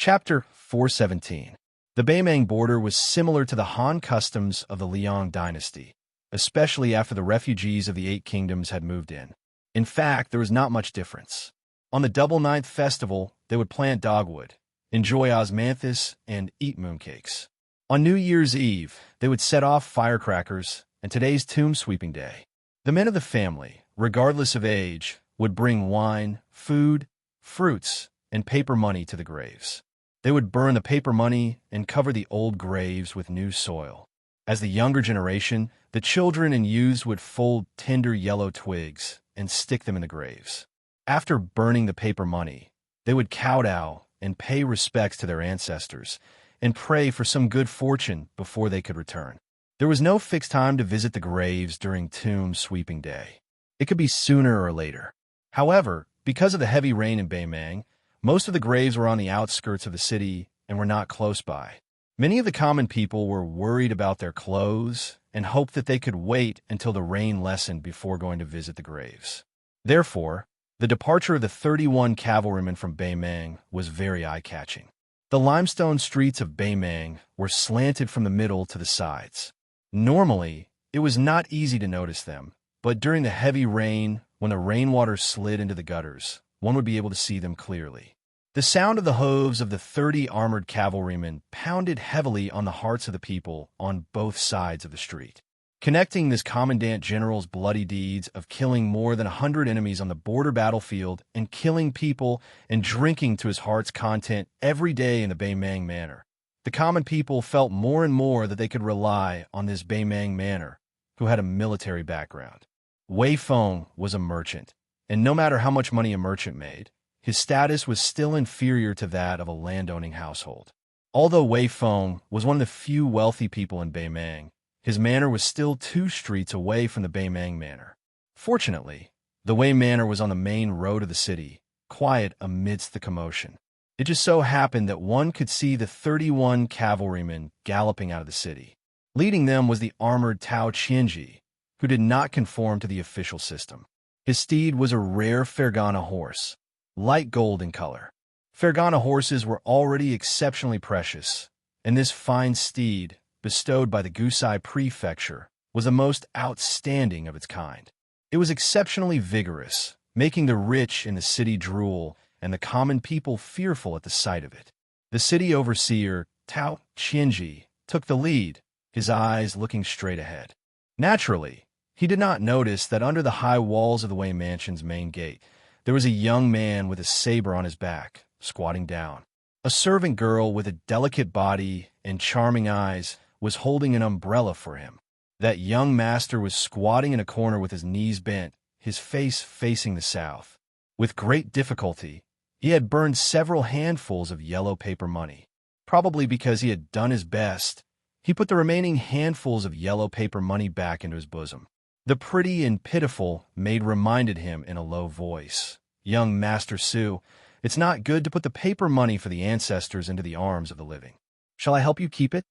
Chapter 417. The Beimang border was similar to the Han customs of the Liang dynasty, especially after the refugees of the Eight Kingdoms had moved in. In fact, there was not much difference. On the Double Ninth Festival, they would plant dogwood, enjoy osmanthus, and eat mooncakes. On New Year's Eve, they would set off firecrackers, and today's tomb sweeping day. The men of the family, regardless of age, would bring wine, food, fruits, and paper money to the graves. They would burn the paper money and cover the old graves with new soil. As the younger generation, the children and youths would fold tender yellow twigs and stick them in the graves. After burning the paper money, they would kowtow and pay respects to their ancestors and pray for some good fortune before they could return. There was no fixed time to visit the graves during tomb sweeping day. It could be sooner or later. However, because of the heavy rain in Beimang, most of the graves were on the outskirts of the city and were not close by. Many of the common people were worried about their clothes and hoped that they could wait until the rain lessened before going to visit the graves. Therefore, the departure of the 31 cavalrymen from Beimang was very eye-catching. The limestone streets of Beimang were slanted from the middle to the sides. Normally, it was not easy to notice them, but during the heavy rain, when the rainwater slid into the gutters, one would be able to see them clearly. The sound of the hooves of the 30 armored cavalrymen pounded heavily on the hearts of the people on both sides of the street. Connecting this Commandant General's bloody deeds of killing more than 100 enemies on the border battlefield and killing people and drinking to his heart's content every day in the Beimang Manor, the common people felt more and more that they could rely on this Beimang Manor, who had a military background. Wei Feng was a merchant, and no matter how much money a merchant made, his status was still inferior to that of a landowning household. Although Wei Feng was one of the few wealthy people in Beimang, his manor was still 2 streets away from the Beimang Manor. Fortunately, the Wei Manor was on the main road of the city, quiet amidst the commotion. It just so happened that one could see the 31 cavalrymen galloping out of the city. Leading them was the armored Tao Qianji, who did not conform to the official system. His steed was a rare Fergana horse, light gold in color. Fergana horses were already exceptionally precious, and this fine steed, bestowed by the Gusai Prefecture, was the most outstanding of its kind. It was exceptionally vigorous, making the rich in the city drool and the common people fearful at the sight of it. The city overseer, Tao Qianji, took the lead, his eyes looking straight ahead. Naturally, he did not notice that under the high walls of the Wei Mansion's main gate, there was a young man with a saber on his back, squatting down. A servant girl with a delicate body and charming eyes was holding an umbrella for him. That young master was squatting in a corner with his knees bent, his face facing the south. With great difficulty, he had burned several handfuls of yellow paper money. Probably because he had done his best, he put the remaining handfuls of yellow paper money back into his bosom. The pretty and pitiful maid reminded him in a low voice, "Young Master Su, it's not good to put the paper money for the ancestors into the arms of the living. Shall I help you keep it?"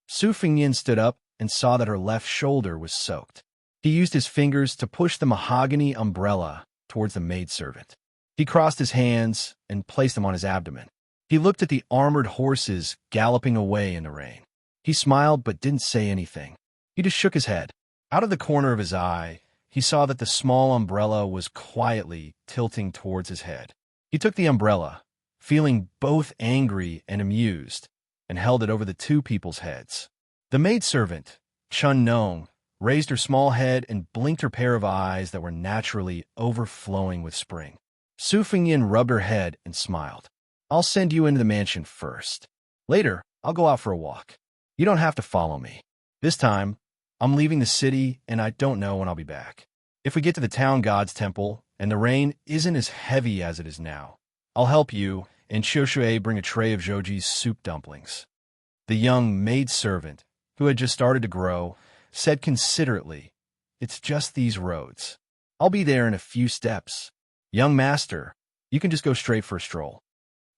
Su Fengyin stood up and saw that her left shoulder was soaked. He used his fingers to push the mahogany umbrella towards the maidservant. He crossed his hands and placed them on his abdomen. He looked at the armored horses galloping away in the rain. He smiled but didn't say anything. He just shook his head. Out of the corner of his eye, he saw that the small umbrella was quietly tilting towards his head. He took the umbrella, feeling both angry and amused, and held it over the 2 people's heads. The maidservant, Chun Nong, raised her small head and blinked her pair of eyes that were naturally overflowing with spring. Su Fengyin rubbed her head and smiled. "I'll send you into the mansion first. Later, I'll go out for a walk. You don't have to follow me. This time, I'm leaving the city, and I don't know when I'll be back. If we get to the town god's temple, and the rain isn't as heavy as it is now, I'll help you and Xiaoxue bring a tray of Zhouji's soup dumplings." The young maidservant, who had just started to grow, said considerately, "It's just these roads. I'll be there in a few steps. Young master, you can just go straight for a stroll."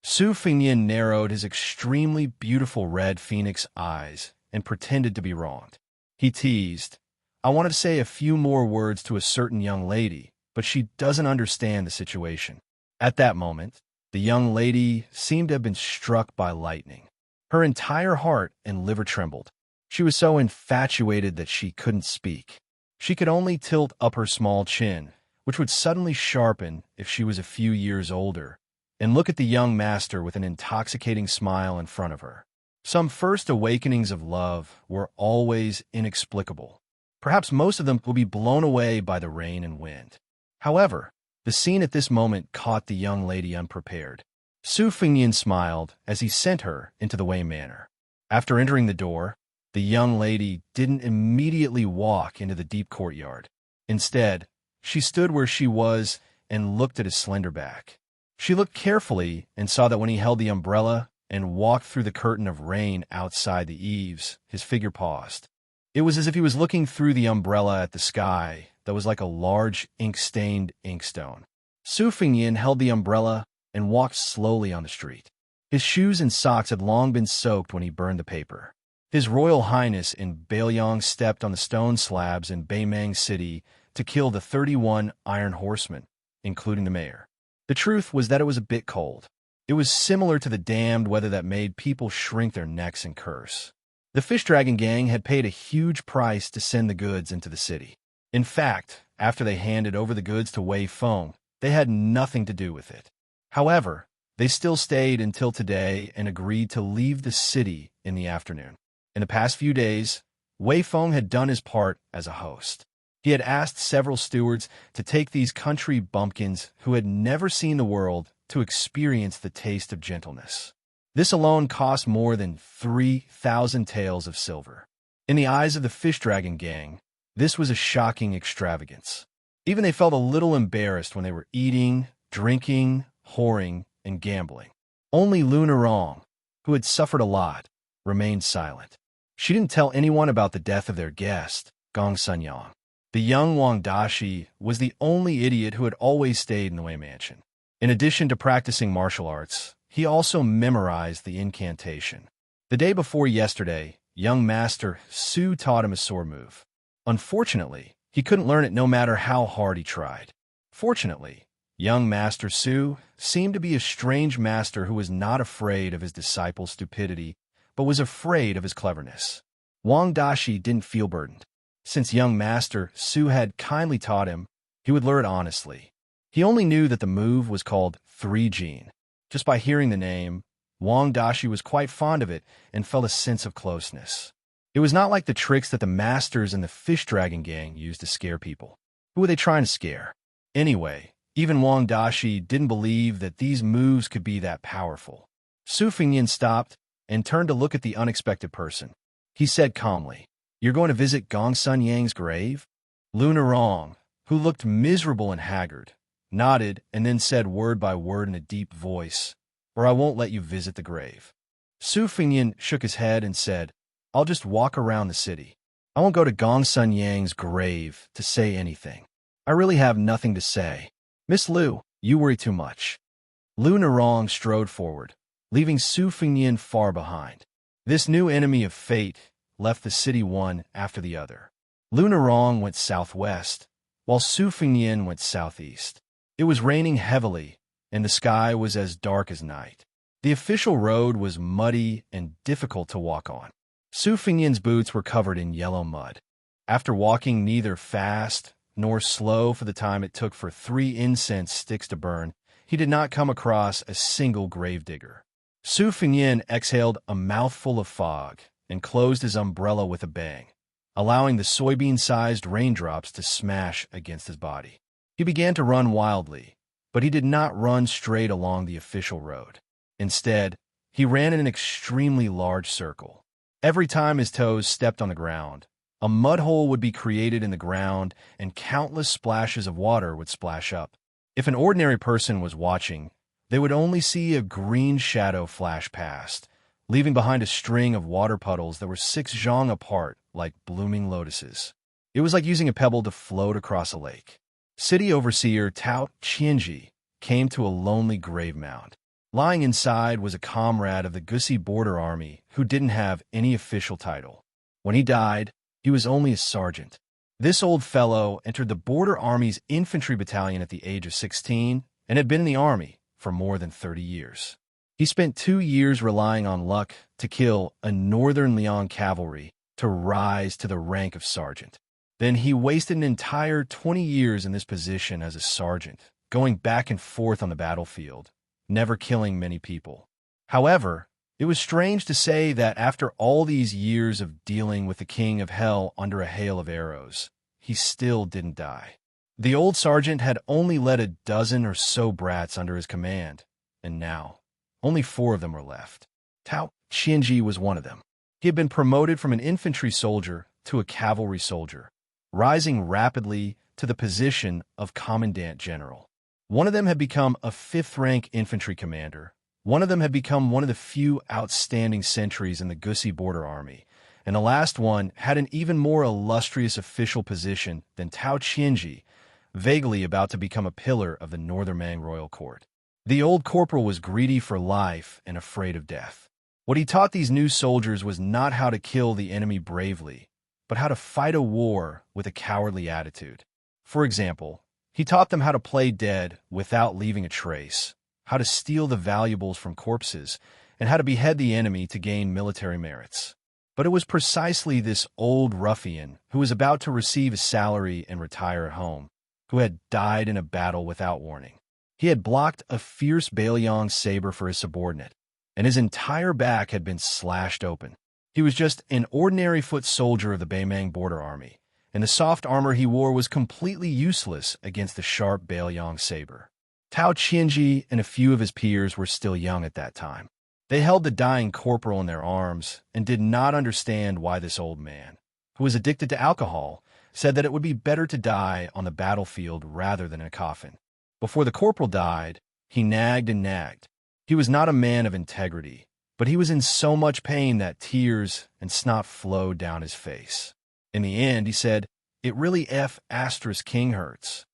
Su Fengyin narrowed his extremely beautiful red phoenix eyes and pretended to be wronged. He teased, "I wanted to say a few more words to a certain young lady, but she doesn't understand the situation." At that moment, The young lady seemed to have been struck by lightning. Her entire heart and liver trembled. She was so infatuated that she couldn't speak. She could only tilt up her small chin, which would suddenly sharpen if she was a few years older, and look at the young master with an intoxicating smile in front of her. Some first awakenings of love were always inexplicable. Perhaps most of them will be blown away by the rain and wind. However, the scene at this moment caught the young lady unprepared. Su Fengnian smiled as he sent her into the Wei Manor. After entering the door, the young lady didn't immediately walk into the deep courtyard. Instead, she stood where she was and looked at his slender back. She looked carefully and saw that when he held the umbrella and walked through the curtain of rain outside the eaves, his figure paused. It was as if he was looking through the umbrella at the sky that was like a large ink-stained inkstone. Su Fengnian held the umbrella and walked slowly on the street. His shoes and socks had long been soaked when he burned the paper. His Royal Highness in Bailiang stepped on the stone slabs in Baimang City to kill the 31 Iron Horsemen, including the mayor. The truth was that it was a bit cold. It was similar to the damned weather that made people shrink their necks and curse. The Fish Dragon Gang had paid a huge price to send the goods into the city. In fact, after they handed over the goods to Wei Feng, they had nothing to do with it. However, they still stayed until today and agreed to leave the city in the afternoon. In the past few days, Wei Feng had done his part as a host. He had asked several stewards to take these country bumpkins who had never seen the world to experience the taste of gentleness. This alone cost more than 3,000 taels of silver. In the eyes of the Fish Dragon Gang, this was a shocking extravagance. Even they felt a little embarrassed when they were eating, drinking, whoring, and gambling. Only Lunarong, who had suffered a lot, remained silent. She didn't tell anyone about the death of their guest, Gong Sunyang. The young Wang Dashi was the only idiot who had always stayed in the Wei Mansion. In addition to practicing martial arts, he also memorized the incantation. The day before yesterday, young Master Su taught him a sword move. Unfortunately, he couldn't learn it no matter how hard he tried. Fortunately, young Master Su seemed to be a strange master who was not afraid of his disciples' stupidity, but was afraid of his cleverness. Wang Dashi didn't feel burdened. Since young Master Su had kindly taught him, he would learn it honestly. He only knew that the move was called Three Jin. Just by hearing the name, Wang Dashi was quite fond of it and felt a sense of closeness. It was not like the tricks that the masters in the Fish Dragon Gang used to scare people. Who were they trying to scare? Anyway, even Wang Dashi didn't believe that these moves could be that powerful. Su Fengnian stopped and turned to look at the unexpected person. He said calmly, "You're going to visit Gong Sunyang's grave?" Lunarong, who looked miserable and haggard, nodded and then said word by word in a deep voice, "Or I won't let you visit the grave." Su Fengnian shook his head and said, "I'll just walk around the city. I won't go to Gong Sunyang's grave to say anything. I really have nothing to say. Miss Lu, you worry too much." Lunarong strode forward, leaving Su Fengnian far behind. This new enemy of fate left the city one after the other. Lunarong went southwest, while Su Fengnian went southeast. It was raining heavily, and the sky was as dark as night. The official road was muddy and difficult to walk on. Su Fengnian's boots were covered in yellow mud. After walking neither fast nor slow for the time it took for 3 incense sticks to burn, he did not come across a single gravedigger. Su Fengnian exhaled a mouthful of fog and closed his umbrella with a bang, allowing the soybean-sized raindrops to smash against his body. He began to run wildly, but he did not run straight along the official road. Instead, he ran in an extremely large circle. Every time his toes stepped on the ground, a mud hole would be created in the ground and countless splashes of water would splash up. If an ordinary person was watching, they would only see a green shadow flash past, leaving behind a string of water puddles that were 6 zhang apart like blooming lotuses. It was like using a pebble to float across a lake. City Overseer Tao Qianji came to a lonely grave mound. Lying inside was a comrade of the Gusi border army who didn't have any official title. When he died, he was only a sergeant. This old fellow entered the border army's infantry battalion at the age of 16 and had been in the army for more than 30 years. He spent 2 years relying on luck to kill a northern Liang cavalry to rise to the rank of sergeant. Then he wasted an entire 20 years in this position as a sergeant, going back and forth on the battlefield, never killing many people. However, it was strange to say that after all these years of dealing with the king of hell under a hail of arrows, he still didn't die. The old sergeant had only led a dozen or so brats under his command, and now only 4 of them were left. Tao Xianxia was one of them. He had been promoted from an infantry soldier to a cavalry soldier, rising rapidly to the position of commandant general. One of them had become a 5th-rank infantry commander. One of them had become one of the few outstanding sentries in the Wuxia border army, and the last one had an even more illustrious official position than Tao Xianxia, vaguely about to become a pillar of the Northern Mang royal court. The old corporal was greedy for life and afraid of death. What he taught these new soldiers was not how to kill the enemy bravely, but how to fight a war with a cowardly attitude. For example, he taught them how to play dead without leaving a trace, how to steal the valuables from corpses, and how to behead the enemy to gain military merits. But it was precisely this old ruffian who was about to receive a salary and retire at home, who had died in a battle without warning. He had blocked a fierce Bailiang saber for his subordinate, and his entire back had been slashed open. He was just an ordinary foot soldier of the Baimang border army, and the soft armor he wore was completely useless against the sharp Bailiang saber. Tao Xianxia and a few of his peers were still young at that time. They held the dying corporal in their arms and did not understand why this old man, who was addicted to alcohol, said that it would be better to die on the battlefield rather than in a coffin. Before the corporal died, he nagged and nagged. He was not a man of integrity, but he was in so much pain that tears and snot flowed down his face. In the end, he said, "It really King hurts."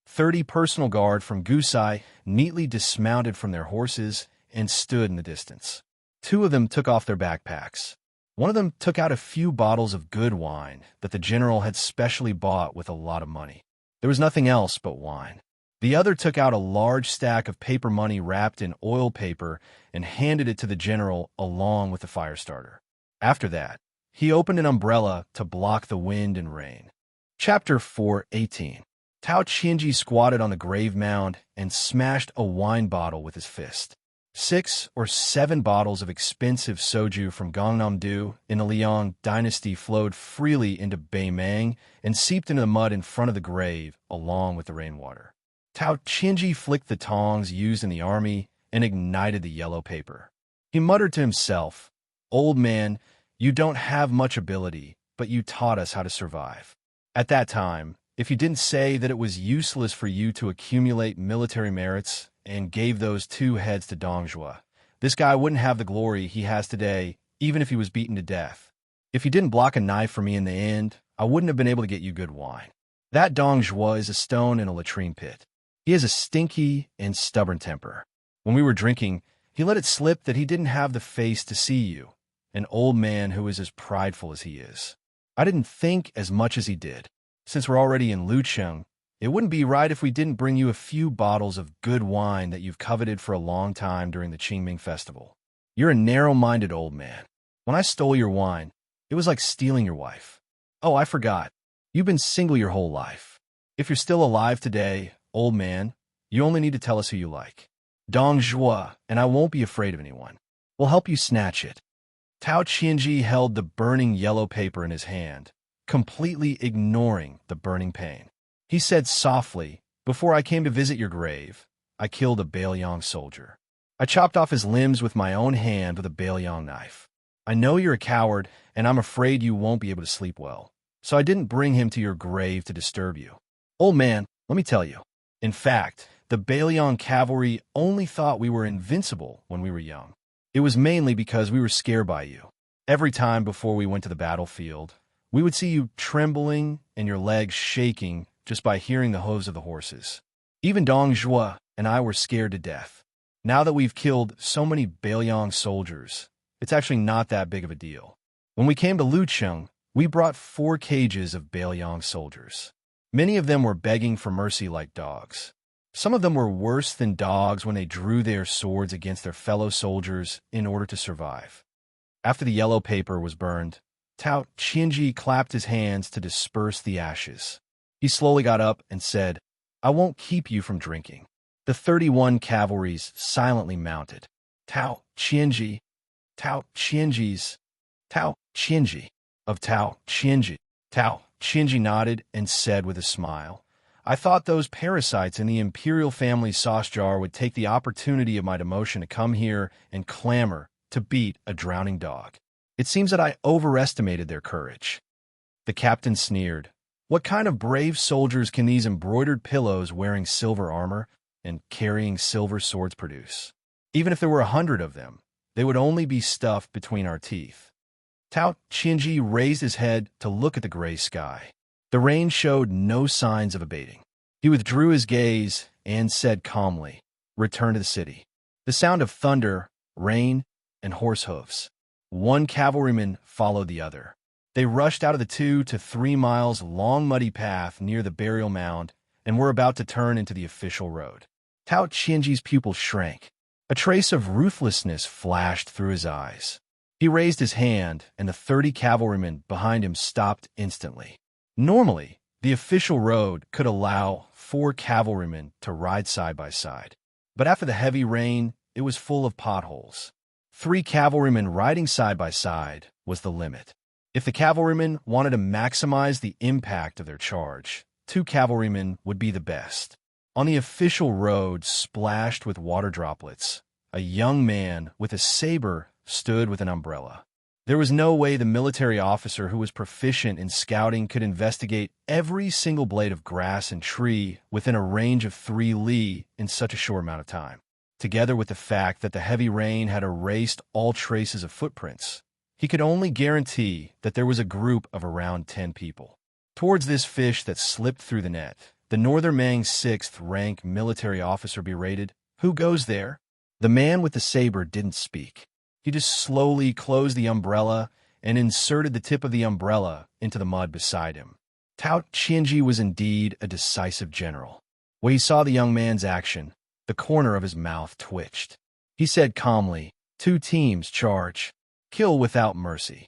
30 personal guard from Wuxia neatly dismounted from their horses and stood in the distance. 2 of them took off their backpacks. One of them took out a few bottles of good wine that the general had specially bought with a lot of money. There was nothing else but wine. The other took out a large stack of paper money wrapped in oil paper and handed it to the general along with the fire starter. After that, he opened an umbrella to block the wind and rain. Chapter 4:18. Tao Xianxia squatted on the grave mound and smashed a wine bottle with his fist. 6 or 7 bottles of expensive soju from Gangnam-do in the Liang dynasty flowed freely into Baimang and seeped into the mud in front of the grave along with the rainwater. Tao Xianxia flicked the tongs used in the army and ignited the yellow paper. He muttered to himself, "Old man, you don't have much ability, but you taught us how to survive." At that time, if you didn't say that it was useless for you to accumulate military merits and gave those 2 heads to Dong Zhuo, this guy wouldn't have the glory he has today, even if he was beaten to death. If you didn't block a knife for me in the end, I wouldn't have been able to get you good wine. That Dong Zhuo is a stone in a latrine pit. He has a stinky and stubborn temper. When we were drinking, he let it slip that he didn't have the face to see you, an old man who is as prideful as he is. I didn't think as much as he did. Since we're already in Lucheng, it wouldn't be right if we didn't bring you a few bottles of good wine that you've coveted for a long time during the Qingming festival. You're a narrow-minded old man. When I stole your wine, it was like stealing your wife. Oh, I forgot. You've been single your whole life. If you're still alive today, old man, you only need to tell us who you like. Dong Zhuo, and I won't be afraid of anyone. We'll help you snatch it." Tao Xianxia held the burning yellow paper in his hand, completely ignoring the burning pain. He said softly, "Before I came to visit your grave, I killed a Bailiang soldier. I chopped off his limbs with my own hand with a Bailiang knife. I know you're a coward, and I'm afraid you won't be able to sleep well, so I didn't bring him to your grave to disturb you. Old man, let me tell you. In fact, the Bailiang cavalry only thought we were invincible when we were young. It was mainly because we were scared by you. Every time before we went to the battlefield, we would see you trembling and your legs shaking just by hearing the hooves of the horses. Even Dong Zhuo and I were scared to death. Now that we've killed so many Bailiang soldiers, it's actually not that big of a deal. When we came to Lucheng, we brought 4 cages of Bailiang soldiers. Many of them were begging for mercy like dogs. Some of them were worse than dogs when they drew their swords against their fellow soldiers in order to survive. After the yellow paper was burned, Tao Qianji clapped his hands to disperse the ashes. He slowly got up and said, "I won't keep you from drinking." The 31 cavalries silently mounted. Tao Qianji, Tao Qianji's, Tao Qianji, of Tao Qianji. Tao Qianji nodded and said with a smile, "I thought those parasites in the imperial family sauce jar would take the opportunity of my demotion to come here and clamor to beat a drowning dog. It seems that I overestimated their courage." The captain sneered. "What kind of brave soldiers can these embroidered pillows wearing silver armor and carrying silver swords produce? Even if there were 100 of them, they would only be stuffed between our teeth." Tao Qianji raised his head to look at the gray sky. The rain showed no signs of abating. He withdrew his gaze and said calmly, "Return to the city." The sound of thunder, rain, and horse hoofs. One cavalryman followed the other. They rushed out of the 2 to 3 miles long muddy path near the burial mound and were about to turn into the official road. Tao Qianji's pupils shrank. A trace of ruthlessness flashed through his eyes. He raised his hand, and the 30 cavalrymen behind him stopped instantly. Normally, the official road could allow 4 cavalrymen to ride side by side. But after the heavy rain, it was full of potholes. 3 cavalrymen riding side by side was the limit. If the cavalrymen wanted to maximize the impact of their charge, 2 cavalrymen would be the best. On the official road splashed with water droplets, a young man with a saber stood with an umbrella. There was no way the military officer who was proficient in scouting could investigate every single blade of grass and tree within a range of 3 li in such a short amount of time. Together with the fact that the heavy rain had erased all traces of footprints, he could only guarantee that there was a group of around 10 people. Towards this fish that slipped through the net, the Northern Mang's 6th-rank military officer berated, "Who goes there?" The man with the saber didn't speak. He just slowly closed the umbrella and inserted the tip of the umbrella into the mud beside him. Tao Qianji was indeed a decisive general. When he saw the young man's action, the corner of his mouth twitched. He said calmly, "2 teams, charge. Kill without mercy."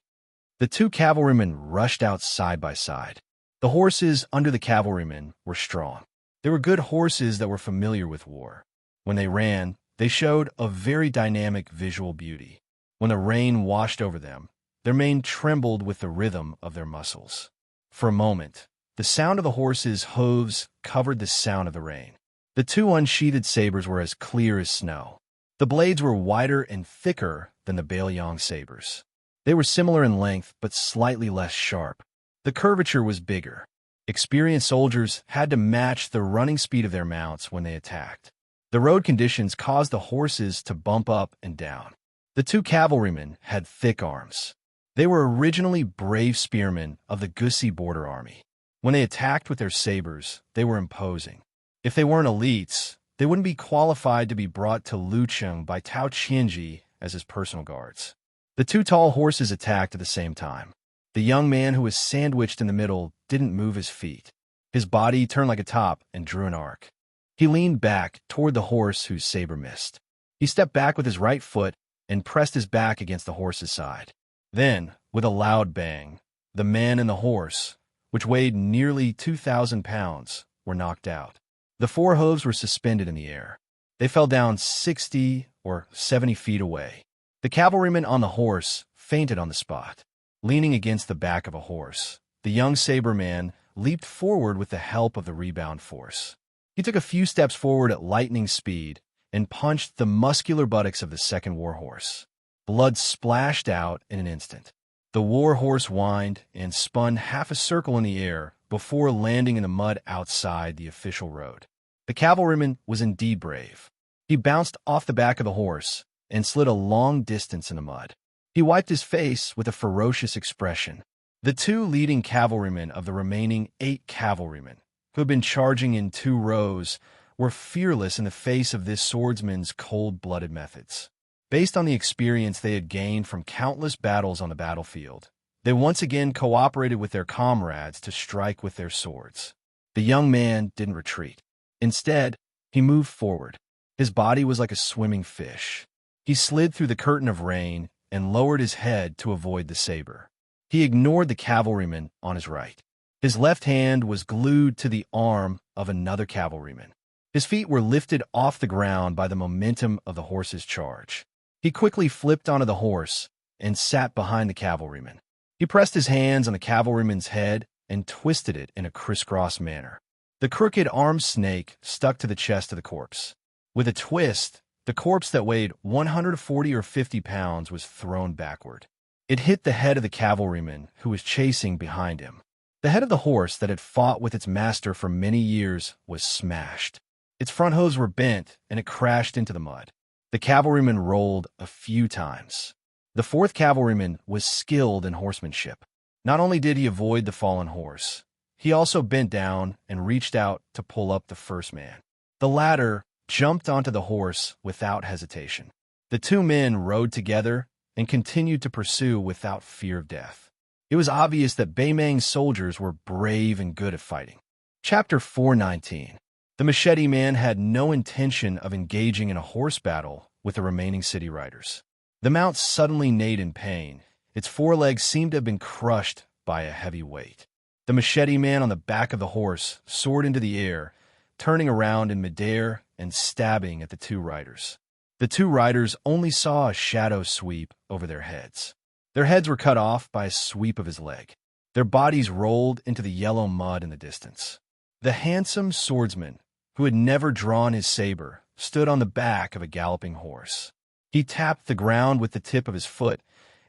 The 2 cavalrymen rushed out side by side. The horses under the cavalrymen were strong. They were good horses that were familiar with war. When they ran, they showed a very dynamic visual beauty. When the rain washed over them, their mane trembled with the rhythm of their muscles. For a moment, the sound of the horses' hooves covered the sound of the rain. The 2 unsheathed sabers were as clear as snow. The blades were wider and thicker than the Bailiang sabers. They were similar in length, but slightly less sharp. The curvature was bigger. Experienced soldiers had to match the running speed of their mounts when they attacked. The road conditions caused the horses to bump up and down. The 2 cavalrymen had thick arms. They were originally brave spearmen of the Gusi border army. When they attacked with their sabers, they were imposing. If they weren't elites, they wouldn't be qualified to be brought to Lucheng by Tao Qianji as his personal guards. The 2 tall horses attacked at the same time. The young man who was sandwiched in the middle didn't move his feet. His body turned like a top and drew an arc. He leaned back toward the horse whose saber missed. He stepped back with his right foot and pressed his back against the horse's side. Then, with a loud bang, the man and the horse, which weighed nearly 2,000 pounds, were knocked out. The 4 hooves were suspended in the air. They fell down 60 or 70 feet away. The cavalryman on the horse fainted on the spot. Leaning against the back of a horse, the young saberman leaped forward with the help of the rebound force. He took a few steps forward at lightning speed and punched the muscular buttocks of the second warhorse. Blood splashed out in an instant. The warhorse whined and spun half a circle in the air before landing in the mud outside the official road. The cavalryman was indeed brave. He bounced off the back of the horse and slid a long distance in the mud. He wiped his face with a ferocious expression. The 2 leading cavalrymen of the remaining 8 cavalrymen, who had been charging in 2 rows, were fearless in the face of this swordsman's cold-blooded methods. Based on the experience they had gained from countless battles on the battlefield, they once again cooperated with their comrades to strike with their swords. The young man didn't retreat. Instead, He moved forward. His body was like a swimming fish. He slid through the curtain of rain and lowered his head to avoid the saber. He ignored the cavalryman on his right. His left hand was glued to the arm of another cavalryman. His feet were lifted off the ground by the momentum of the horse's charge. He quickly flipped onto the horse and sat behind the cavalryman. He pressed his hands on the cavalryman's head and twisted it in a crisscross manner. The crooked arm snake stuck to the chest of the corpse. With a twist, the corpse that weighed 140 or 50 pounds was thrown backward. It hit the head of the cavalryman who was chasing behind him. The head of the horse that had fought with its master for many years was smashed. Its front hooves were bent, and it crashed into the mud. The cavalryman rolled a few times. The fourth cavalryman was skilled in horsemanship. Not only did he avoid the fallen horse, he also bent down and reached out to pull up the first man. The latter jumped onto the horse without hesitation. The two men rode together and continued to pursue without fear of death. It was obvious that Beimang's soldiers were brave and good at fighting. Chapter 419. The machete man had no intention of engaging in a horse battle with the remaining city riders. The mount suddenly neighed in pain. Its forelegs seemed to have been crushed by a heavy weight. The machete man on the back of the horse soared into the air, turning around in midair and stabbing at the two riders. The two riders only saw a shadow sweep over their heads. Their heads were cut off by a sweep of his leg. Their bodies rolled into the yellow mud in the distance. The handsome swordsman, who had never drawn his saber, stood on the back of a galloping horse. He tapped the ground with the tip of his foot,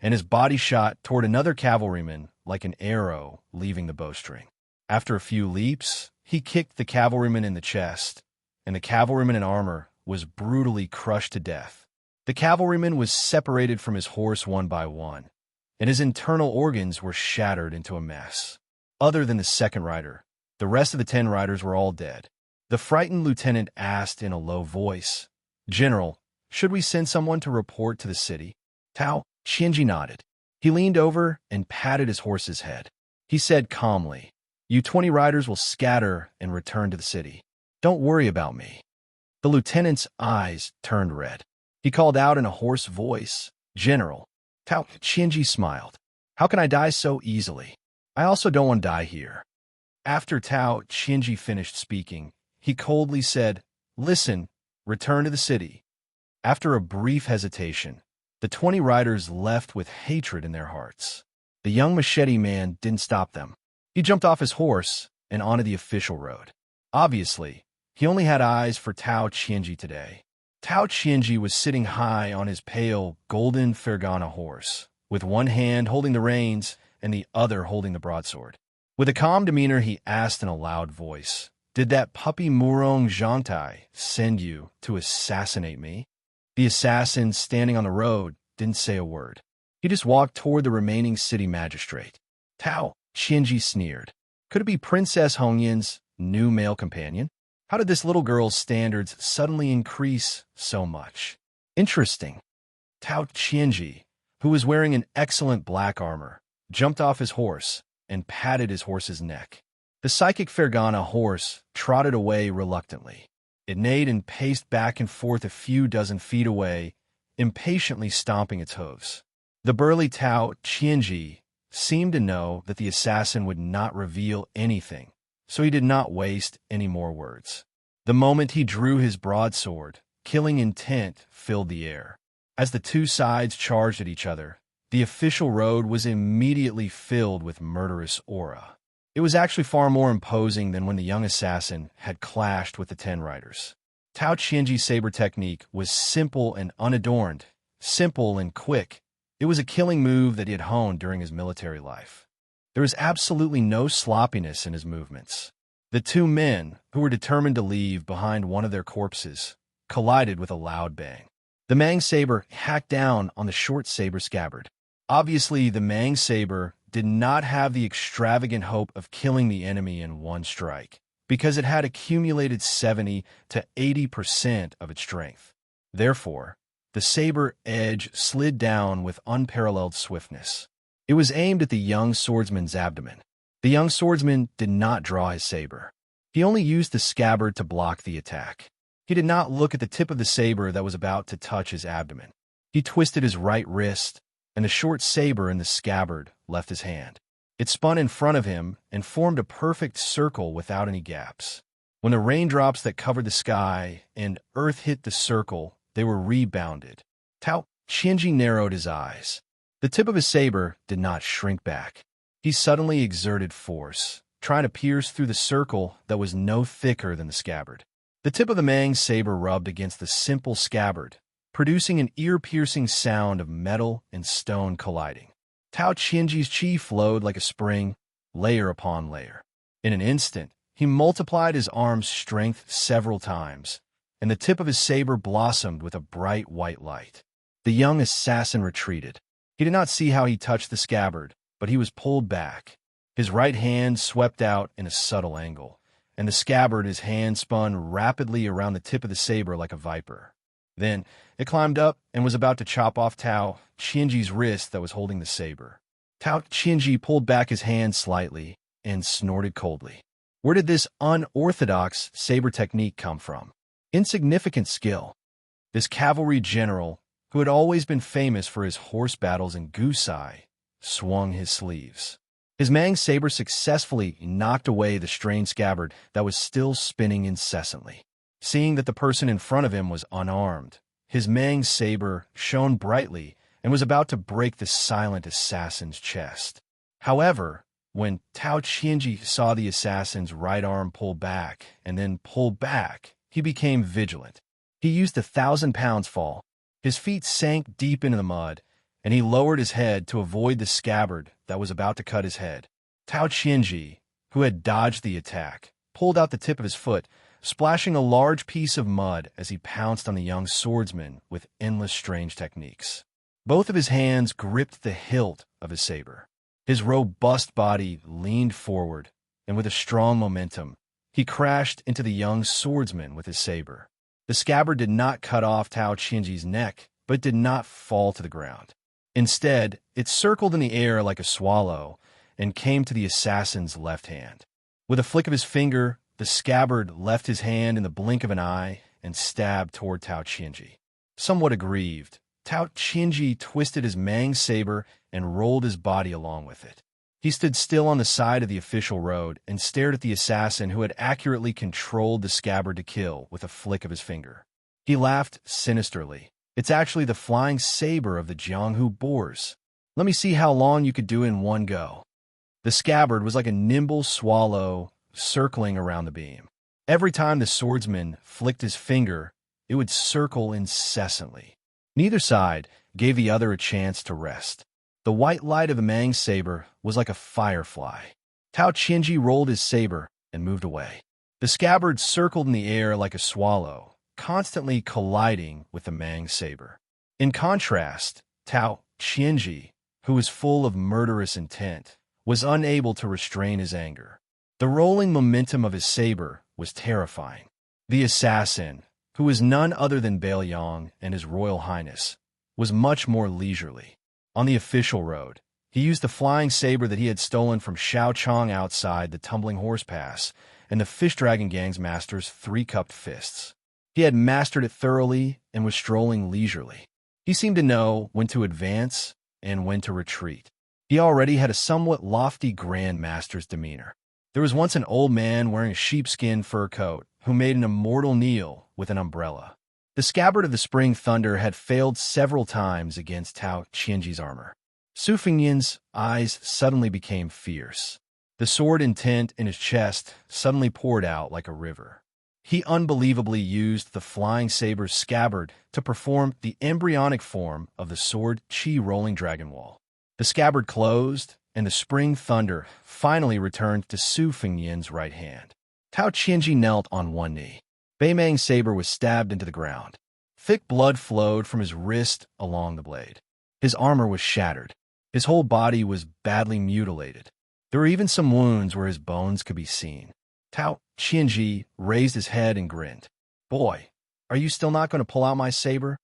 and his body shot toward another cavalryman like an arrow leaving the bowstring. After a few leaps, he kicked the cavalryman in the chest, and the cavalryman in armor was brutally crushed to death. The cavalryman was separated from his horse one by one, and his internal organs were shattered into a mess. Other than the second rider, the rest of the 10 riders were all dead. The frightened lieutenant asked in a low voice, "General, should we send someone to report to the city?" Xianxia nodded. He leaned over and patted his horse's head. He said calmly, "You 20 riders will scatter and return to the city. Don't worry about me." The lieutenant's eyes turned red. He called out in a hoarse voice, "General." Xianxia smiled. "How can I die so easily? I also don't want to die here." After Xianxia finished speaking, he coldly said, "Listen, return to the city." After a brief hesitation, the 20 riders left with hatred in their hearts. The young machete man didn't stop them. He jumped off his horse and onto the official road. Obviously, he only had eyes for Xianxia today. Xianxia was sitting high on his pale, golden Fergana horse, with one hand holding the reins and the other holding the broadsword. With a calm demeanor, he asked in a loud voice, "Did that puppy Murong Zhangtai send you to assassinate me?" The assassin, standing on the road, didn't say a word. He just walked toward the remaining city magistrate. Xianxia sneered. Could it be Princess Hongyan's new male companion? How did this little girl's standards suddenly increase so much? Interesting. Xianxia, who was wearing an excellent black armor, jumped off his horse and patted his horse's neck. The psychic Fergana horse trotted away reluctantly. It neighed and paced back and forth a few dozen feet away, impatiently stomping its hooves. The burly Xianxia seemed to know that the assassin would not reveal anything, so he did not waste any more words. The moment he drew his broadsword, killing intent filled the air. As the two sides charged at each other, the official road was immediately filled with murderous aura. It was actually far more imposing than when the young assassin had clashed with the 10 riders. Xianxia's saber technique was simple and unadorned, simple and quick. It was a killing move that he had honed during his military life. There was absolutely no sloppiness in his movements. The two men, who were determined to leave behind one of their corpses, collided with a loud bang. The Mang saber hacked down on the short saber scabbard. Obviously, the Mang saber did not have the extravagant hope of killing the enemy in one strike, because it had accumulated 70 to 80% of its strength. Therefore, the saber edge slid down with unparalleled swiftness. It was aimed at the young swordsman's abdomen. The young swordsman did not draw his saber. He only used the scabbard to block the attack. He did not look at the tip of the saber that was about to touch his abdomen. He twisted his right wrist, and the short saber in the scabbard left his hand. It spun in front of him and formed a perfect circle without any gaps. When the raindrops that covered the sky and earth hit the circle, they were rebounded. Tao Qianji narrowed his eyes. The tip of his saber did not shrink back. He suddenly exerted force, trying to pierce through the circle that was no thicker than the scabbard. The tip of the Mang's saber rubbed against the simple scabbard, producing an ear-piercing sound of metal and stone colliding. Tao Qianji's qi flowed like a spring, layer upon layer. In an instant, he multiplied his arm's strength several times, and the tip of his saber blossomed with a bright white light. The young assassin retreated. He did not see how he touched the scabbard, but he was pulled back. His right hand swept out in a subtle angle, and the scabbard his hand spun rapidly around the tip of the saber like a viper. Then it climbed up and was about to chop off Tao Qianji's wrist that was holding the saber. Tao Qianji pulled back his hand slightly and snorted coldly. Where did this unorthodox saber technique come from? Insignificant skill. This cavalry general, who had always been famous for his horse battles in Gusai, swung his sleeves. His Mang saber successfully knocked away the strained scabbard that was still spinning incessantly. Seeing that the person in front of him was unarmed, his Mang saber shone brightly and was about to break the silent assassin's chest. However, when Tao Qianji saw the assassin's right arm pull back and then pull back, he became vigilant. He used 1,000-pounds fall. His feet sank deep into the mud, and he lowered his head to avoid the scabbard that was about to cut his head. Tao Qianji, who had dodged the attack, pulled out the tip of his foot, splashing a large piece of mud as he pounced on the young swordsman with endless strange techniques. Both of his hands gripped the hilt of his saber. His robust body leaned forward, and with a strong momentum, he crashed into the young swordsman with his saber. The scabbard did not cut off Tao Qianji's neck, but did not fall to the ground. Instead, it circled in the air like a swallow and came to the assassin's left hand. With a flick of his finger, the scabbard left his hand in the blink of an eye and stabbed toward Tao Qianji. Somewhat aggrieved, Tao Qianji twisted his Mang saber and rolled his body along with it. He stood still on the side of the official road and stared at the assassin who had accurately controlled the scabbard to kill with a flick of his finger. He laughed sinisterly. It's actually the flying saber of the Jianghu boars. Let me see how long you could do in one go. The scabbard was like a nimble swallow circling around the beam. Every time the swordsman flicked his finger, it would circle incessantly. Neither side gave the other a chance to rest. The white light of the Mang saber was like a firefly. Tao Qianji rolled his saber and moved away. The scabbard circled in the air like a swallow, constantly colliding with the Mang saber. In contrast, Tao Qianji, who was full of murderous intent, was unable to restrain his anger. The rolling momentum of his saber was terrifying. The assassin, who was none other than Bailiang and His Royal Highness, was much more leisurely. On the official road, he used the flying saber that he had stolen from Xiaochang outside the Tumbling Horse Pass and the Fish Dragon Gang's master's three-cupped fists. He had mastered it thoroughly and was strolling leisurely. He seemed to know when to advance and when to retreat. He already had a somewhat lofty Grand Master's demeanor. There was once an old man wearing a sheepskin fur coat who made an immortal kneel with an umbrella. The scabbard of the Spring Thunder had failed several times against Tao Qianji's armor. Su Fengnian's eyes suddenly became fierce. The sword intent in his chest suddenly poured out like a river. He unbelievably used the flying saber's scabbard to perform the embryonic form of the sword Qi rolling dragon wall. The scabbard closed, and the Spring Thunder finally returned to Su Fengnian's right hand. Tao Qianji knelt on one knee. Bei Mang's saber was stabbed into the ground. Thick blood flowed from his wrist along the blade. His armor was shattered. His whole body was badly mutilated. There were even some wounds where his bones could be seen. Tao Qianji raised his head and grinned. "Boy, are you still not going to pull out my saber?"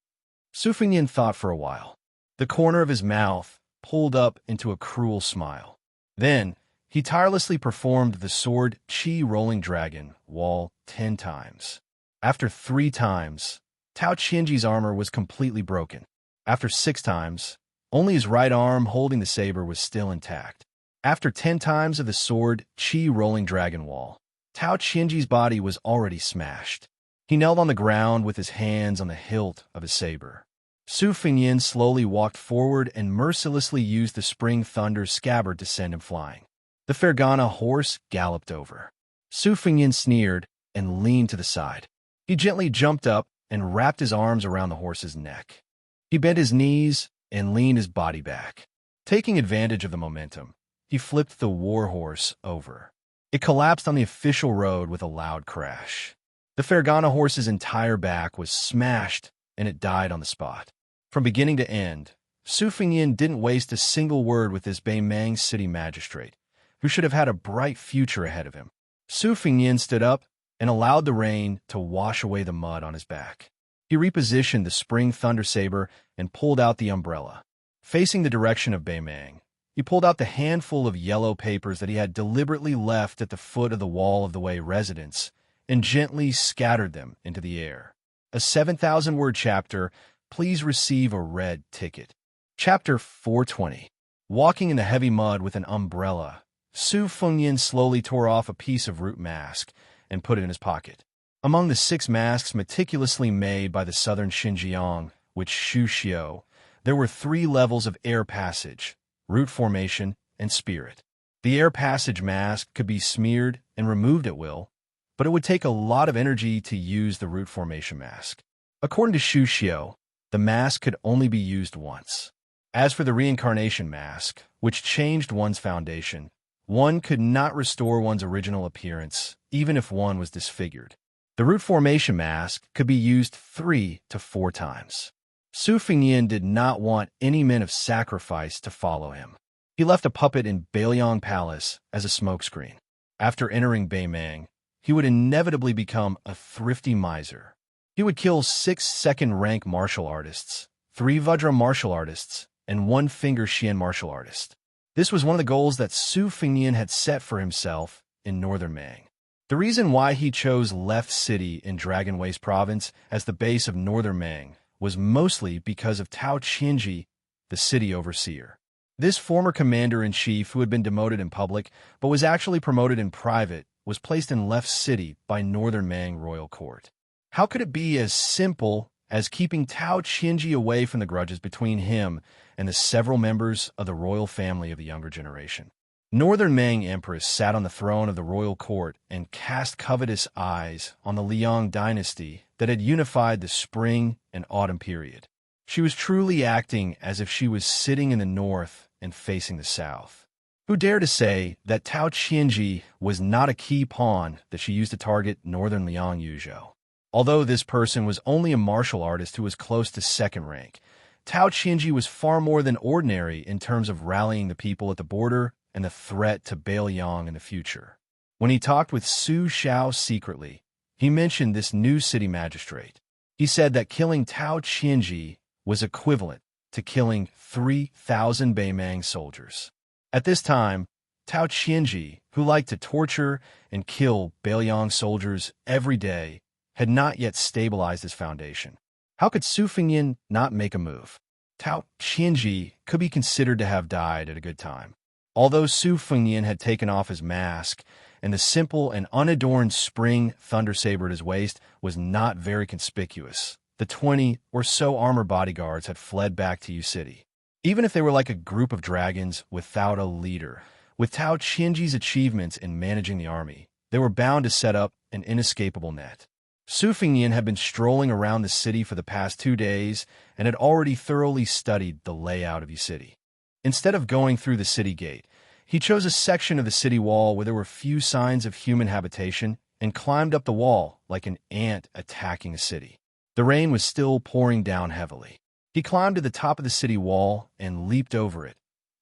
Su Fengnian thought for a while. The corner of his mouth pulled up into a cruel smile. Then, he tirelessly performed the sword Qi rolling dragon wall 10 times. After 3 times, Tao Qianji's armor was completely broken. After 6 times, only his right arm holding the saber was still intact. After 10 times of the sword Qi rolling dragon wall, Tao Qianji's body was already smashed. He knelt on the ground with his hands on the hilt of his saber. Su Fengyin slowly walked forward and mercilessly used the spring thunder scabbard to send him flying. The Fergana horse galloped over. Su Fengyin sneered and leaned to the side. He gently jumped up and wrapped his arms around the horse's neck. He bent his knees and leaned his body back. Taking advantage of the momentum, he flipped the war horse over. It collapsed on the official road with a loud crash. The Fergana horse's entire back was smashed and it died on the spot. From beginning to end, Su Fengyin didn't waste a single word with this Beimang city magistrate, who should have had a bright future ahead of him. Su Fengyin stood up and allowed the rain to wash away the mud on his back. He repositioned the spring thunder saber and pulled out the umbrella. Facing the direction of Beimang, he pulled out the handful of yellow papers that he had deliberately left at the foot of the wall of the Wei residence and gently scattered them into the air. A 7,000-word chapter. Please receive a red ticket. Chapter 420. Walking in the heavy mud with an umbrella, Su Fengyin slowly tore off a piece of root mask and put it in his pocket. Among the 6 masks meticulously made by the southern Xinjiang, which Xianxia, there were 3 levels of air passage, root formation, and spirit. The air passage mask could be smeared and removed at will, but it would take a lot of energy to use the root formation mask. According to Xianxia, the mask could only be used once. As for the reincarnation mask, which changed one's foundation, one could not restore one's original appearance, even if one was disfigured. The root formation mask could be used 3 to 4 times. Su Fengyin did not want any men of sacrifice to follow him. He left a puppet in Bailiang Palace as a smokescreen. After entering Beimang, he would inevitably become a thrifty miser. He would kill 6 second-rank martial artists, 3 Vajra martial artists, and 1 finger Xian martial artist. This was one of the goals that Su Fengyin had set for himself in northern Mang. The reason why he chose Left City in Dragon Waste Province as the base of northern Mang was mostly because of Tao Qianji, the city overseer. This former commander-in-chief, who had been demoted in public but was actually promoted in private, was placed in Left City by northern Mang royal court. How could it be as simple as keeping Tao Qianji away from the grudges between him and the several members of the royal family of the younger generation? Northern Mang Empress sat on the throne of the royal court and cast covetous eyes on the Liang dynasty that had unified the spring and autumn period. She was truly acting as if she was sitting in the north and facing the south. Who dared to say that Tao Qianji was not a key pawn that she used to target northern Liang Yuzhou? Although this person was only a martial artist who was close to second rank, Tao Qianji was far more than ordinary in terms of rallying the people at the border and the threat to Bailiang in the future. When he talked with Su Xiao secretly, he mentioned this new city magistrate. He said that killing Tao Qianji was equivalent to killing 3,000 Beimang soldiers. At this time, Tao Qianji, who liked to torture and kill Bailiang soldiers every day, had not yet stabilized his foundation. How could Su Fengyin not make a move? Tao Qianji could be considered to have died at a good time. Although Su Fengyin had taken off his mask, and the simple and unadorned spring thunder saber at his waist was not very conspicuous, the 20 or so armored bodyguards had fled back to Yu City. Even if they were like a group of dragons without a leader, with Tao Qianji's achievements in managing the army, they were bound to set up an inescapable net. Su Fengyin had been strolling around the city for the past 2 days and had already thoroughly studied the layout of Yu City. Instead of going through the city gate, he chose a section of the city wall where there were few signs of human habitation and climbed up the wall like an ant attacking a city. The rain was still pouring down heavily. He climbed to the top of the city wall and leaped over it,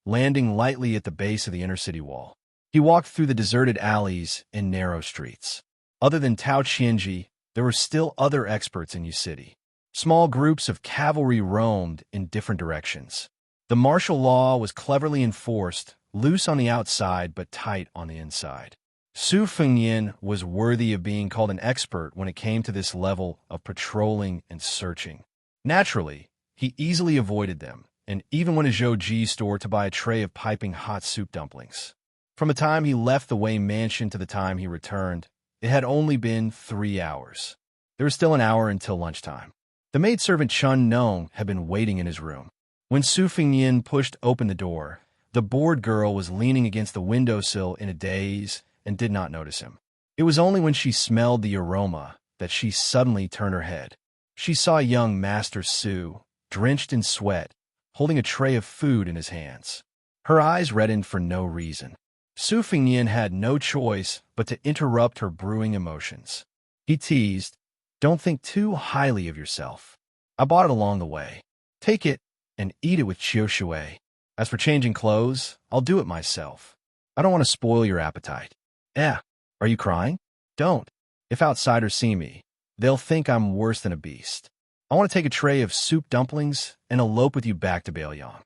landing lightly at the base of the inner city wall. He walked through the deserted alleys and narrow streets. Other than Tao Qianji, there were still other experts in Yu City. Small groups of cavalry roamed in different directions. The martial law was cleverly enforced, loose on the outside but tight on the inside. Su Fengyin was worthy of being called an expert when it came to this level of patrolling and searching. Naturally, he easily avoided them, and even went to Zhou Ji's store to buy a tray of piping hot soup dumplings. From the time he left the Wei mansion to the time he returned, it had only been 3 hours. There was still an hour until lunchtime. The maidservant Chun Nong had been waiting in his room. When Su Fengyin pushed open the door, the bored girl was leaning against the windowsill in a daze and did not notice him. It was only when she smelled the aroma that she suddenly turned her head. She saw young Master Su, drenched in sweat, holding a tray of food in his hands. Her eyes reddened for no reason. Su Fengyin had no choice but to interrupt her brewing emotions. He teased, "Don't think too highly of yourself. I bought it along the way. Take it and eat it with Qiu Shui. As for changing clothes, I'll do it myself. I don't want to spoil your appetite." Are you crying? Don't. If outsiders see me, they'll think I'm worse than a beast. I want to take a tray of soup dumplings and elope with you back to Bailiang.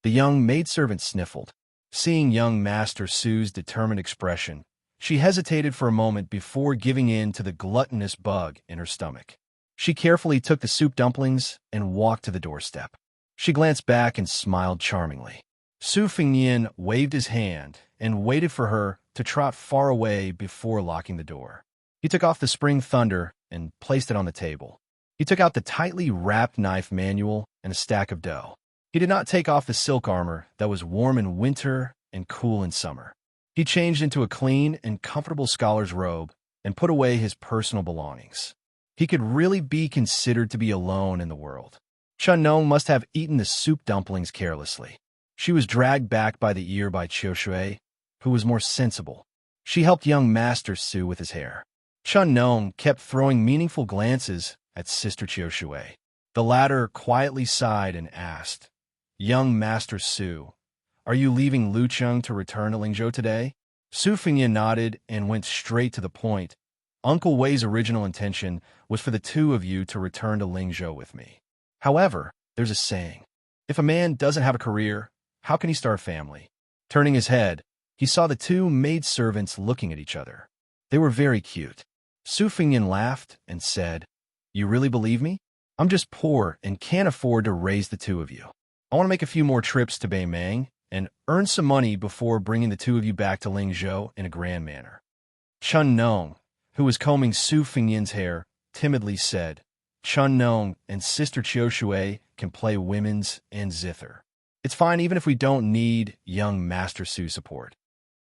The young maidservant sniffled. Seeing young Master Su's determined expression, she hesitated for a moment before giving in to the gluttonous bug in her stomach. She carefully took the soup dumplings and walked to the doorstep. She glanced back and smiled charmingly. Su Fengyin waved his hand and waited for her to trot far away before locking the door. He took off the spring thunder and placed it on the table. He took out the tightly wrapped knife manual and a stack of dough. He did not take off the silk armor that was warm in winter and cool in summer. He changed into a clean and comfortable scholar's robe and put away his personal belongings. He could really be considered to be alone in the world. Chun Nong must have eaten the soup dumplings carelessly. She was dragged back by the ear by Qiu Shui, who was more sensible. She helped young Master Su with his hair. Chun Nong kept throwing meaningful glances at Sister Qiu Shui. The latter quietly sighed and asked, "Young Master Su, are you leaving Lucheng to return to Lingzhou today?" Su Fengyin nodded and went straight to the point. "Uncle Wei's original intention was for the two of you to return to Lingzhou with me. However, there's a saying, if a man doesn't have a career, how can he start a family?" Turning his head, he saw the two maidservants looking at each other. They were very cute. Su Fengyin laughed and said, "You really believe me? I'm just poor and can't afford to raise the two of you. I want to make a few more trips to Beimang and earn some money before bringing the two of you back to Lingzhou in a grand manner." Chun Nong, who was combing Su Fengyin's hair, timidly said, "Chun Nong and Sister Qiu Shui can play women's and zither. It's fine even if we don't need young Master Su's support."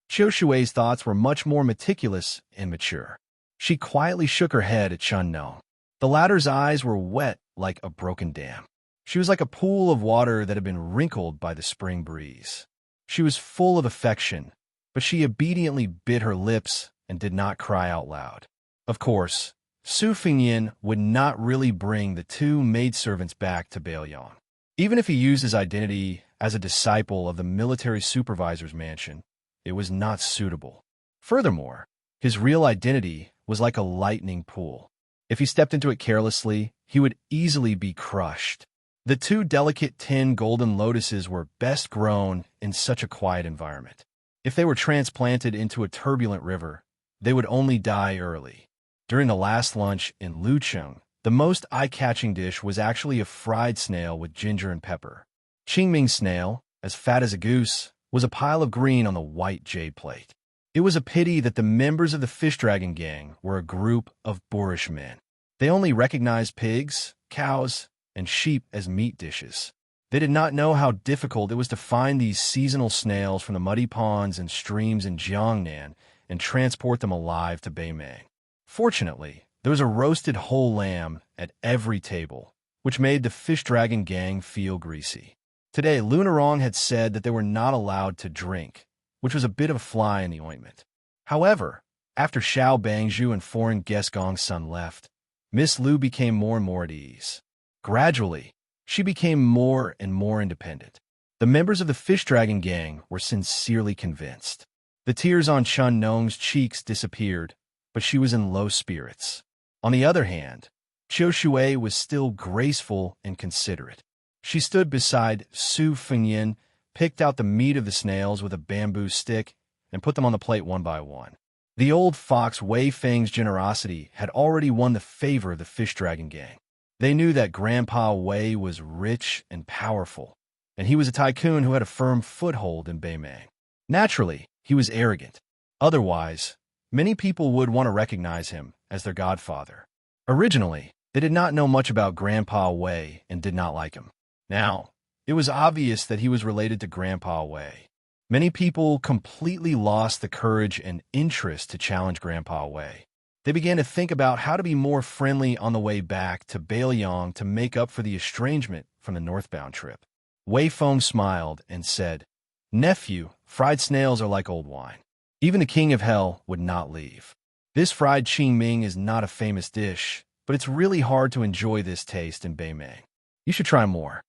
Qiu Shui's thoughts were much more meticulous and mature. She quietly shook her head at Chun Nong. The latter's eyes were wet like a broken dam. She was like a pool of water that had been wrinkled by the spring breeze. She was full of affection, but she obediently bit her lips and did not cry out loud. Of course, Su Fengyin would not really bring the two maidservants back to Bailiang. Even if he used his identity as a disciple of the military supervisor's mansion, it was not suitable. Furthermore, his real identity was like a lightning pool. If he stepped into it carelessly, he would easily be crushed. The two delicate tin golden lotuses were best grown in such a quiet environment. If they were transplanted into a turbulent river, they would only die early. During the last lunch in Lucheng, the most eye-catching dish was actually a fried snail with ginger and pepper. Qingming snail, as fat as a goose, was a pile of green on the white jade plate. It was a pity that the members of the Fish Dragon gang were a group of boorish men. They only recognized pigs, cows, and sheep as meat dishes. They did not know how difficult it was to find these seasonal snails from the muddy ponds and streams in Jiangnan and transport them alive to Beimang. Fortunately, there was a roasted whole lamb at every table, which made the Fish Dragon gang feel greasy. Today, Lunarong had said that they were not allowed to drink, which was a bit of a fly in the ointment. However, after Xiao Bangzhu and foreign guest Gong's son left, Miss Lu became more and more at ease. Gradually, she became more and more independent. The members of the Fish Dragon gang were sincerely convinced. The tears on Chun Nong's cheeks disappeared, but she was in low spirits. On the other hand, Qiu Shui was still graceful and considerate. She stood beside Su Fengyin, picked out the meat of the snails with a bamboo stick, and put them on the plate one by one. The old fox Wei Feng's generosity had already won the favor of the Fish Dragon Gang. They knew that Grandpa Wei was rich and powerful, and he was a tycoon who had a firm foothold in Beimang. Naturally, he was arrogant. Otherwise, many people would want to recognize him as their godfather. Originally, they did not know much about Grandpa Wei and did not like him. Now, it was obvious that he was related to Grandpa Wei. Many people completely lost the courage and interest to challenge Grandpa Wei. They began to think about how to be more friendly on the way back to Beiliang to make up for the estrangement from the northbound trip. Wei Feng smiled and said, "Nephew, fried snails are like old wine. Even the king of hell would not leave. This fried qingming is not a famous dish, but it's really hard to enjoy this taste in Beimang. You should try more."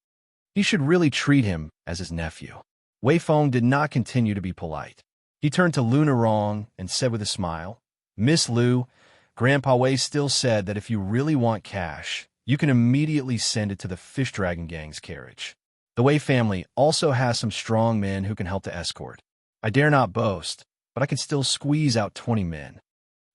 He should really treat him as his nephew. Wei Feng did not continue to be polite. He turned to Lu Nerong and said with a smile, "Miss Lu, Grandpa Wei still said that if you really want cash, you can immediately send it to the Fish Dragon Gang's carriage. The Wei family also has some strong men who can help to escort. I dare not boast, but I can still squeeze out 20 men."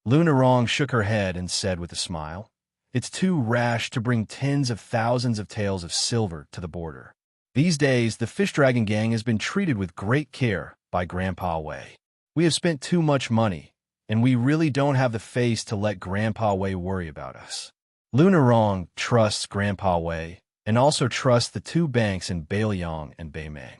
Lu Nerong shook her head and said with a smile, "It's too rash to bring tens of thousands of taels of silver to the border. These days, the Fish Dragon Gang has been treated with great care by Grandpa Wei. We have spent too much money, and we really don't have the face to let Grandpa Wei worry about us." Lu Nerong trusts Grandpa Wei and also trusts the two banks in Beiliang and Beimang.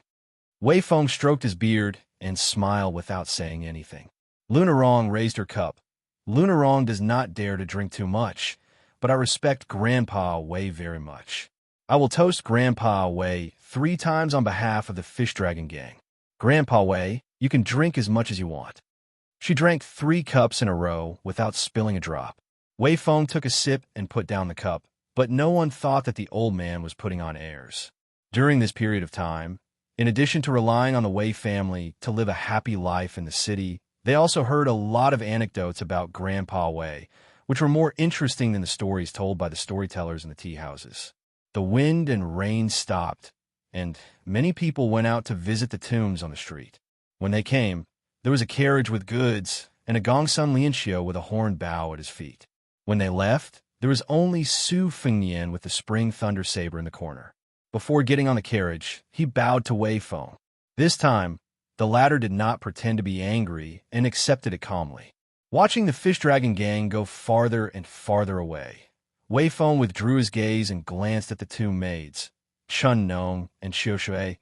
Wei Feng stroked his beard and smiled without saying anything. Lu Nerong raised her cup. "Lu Nerong does not dare to drink too much, but I respect Grandpa Wei very much. I will toast Grandpa Wei 3 times on behalf of the Fish Dragon Gang. Grandpa Wei, you can drink as much as you want." She drank 3 cups in a row without spilling a drop. Wei Feng took a sip and put down the cup, but no one thought that the old man was putting on airs. During this period of time, in addition to relying on the Wei family to live a happy life in the city, they also heard a lot of anecdotes about Grandpa Wei, which were more interesting than the stories told by the storytellers in the tea houses. The wind and rain stopped, and many people went out to visit the tombs on the street. When they came, there was a carriage with goods and a Gongsun Lianxiu with a horned bow at his feet. When they left, there was only Su Fengnian with the spring thunder saber in the corner. Before getting on the carriage, he bowed to Wei Feng. This time, the latter did not pretend to be angry and accepted it calmly. Watching the Fish Dragon Gang go farther and farther away, Wei Feng withdrew his gaze and glanced at the two maids, Chun Nong and Xiu Shui,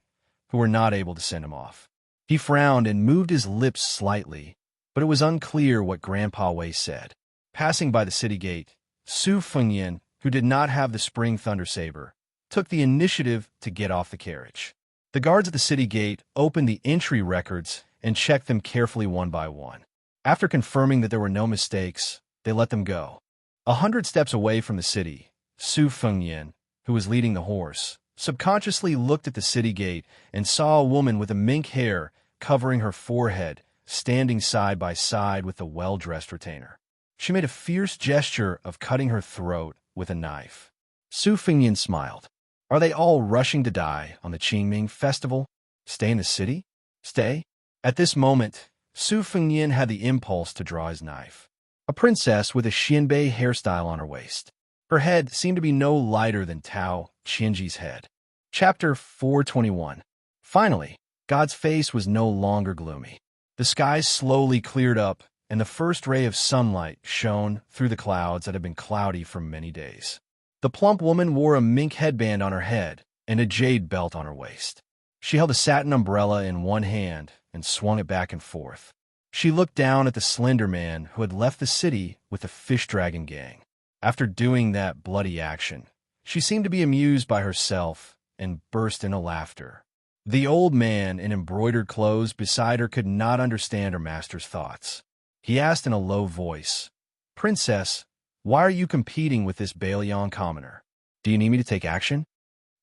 who were not able to send him off. He frowned and moved his lips slightly, but it was unclear what Grandpa Wei said. Passing by the city gate, Su Fengnian, who did not have the spring thunder saber, took the initiative to get off the carriage. The guards at the city gate opened the entry records and checked them carefully one by one. After confirming that there were no mistakes, they let them go. 100 steps away from the city, Su Fengnian, who was leading the horse, subconsciously looked at the city gate and saw a woman with a mink hair covering her forehead, standing side by side with a well-dressed retainer. She made a fierce gesture of cutting her throat with a knife. Su Fengnian smiled. "Are they all rushing to die on the Qingming festival? Stay in the city? Stay?" At this moment, Su Fengnian had the impulse to draw his knife. A princess with a Xianbei hairstyle on her waist. Her head seemed to be no lighter than Tao Qianji's head. Chapter 421. Finally, God's face was no longer gloomy. The skies slowly cleared up, and the first ray of sunlight shone through the clouds that had been cloudy for many days. The plump woman wore a mink headband on her head and a jade belt on her waist. She held a satin umbrella in one hand and swung it back and forth. She looked down at the slender man who had left the city with the Fish Dragon Gang. After doing that bloody action, she seemed to be amused by herself and burst into laughter. The old man in embroidered clothes beside her could not understand her master's thoughts. He asked in a low voice, "Princess, why are you competing with this Beiliang commoner? Do you need me to take action?"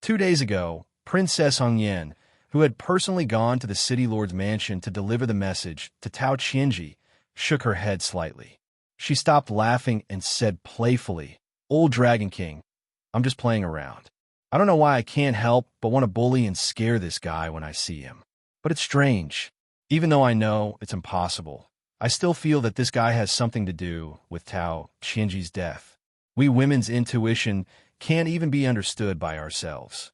2 days ago, Princess Hongyan, who had personally gone to the city lord's mansion to deliver the message to Tao Qianji, shook her head slightly. She stopped laughing and said playfully, "Old Dragon King, I'm just playing around. I don't know why I can't help but want to bully and scare this guy when I see him. But it's strange. Even though I know it's impossible, I still feel that this guy has something to do with Tao Qianji's death. We women's intuition can't even be understood by ourselves."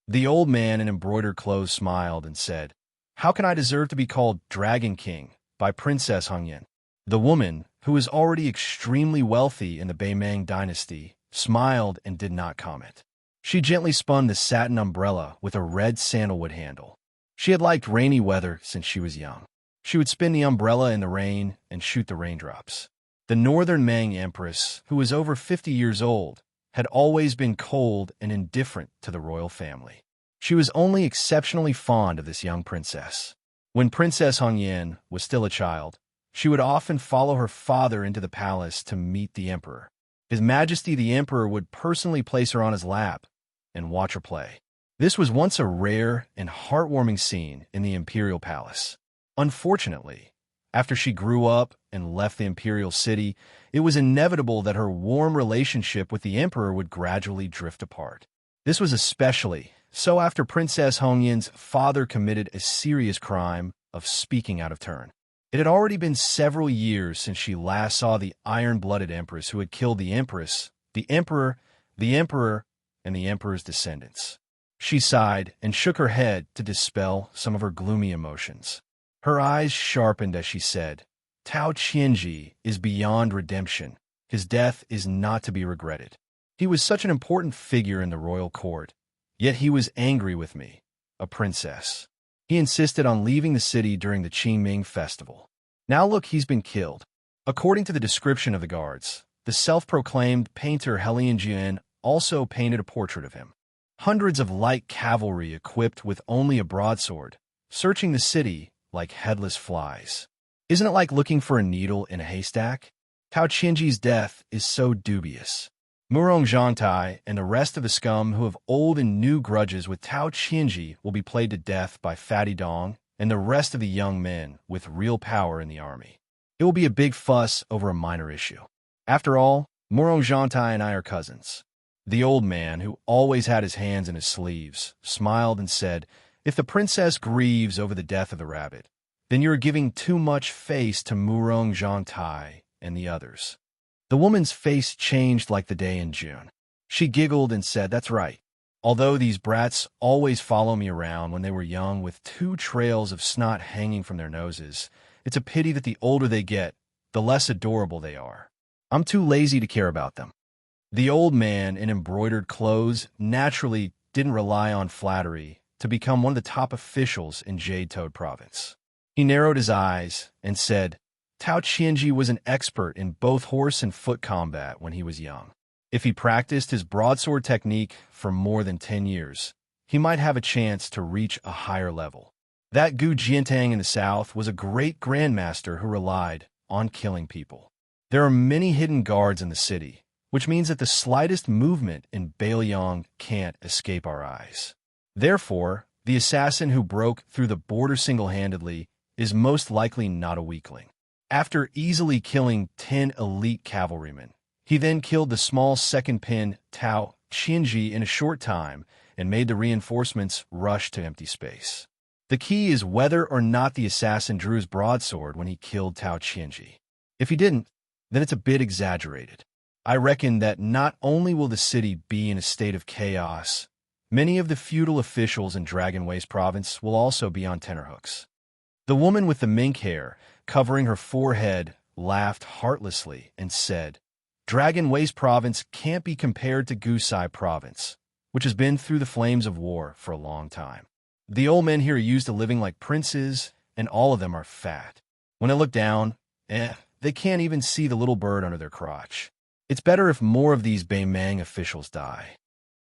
The old man in embroidered clothes smiled and said, "How can I deserve to be called Dragon King by Princess Hongyan?" The woman, who was already extremely wealthy in the Beimang dynasty, smiled and did not comment. She gently spun the satin umbrella with a red sandalwood handle. She had liked rainy weather since she was young. She would spin the umbrella in the rain and shoot the raindrops. The northern Ming empress, who was over 50 years old, had always been cold and indifferent to the royal family. She was only exceptionally fond of this young princess. When Princess Hongyan was still a child, she would often follow her father into the palace to meet the emperor. His Majesty the Emperor would personally place her on his lap and watch her play. This was once a rare and heartwarming scene in the imperial palace. Unfortunately, after she grew up and left the imperial city, it was inevitable that her warm relationship with the emperor would gradually drift apart. This was especially so after Princess Hongyan's father committed a serious crime of speaking out of turn. It had already been several years since she last saw the iron-blooded empress who had killed the empress, the emperor, and the emperor's descendants. She sighed and shook her head to dispel some of her gloomy emotions. Her eyes sharpened as she said, "Tao Qianji is beyond redemption. His death is not to be regretted. He was such an important figure in the royal court, yet he was angry with me, a princess. He insisted on leaving the city during the Qingming festival. Now look, he's been killed." According to the description of the guards, the self-proclaimed painter Helian Jian also painted a portrait of him. Hundreds of light cavalry equipped with only a broadsword, searching the city like headless flies. Isn't it like looking for a needle in a haystack? Tao Qianji's death is so dubious. Murong Zhangtai and the rest of the scum who have old and new grudges with Tao Qianji will be played to death by Fatty Dong and the rest of the young men with real power in the army. It will be a big fuss over a minor issue. After all, Murong Zhangtai and I are cousins. The old man, who always had his hands in his sleeves, smiled and said, "If the princess grieves over the death of the rabbit, then you're giving too much face to Murong Zhangtai and the others." The woman's face changed like the day in June. She giggled and said, "That's right. Although these brats always follow me around when they were young with 2 trails of snot hanging from their noses, it's a pity that the older they get, the less adorable they are. I'm too lazy to care about them." The old man in embroidered clothes naturally didn't rely on flattery to become one of the top officials in Jade Toad Province. He narrowed his eyes and said, "Tao Qianji was an expert in both horse and foot combat when he was young. If he practiced his broadsword technique for more than 10 years, he might have a chance to reach a higher level. That Gu Jiantang in the south was a great grandmaster who relied on killing people. There are many hidden guards in the city, which means that the slightest movement in Beiliang can't escape our eyes. Therefore, the assassin who broke through the border single-handedly is most likely not a weakling. After easily killing 10 elite cavalrymen, he then killed the small second-pin Tao Qianji in a short time and made the reinforcements rush to empty space. The key is whether or not the assassin drew his broadsword when he killed Tao Qianji. If he didn't, then it's a bit exaggerated. I reckon that not only will the city be in a state of chaos, many of the feudal officials in Dragon Waste Province will also be on tenterhooks." The woman with the mink hair covering her forehead laughed heartlessly and said, "Dragon Waste Province can't be compared to Gusai Province, which has been through the flames of war for a long time. The old men here are used to living like princes, and all of them are fat. When they look down, they can't even see the little bird under their crotch. It's better if more of these Beimang officials die."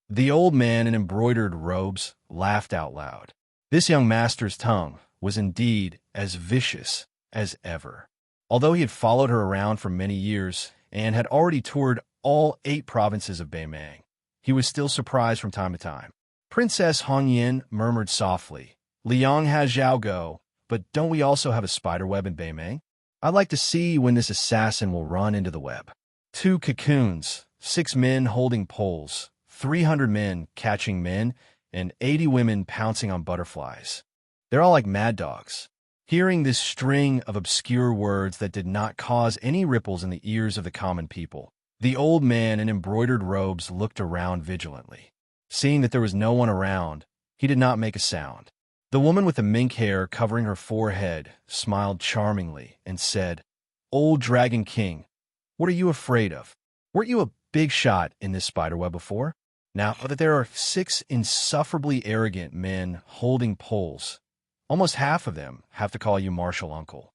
The old man in embroidered robes laughed out loud. This young master's tongue was indeed as vicious as ever. Although he had followed her around for many years and had already toured all 8 provinces of Beimang, he was still surprised from time to time. Princess Hongyan murmured softly, "Liang has Zhao Go, but don't we also have a spiderweb in Beimang? I'd like to see when this assassin will run into the web." 2 cocoons, 6 men holding poles, 300 men catching men, and 80 women pouncing on butterflies. They're all like mad dogs. Hearing this string of obscure words that did not cause any ripples in the ears of the common people, the old man in embroidered robes looked around vigilantly. Seeing that there was no one around, he did not make a sound. The woman with the mink hair covering her forehead smiled charmingly and said, "Old Dragon King, what are you afraid of? Weren't you a big shot in this spiderweb before? Now that there are 6 insufferably arrogant men holding poles, almost half of them have to call you Marshal Uncle."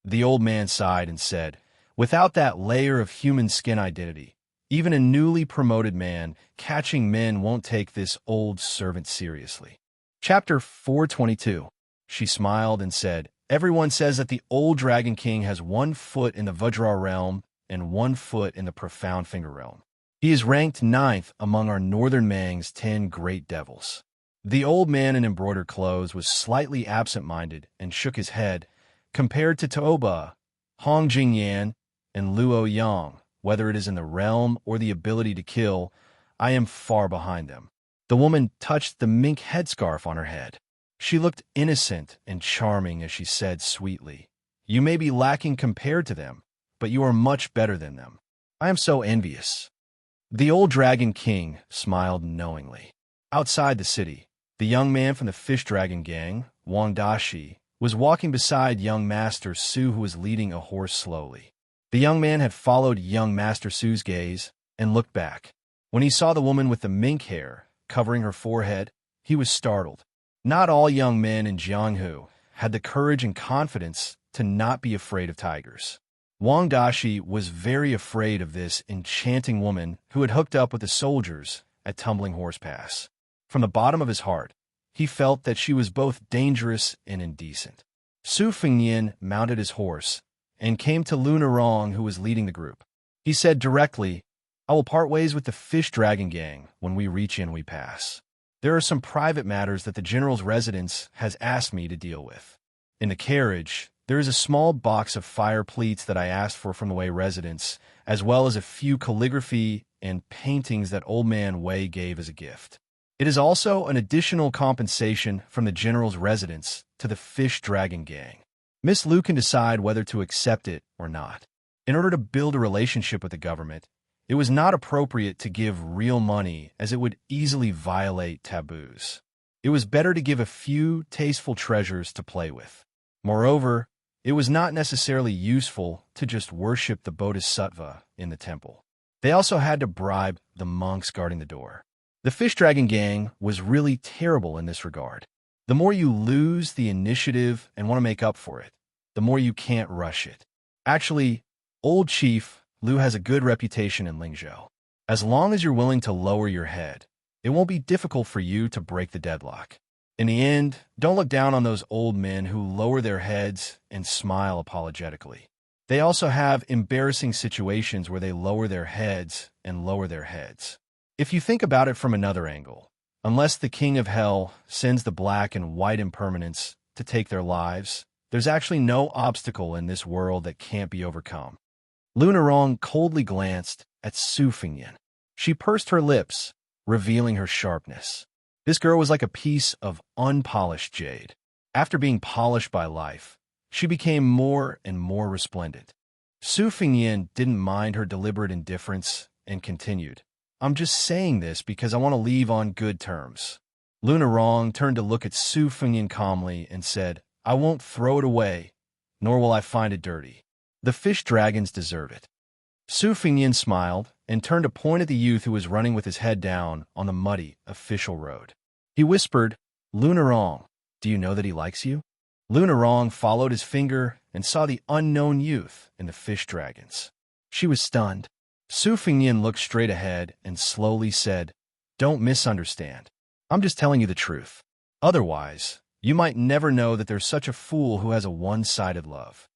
The old man sighed and said, "Without that layer of human skin identity, even a newly promoted man catching men won't take this old servant seriously." Chapter 422. She smiled and said, "Everyone says that the old Dragon King has 1 foot in the Vajra realm and 1 foot in the Profound Finger realm. He is ranked 9th among our northern Mang's 10 great devils." The old man in embroidered clothes was slightly absent-minded and shook his head. Compared to Toba, Hong Jingyan, and Luo Yang, whether it is in the realm or the ability to kill, I am far behind them. The woman touched the mink headscarf on her head. She looked innocent and charming as she said sweetly, "You may be lacking compared to them, but you are much better than them. I am so envious." The old Dragon King smiled knowingly. Outside the city, the young man from the Fish Dragon gang, Wang Dashi, was walking beside young Master Su, who was leading a horse slowly. The young man had followed young Master Su's gaze and looked back. When he saw the woman with the mink hair covering her forehead, he was startled. Not all young men in Jianghu had the courage and confidence to not be afraid of tigers. Wang Dashi was very afraid of this enchanting woman who had hooked up with the soldiers at Tumbling Horse Pass. From the bottom of his heart, he felt that she was both dangerous and indecent. Su Fengnian mounted his horse and came to Lu Nerong, who was leading the group. He said directly, "I will part ways with the Fish Dragon gang when we reach Yanhui Pass. There are some private matters that the general's residence has asked me to deal with. In the carriage, there is a small box of fire pleats that I asked for from the Wei residence, as well as a few calligraphy and paintings that old man Wei gave as a gift. It is also an additional compensation from the general's residence to the Fish Dragon gang. Miss Lu can decide whether to accept it or not. In order to build a relationship with the government, it was not appropriate to give real money, as it would easily violate taboos. It was better to give a few tasteful treasures to play with. Moreover, it was not necessarily useful to just worship the Bodhisattva in the temple. They also had to bribe the monks guarding the door. The Fish Dragon gang was really terrible in this regard. The more you lose the initiative and want to make up for it, the more you can't rush it. Actually, old Chief Lu has a good reputation in Lingzhou. As long as you're willing to lower your head, it won't be difficult for you to break the deadlock. In the end, don't look down on those old men who lower their heads and smile apologetically. They also have embarrassing situations where they lower their heads and lower their heads. If you think about it from another angle, unless the King of Hell sends the black and white impermanents to take their lives, there's actually no obstacle in this world that can't be overcome." Lu Nerong coldly glanced at Su Fengnian. She pursed her lips, revealing her sharpness. This girl was like a piece of unpolished jade. After being polished by life, she became more and more resplendent. Su Fengnian didn't mind her deliberate indifference and continued, "I'm just saying this because I want to leave on good terms." Lu Nerong turned to look at Su Fengnian calmly and said, "I won't throw it away, nor will I find it dirty. The fish dragons deserve it." Su Fengnian smiled and turned to point at the youth who was running with his head down on the muddy, official road. He whispered, "Lu Nerong, do you know that he likes you?" Lu Nerong followed his finger and saw the unknown youth in the fish dragons. She was stunned. Su Fengnian looked straight ahead and slowly said, "Don't misunderstand. I'm just telling you the truth. Otherwise, you might never know that there's such a fool who has a one-sided love."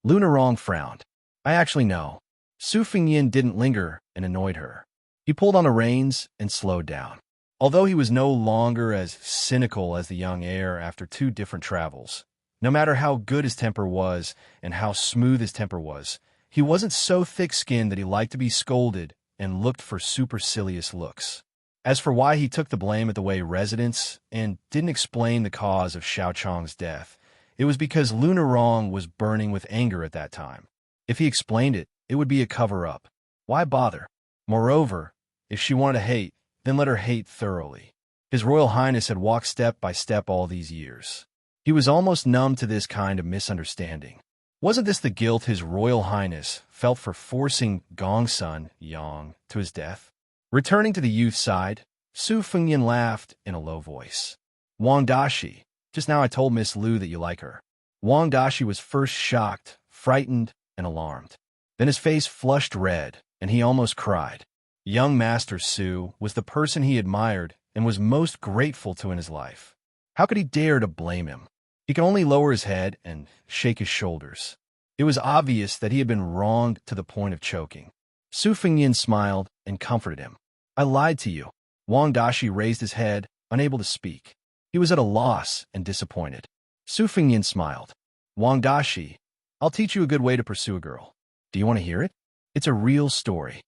Lu Nerong frowned. "I actually know." Su Fengnian didn't linger and annoyed her. He pulled on the reins and slowed down. Although he was no longer as cynical as the young heir after 2 different travels, no matter how good his temper was and how smooth his temper was, he wasn't so thick-skinned that he liked to be scolded and looked for supercilious looks. As for why he took the blame at the Wei residence and didn't explain the cause of Xiao Chong's death, It was because Lunarong was burning with anger at that time. If he explained it, it would be a cover-up. Why bother? Moreover, if she wanted to hate, then let her hate thoroughly. His Royal Highness had walked step by step all these years. He was almost numb to this kind of misunderstanding. Wasn't this the guilt His Royal Highness felt for forcing Gongsun Yang to his death? Returning to the youth's side, Su Fengyan laughed in a low voice. Wang Dashi, just now I told Miss Lu that you like her. Wang Dashi was first shocked, frightened, and alarmed. Then his face flushed red, and he almost cried. Young Master Su was the person he admired and was most grateful to in his life. How could he dare to blame him? He could only lower his head and shake his shoulders. It was obvious that he had been wronged to the point of choking. Su Fengyan smiled and comforted him. I lied to you. Wang Dashi raised his head, unable to speak. He was at a loss and disappointed. Su Fengyan smiled. Wang Dashi, I'll teach you a good way to pursue a girl. Do you want to hear it? It's a real story.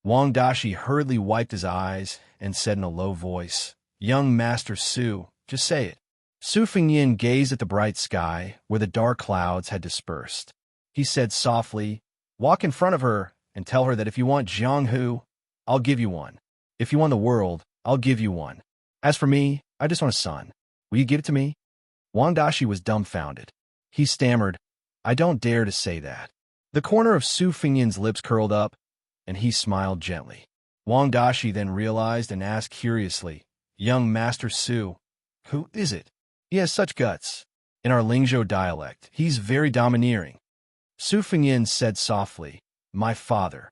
Wang Dashi hurriedly wiped his eyes and said in a low voice, Young Master Su, just say it. Su Fengyan gazed at the bright sky where the dark clouds had dispersed. He said softly, Walk in front of her and tell her that if you want Jianghu, I'll give you one. If you want the world, I'll give you one. As for me, I just want a son. Will you give it to me? Wang Dashi was dumbfounded. He stammered, I don't dare to say that. The corner of Su Fengyan's lips curled up, and he smiled gently. Wang Dashi then realized and asked curiously, Young Master Su, who is it? He has such guts. In our Lingzhou dialect, he's very domineering. Su Fengyan said softly, My father.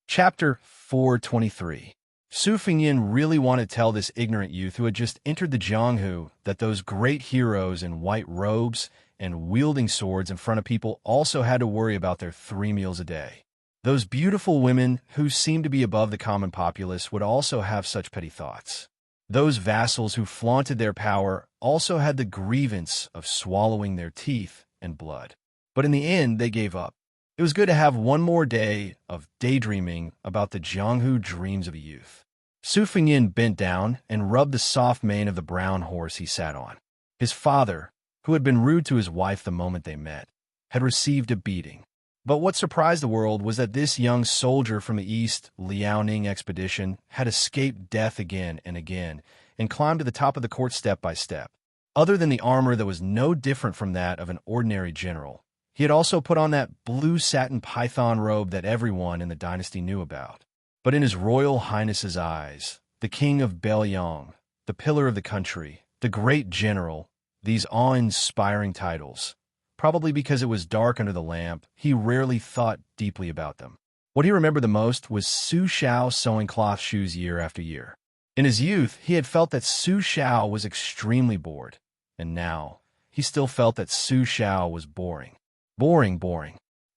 Chapter 423. Su Fengyan really wanted to tell this ignorant youth who had just entered the Jianghu that those great heroes in white robes and wielding swords in front of people also had to worry about their 3 meals a day. Those beautiful women who seemed to be above the common populace would also have such petty thoughts. Those vassals who flaunted their power also had the grievance of swallowing their teeth and blood. But in the end, they gave up. It was good to have one more day of daydreaming about the Jianghu dreams of a youth. Su Fengyan bent down and rubbed the soft mane of the brown horse he sat on. His father, who had been rude to his wife the moment they met, had received a beating. But what surprised the world was that this young soldier from the East Liaoning expedition had escaped death again and again and climbed to the top of the court step by step. Other than the armor that was no different from that of an ordinary general, he had also put on that blue satin python robe that everyone in the dynasty knew about. But in His Royal Highness's eyes, the king of Belyong, the pillar of the country, the great general, these awe-inspiring titles, probably because it was dark under the lamp, he rarely thought deeply about them. What he remembered the most was Su Xiao sewing cloth shoes year after year. In his youth, he had felt that Su Xiao was extremely bored, and now he still felt that Su Xiao was boring. Boring.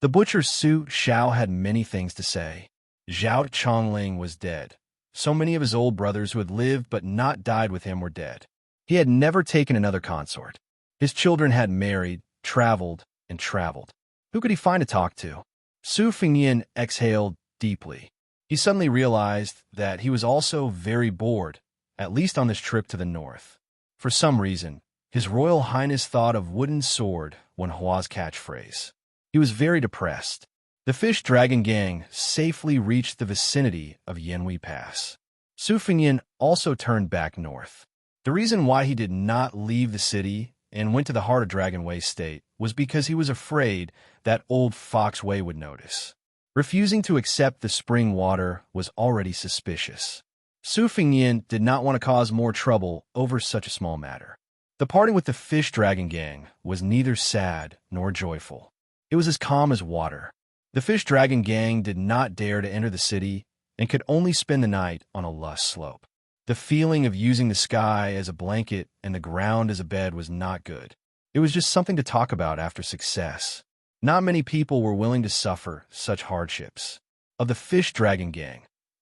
The butcher Su Xiao had many things to say. Zhao Chongling was dead. So many of his old brothers who had lived but not died with him were dead. He had never taken another consort. His children had married, traveled, and traveled. Who could he find to talk to? Su Fengyan exhaled deeply. He suddenly realized that he was also very bored, at least on this trip to the north. For some reason, His Royal Highness thought of wooden sword when Hua's catchphrase. He was very depressed. The Fish Dragon Gang safely reached the vicinity of Yanhui Pass. Su Fengyan also turned back north. The reason why he did not leave the city and went to the heart of Dragon Way State was because he was afraid that old Fox Wei would notice. Refusing to accept the spring water was already suspicious. Su Fengyan did not want to cause more trouble over such a small matter. The parting with the Fish Dragon Gang was neither sad nor joyful. It was as calm as water. The Fish Dragon Gang did not dare to enter the city and could only spend the night on a lush slope. The feeling of using the sky as a blanket and the ground as a bed was not good. It was just something to talk about after success. Not many people were willing to suffer such hardships. Of the Fish Dragon Gang,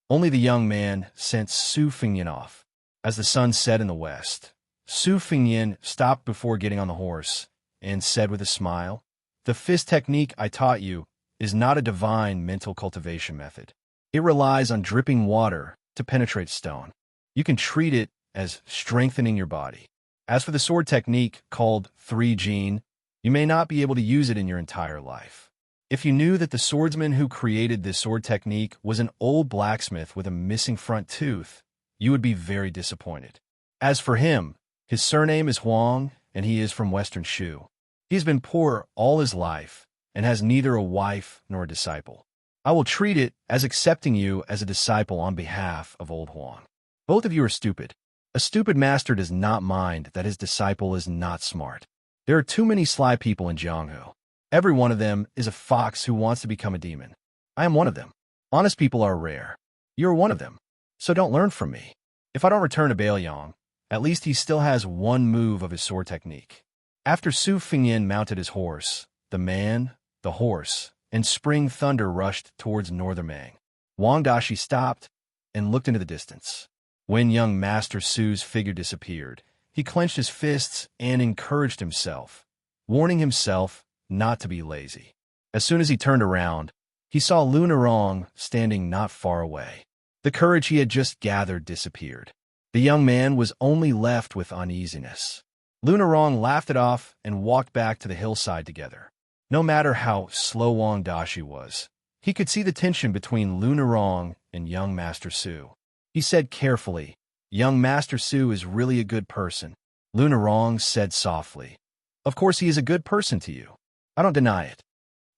only the young man sent Su Fengyan off. As the sun set in the west, Su Fengyan stopped before getting on the horse and said with a smile, "The fist technique I taught you is not a divine mental cultivation method. It relies on dripping water to penetrate stone. You can treat it as strengthening your body. As for the sword technique called 3 Jin, You may not be able to use it in your entire life. If you knew that the swordsman who created this sword technique was an old blacksmith with a missing front tooth, you would be very disappointed. As for him, his surname is Huang, and he is from Western Shu. He has been poor all his life and has neither a wife nor a disciple. I will treat it as accepting you as a disciple on behalf of old Huang. Both of you are stupid. A stupid master does not mind that his disciple is not smart. There are too many sly people in Jianghu. Every one of them is a fox who wants to become a demon. I am one of them. Honest people are rare. You are one of them. So don't learn from me. If I don't return to Baoyang, at least he still has one move of his sword technique. After Su Fengyin mounted his horse, the man, the horse, and spring thunder rushed towards northern Mang. Wang Dashi stopped and looked into the distance. When young Master Su's figure disappeared, he clenched his fists and encouraged himself, warning himself not to be lazy. As soon as he turned around, he saw Lu Nerong standing not far away. The courage he had just gathered disappeared. The young man was only left with uneasiness. Lu Nerong laughed it off and walked back to the hillside together. No matter how slow Wang Dashi was, he could see the tension between Lu Nerong and young Master Su. He said carefully, "Young Master Su is really a good person." Lu Nerong said softly, "Of course he is a good person to you. I don't deny it."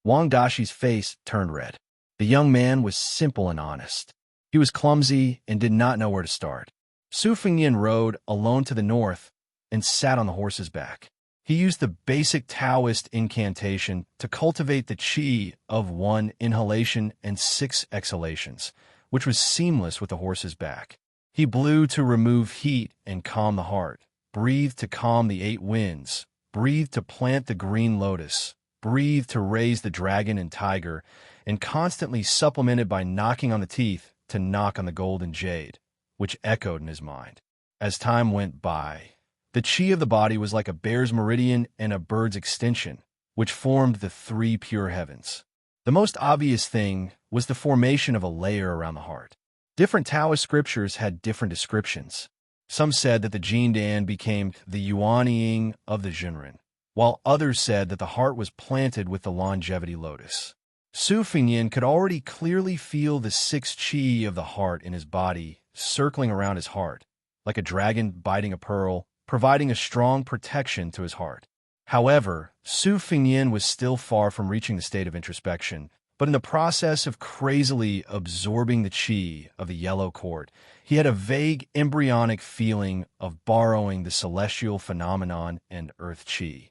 Wang Dashi's face turned red. The young man was simple and honest. He was clumsy and did not know where to start. Su Fengyin rode alone to the north and sat on the horse's back. He used the basic Taoist incantation to cultivate the qi of 1 inhalation and 6 exhalations, which was seamless with the horse's back. He blew to remove heat and calm the heart, breathed to calm the 8 winds, breathed to plant the green lotus, breathed to raise the dragon and tiger, and constantly supplemented by knocking on the teeth to knock on the golden jade, which echoed in his mind. As time went by, the qi of the body was like a bear's meridian and a bird's extension, which formed the 3 pure heavens. The most obvious thing was the formation of a layer around the heart. Different Taoist scriptures had different descriptions. Some said that the Jindan became the Yuanying of the Zhenren, while others said that the heart was planted with the longevity lotus. Su Fengyin could already clearly feel the 6 qi of the heart in his body circling around his heart, like a dragon biting a pearl, providing a strong protection to his heart. However, Su Fengyin was still far from reaching the state of introspection, but in the process of crazily absorbing the qi of the yellow court, he had a vague embryonic feeling of borrowing the celestial phenomenon and earth qi.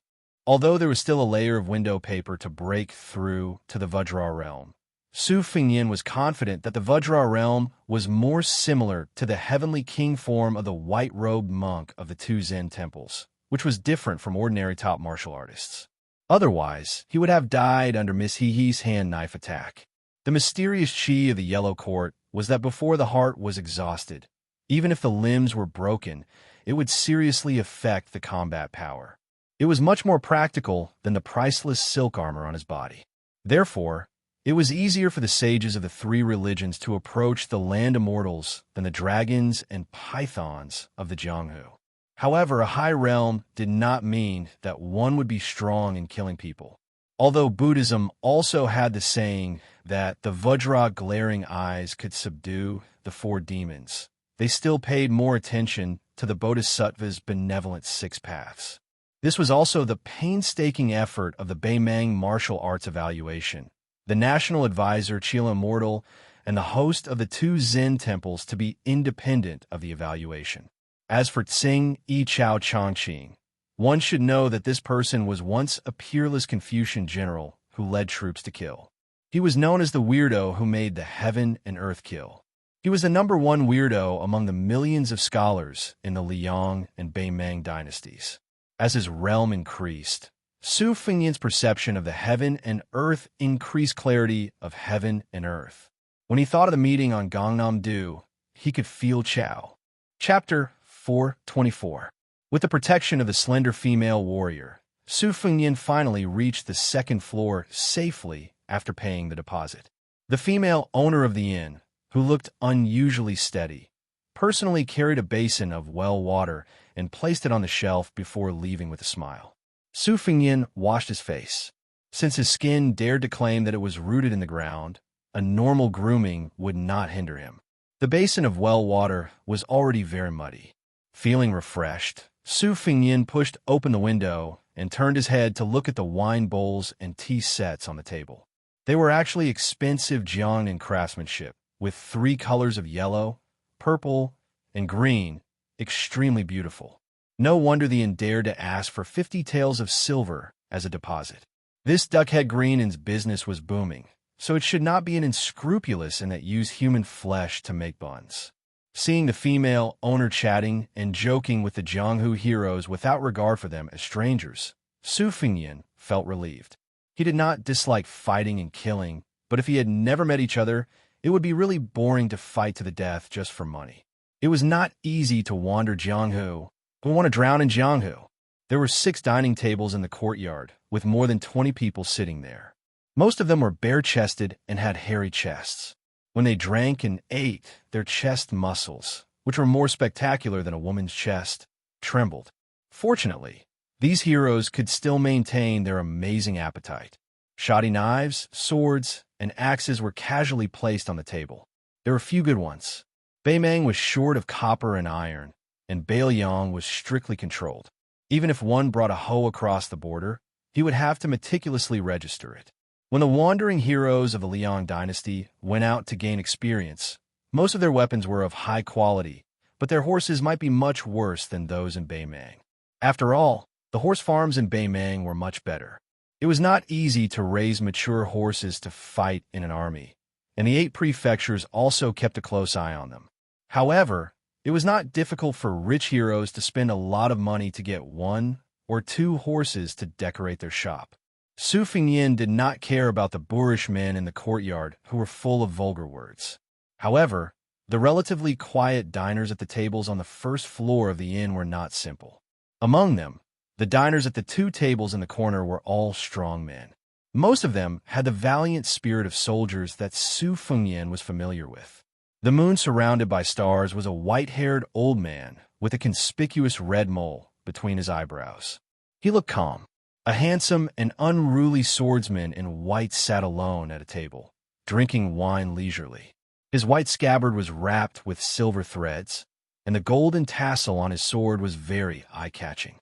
Although there was still a layer of window paper to break through to the Vajra realm, Su Fengyin was confident that the Vajra realm was more similar to the heavenly king form of the white-robed monk of the 2 Zen temples, which was different from ordinary top martial artists. Otherwise, he would have died under Miss Hehe's hand knife attack. The mysterious qi of the yellow court was that before the heart was exhausted, even if the limbs were broken, it would seriously affect the combat power. It was much more practical than the priceless silk armor on his body. Therefore, it was easier for the sages of the 3 religions to approach the land immortals than the dragons and pythons of the Jianghu. However, a high realm did not mean that one would be strong in killing people. Although Buddhism also had the saying that the Vajra glaring eyes could subdue the 4 demons, they still paid more attention to the Bodhisattva's benevolent 6 paths. This was also the painstaking effort of the Baimang martial arts evaluation, the national advisor Chila Immortal, and the host of the 2 Zen temples to be independent of the evaluation. As for Tsing Yi Chao Chongqing, one should know that this person was once a peerless Confucian general who led troops to kill. He was known as the weirdo who made the heaven and earth kill. He was the #1 weirdo among the millions of scholars in the Liang and Baimang dynasties. As his realm increased, Su Fengyin's perception of the heaven and earth increased clarity of heaven and earth. When he thought of the meeting on Gangnam-do, he could feel Chao. Chapter 424. With the protection of the slender female warrior, Su Fengyin finally reached the 2nd floor safely after paying the deposit. The female owner of the inn, who looked unusually steady, personally carried a basin of well water and placed it on the shelf before leaving with a smile. Su Fengyin washed his face. Since his skin dared to claim that it was rooted in the ground, a normal grooming would not hinder him. The basin of well water was already very muddy. Feeling refreshed, Su Fengyin pushed open the window and turned his head to look at the wine bowls and tea sets on the table. They were actually expensive Jiangnan craftsmanship, with 3 colors of yellow, purple, and green, extremely beautiful. No wonder the inn dared to ask for 50 taels of silver as a deposit. This duckhead greenin's business was booming, so it should not be an unscrupulous in that use human flesh to make buns. Seeing the female owner chatting and joking with the Jianghu heroes without regard for them as strangers, Su Fengyin felt relieved. He did not dislike fighting and killing, but if he had never met each other, it would be really boring to fight to the death just for money. It was not easy to wander Jianghu. We want to drown in Jianghu. There were 6 dining tables in the courtyard, with more than 20 people sitting there. Most of them were bare-chested and had hairy chests. When they drank and ate, their chest muscles, which were more spectacular than a woman's chest, trembled. Fortunately, these heroes could still maintain their amazing appetite. Shoddy knives, swords, and axes were casually placed on the table. There were few good ones. Beimang was short of copper and iron, and Bailiang was strictly controlled. Even if one brought a hoe across the border, he would have to meticulously register it. When the wandering heroes of the Liang dynasty went out to gain experience, most of their weapons were of high quality, but their horses might be much worse than those in Beimang. After all, the horse farms in Beimang were much better. It was not easy to raise mature horses to fight in an army, and the 8 prefectures also kept a close eye on them. However, it was not difficult for rich heroes to spend a lot of money to get 1 or 2 horses to decorate their shop. Su Fengyin did not care about the boorish men in the courtyard who were full of vulgar words. However, the relatively quiet diners at the tables on the first floor of the inn were not simple. Among them, the diners at the 2 tables in the corner were all strong men. Most of them had the valiant spirit of soldiers that Su Fengyin was familiar with. The moon surrounded by stars was a white-haired old man with a conspicuous red mole between his eyebrows. He looked calm. A handsome and unruly swordsman in white sat alone at a table, drinking wine leisurely. His white scabbard was wrapped with silver threads, and the golden tassel on his sword was very eye-catching.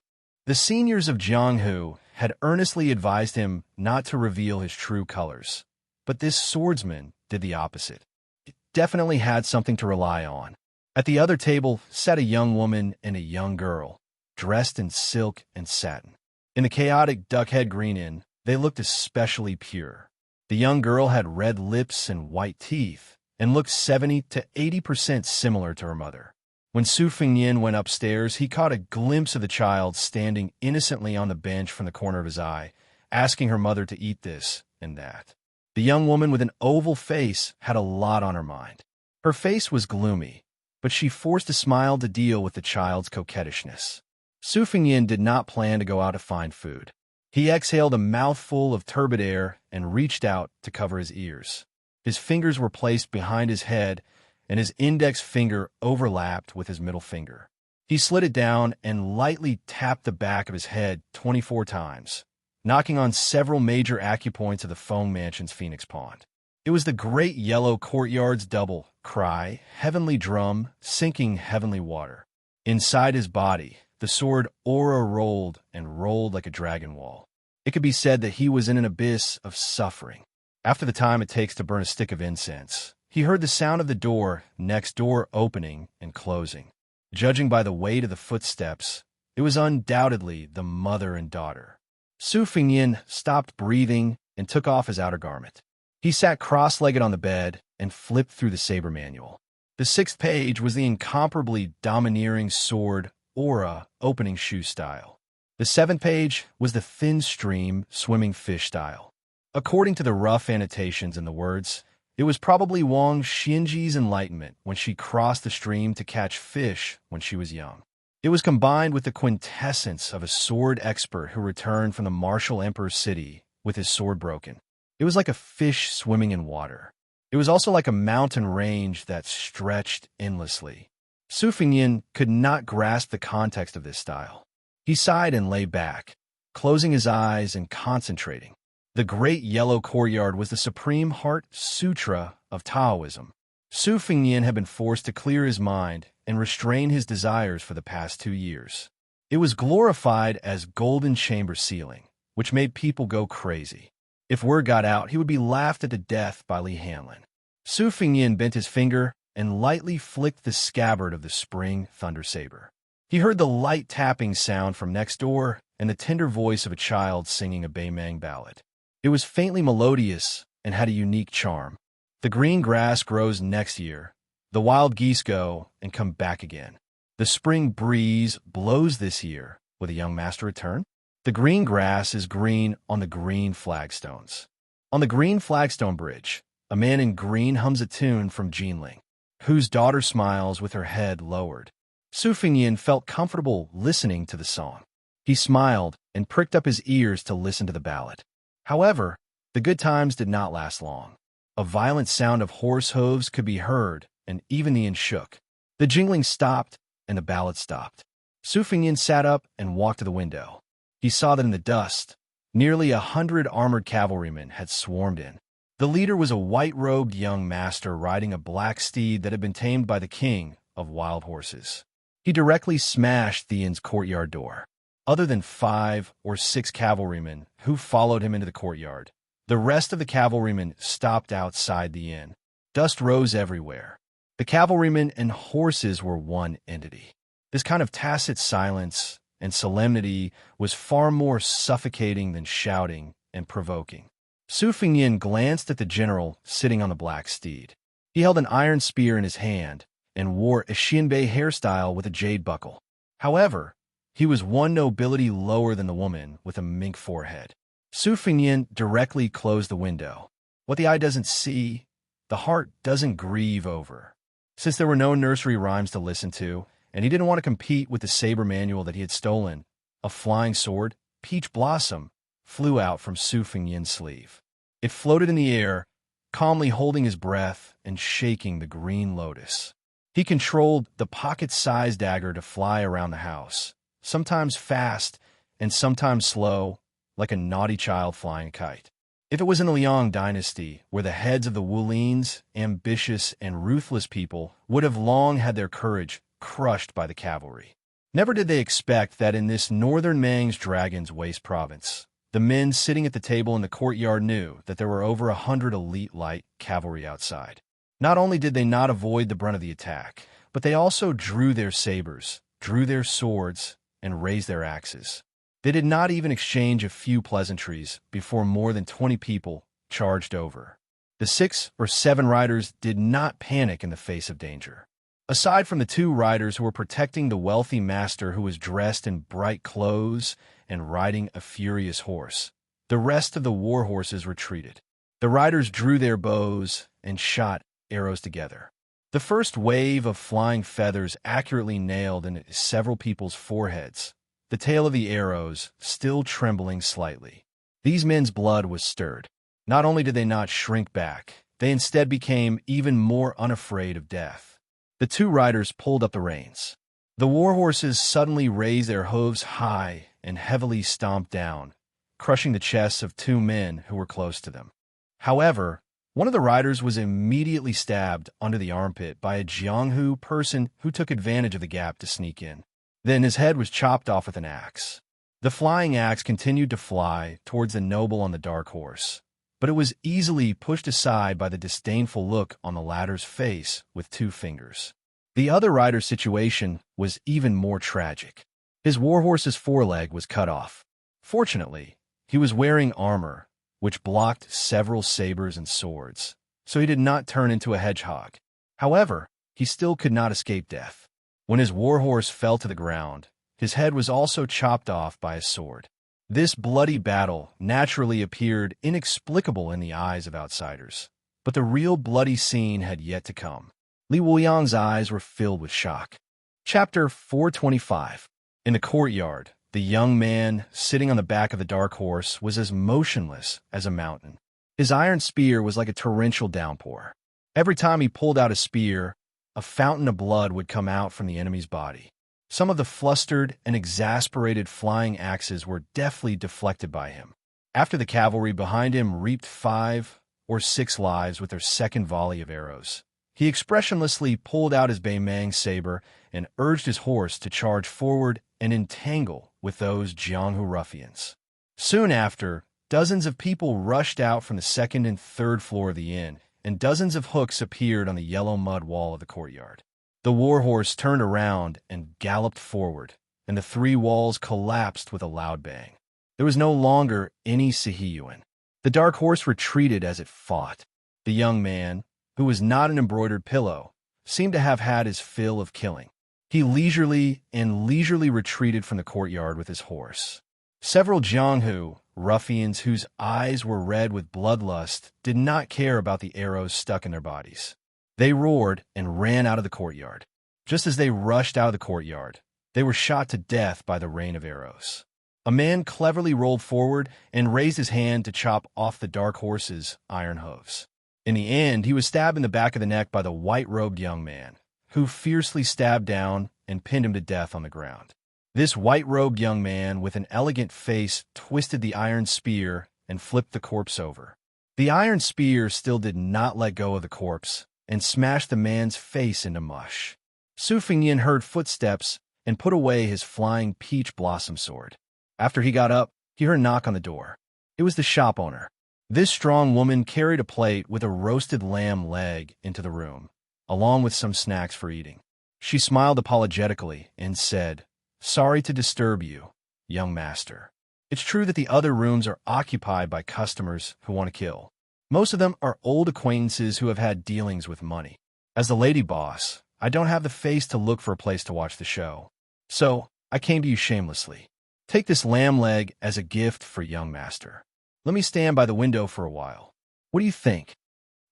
The seniors of Jianghu had earnestly advised him not to reveal his true colors, but this swordsman did the opposite. He definitely had something to rely on. At the other table sat a young woman and a young girl, dressed in silk and satin. In the chaotic duckhead green inn, they looked especially pure. The young girl had red lips and white teeth, and looked 70 to 80% similar to her mother. When Su Fengyin went upstairs, he caught a glimpse of the child standing innocently on the bench from the corner of his eye, asking her mother to eat this and that. The young woman with an oval face had a lot on her mind. Her face was gloomy, but she forced a smile to deal with the child's coquettishness. Su Fengyin did not plan to go out to find food. He exhaled a mouthful of turbid air and reached out to cover his ears. His fingers were placed behind his head, and his index finger overlapped with his middle finger. He slid it down and lightly tapped the back of his head 24 times, knocking on several major acupoints of the Feng Mansion's Phoenix Pond. It was the great yellow courtyard's double cry, heavenly drum, sinking heavenly water. Inside his body, the sword aura rolled and rolled like a dragon wall. It could be said that he was in an abyss of suffering. After the time it takes to burn a stick of incense, he heard the sound of the door next door opening and closing. Judging by the weight of the footsteps, it was undoubtedly the mother and daughter. Su Fengyin stopped breathing and took off his outer garment. He sat cross-legged on the bed and flipped through the saber manual. The 6th page was the incomparably domineering sword aura opening shoe style. The 7th page was the thin stream swimming fish style. According to the rough annotations in the words, it was probably Wang Xinji's enlightenment when she crossed the stream to catch fish when she was young. It was combined with the quintessence of a sword expert who returned from the martial emperor's city with his sword broken. It was like a fish swimming in water. It was also like a mountain range that stretched endlessly. Su Fengyin could not grasp the context of this style. He sighed and lay back. closing his eyes and concentrating. The great yellow courtyard was the supreme heart sutra of Taoism. Su Fengnian had been forced to clear his mind and restrain his desires for the past 2 years. It was glorified as golden chamber ceiling, which made people go crazy. If word got out, he would be laughed at to death by Li Hanlin. Su Fengnian bent his finger and lightly flicked the scabbard of the spring thunder saber. He heard the light tapping sound from next door and the tender voice of a child singing a Baimang ballad. It was faintly melodious and had a unique charm. The green grass grows next year. The wild geese go and come back again. The spring breeze blows this year. Will the young master return? The green grass is green on the green flagstones. On the green flagstone bridge, a man in green hums a tune from Jinling, whose daughter smiles with her head lowered. Su Fengnian felt comfortable listening to the song. He smiled and pricked up his ears to listen to the ballad. However, the good times did not last long. A violent sound of horse hooves could be heard, and even the inn shook. The jingling stopped, and the ballad stopped. Su Fengnian sat up and walked to the window. He saw that in the dust, nearly 100 armored cavalrymen had swarmed in. The leader was a white-robed young master riding a black steed that had been tamed by the king of wild horses. He directly smashed the inn's courtyard door. Other than 5 or 6 cavalrymen who followed him into the courtyard, the rest of the cavalrymen stopped outside the inn. Dust rose everywhere. The cavalrymen and horses were one entity. This kind of tacit silence and solemnity was far more suffocating than shouting and provoking. Su Fengnian glanced at the general sitting on the black steed. He held an iron spear in his hand and wore a Xianbei hairstyle with a jade buckle. However, he was one nobility lower than the woman with a mink forehead. Su Fengnian directly closed the window. What the eye doesn't see, the heart doesn't grieve over. Since there were no nursery rhymes to listen to, and he didn't want to compete with the saber manual that he had stolen, a flying sword, Peach Blossom, flew out from Su Fengnian's sleeve. It floated in the air, calmly holding his breath and shaking the green lotus. He controlled the pocket-sized dagger to fly around the house, sometimes fast and sometimes slow, like a naughty child flying a kite. If it was in the Liang dynasty, where the heads of the Wulins, ambitious and ruthless people, would have long had their courage crushed by the cavalry. Never did they expect that in this northern Mang's Dragon's Waste province, the men sitting at the table in the courtyard knew that there were over 100 elite light cavalry outside. Not only did they not avoid the brunt of the attack, but they also drew their sabers, drew their swords, and raised their axes. They did not even exchange a few pleasantries before more than 20 people charged over. The 6 or 7 riders did not panic in the face of danger. Aside from the 2 riders who were protecting the wealthy master who was dressed in bright clothes and riding a furious horse, the rest of the war horses retreated. The riders drew their bows and shot arrows together. The first wave of flying feathers accurately nailed into several people's foreheads, the tail of the arrows still trembling slightly. These men's blood was stirred. Not only did they not shrink back, they instead became even more unafraid of death. The 2 riders pulled up the reins. The war horses suddenly raised their hooves high and heavily stomped down, crushing the chests of 2 men who were close to them. However, one of the riders was immediately stabbed under the armpit by a Jianghu person who took advantage of the gap to sneak in. Then his head was chopped off with an axe. The flying axe continued to fly towards the noble on the dark horse, but it was easily pushed aside by the disdainful look on the latter's face with 2 fingers. The other rider's situation was even more tragic. His warhorse's foreleg was cut off. Fortunately, he was wearing armor, which blocked several sabers and swords, so he did not turn into a hedgehog. However, he still could not escape death. When his warhorse fell to the ground, his head was also chopped off by a sword. This bloody battle naturally appeared inexplicable in the eyes of outsiders, but the real bloody scene had yet to come. Li Wuliang's eyes were filled with shock. Chapter 425. In the courtyard, the young man sitting on the back of the dark horse was as motionless as a mountain. His iron spear was like a torrential downpour. Every time he pulled out a spear, a fountain of blood would come out from the enemy's body. Some of the flustered and exasperated flying axes were deftly deflected by him. After the cavalry behind him reaped 5 or 6 lives with their second volley of arrows, he expressionlessly pulled out his Beimang saber and urged his horse to charge forward and entangle with those Jianghu ruffians. Soon after, dozens of people rushed out from the second and third floor of the inn, and dozens of hooks appeared on the yellow mud wall of the courtyard. The warhorse turned around and galloped forward, and the 3 walls collapsed with a loud bang. There was no longer any Sihiyuan. The dark horse retreated as it fought. The young man, who was not an embroidered pillow, seemed to have had his fill of killing. He leisurely retreated from the courtyard with his horse. Several Jianghu ruffians whose eyes were red with bloodlust did not care about the arrows stuck in their bodies. They roared and ran out of the courtyard. Just as they rushed out of the courtyard, they were shot to death by the rain of arrows. A man cleverly rolled forward and raised his hand to chop off the dark horse's iron hooves. In the end, he was stabbed in the back of the neck by the white-robed young man, who fiercely stabbed down and pinned him to death on the ground. This white-robed young man with an elegant face twisted the iron spear and flipped the corpse over. The iron spear still did not let go of the corpse and smashed the man's face into mush. Su Fengnian heard footsteps and put away his flying peach blossom sword. After he got up, he heard a knock on the door. It was the shop owner. This strong woman carried a plate with a roasted lamb leg into the room, along with some snacks for eating. She smiled apologetically and said, "Sorry to disturb you, young master. It's true that the other rooms are occupied by customers who want to kill. Most of them are old acquaintances who have had dealings with money. As the lady boss, I don't have the face to look for a place to watch the show. So, I came to you shamelessly. Take this lamb leg as a gift for young master. Let me stand by the window for a while. What do you think?"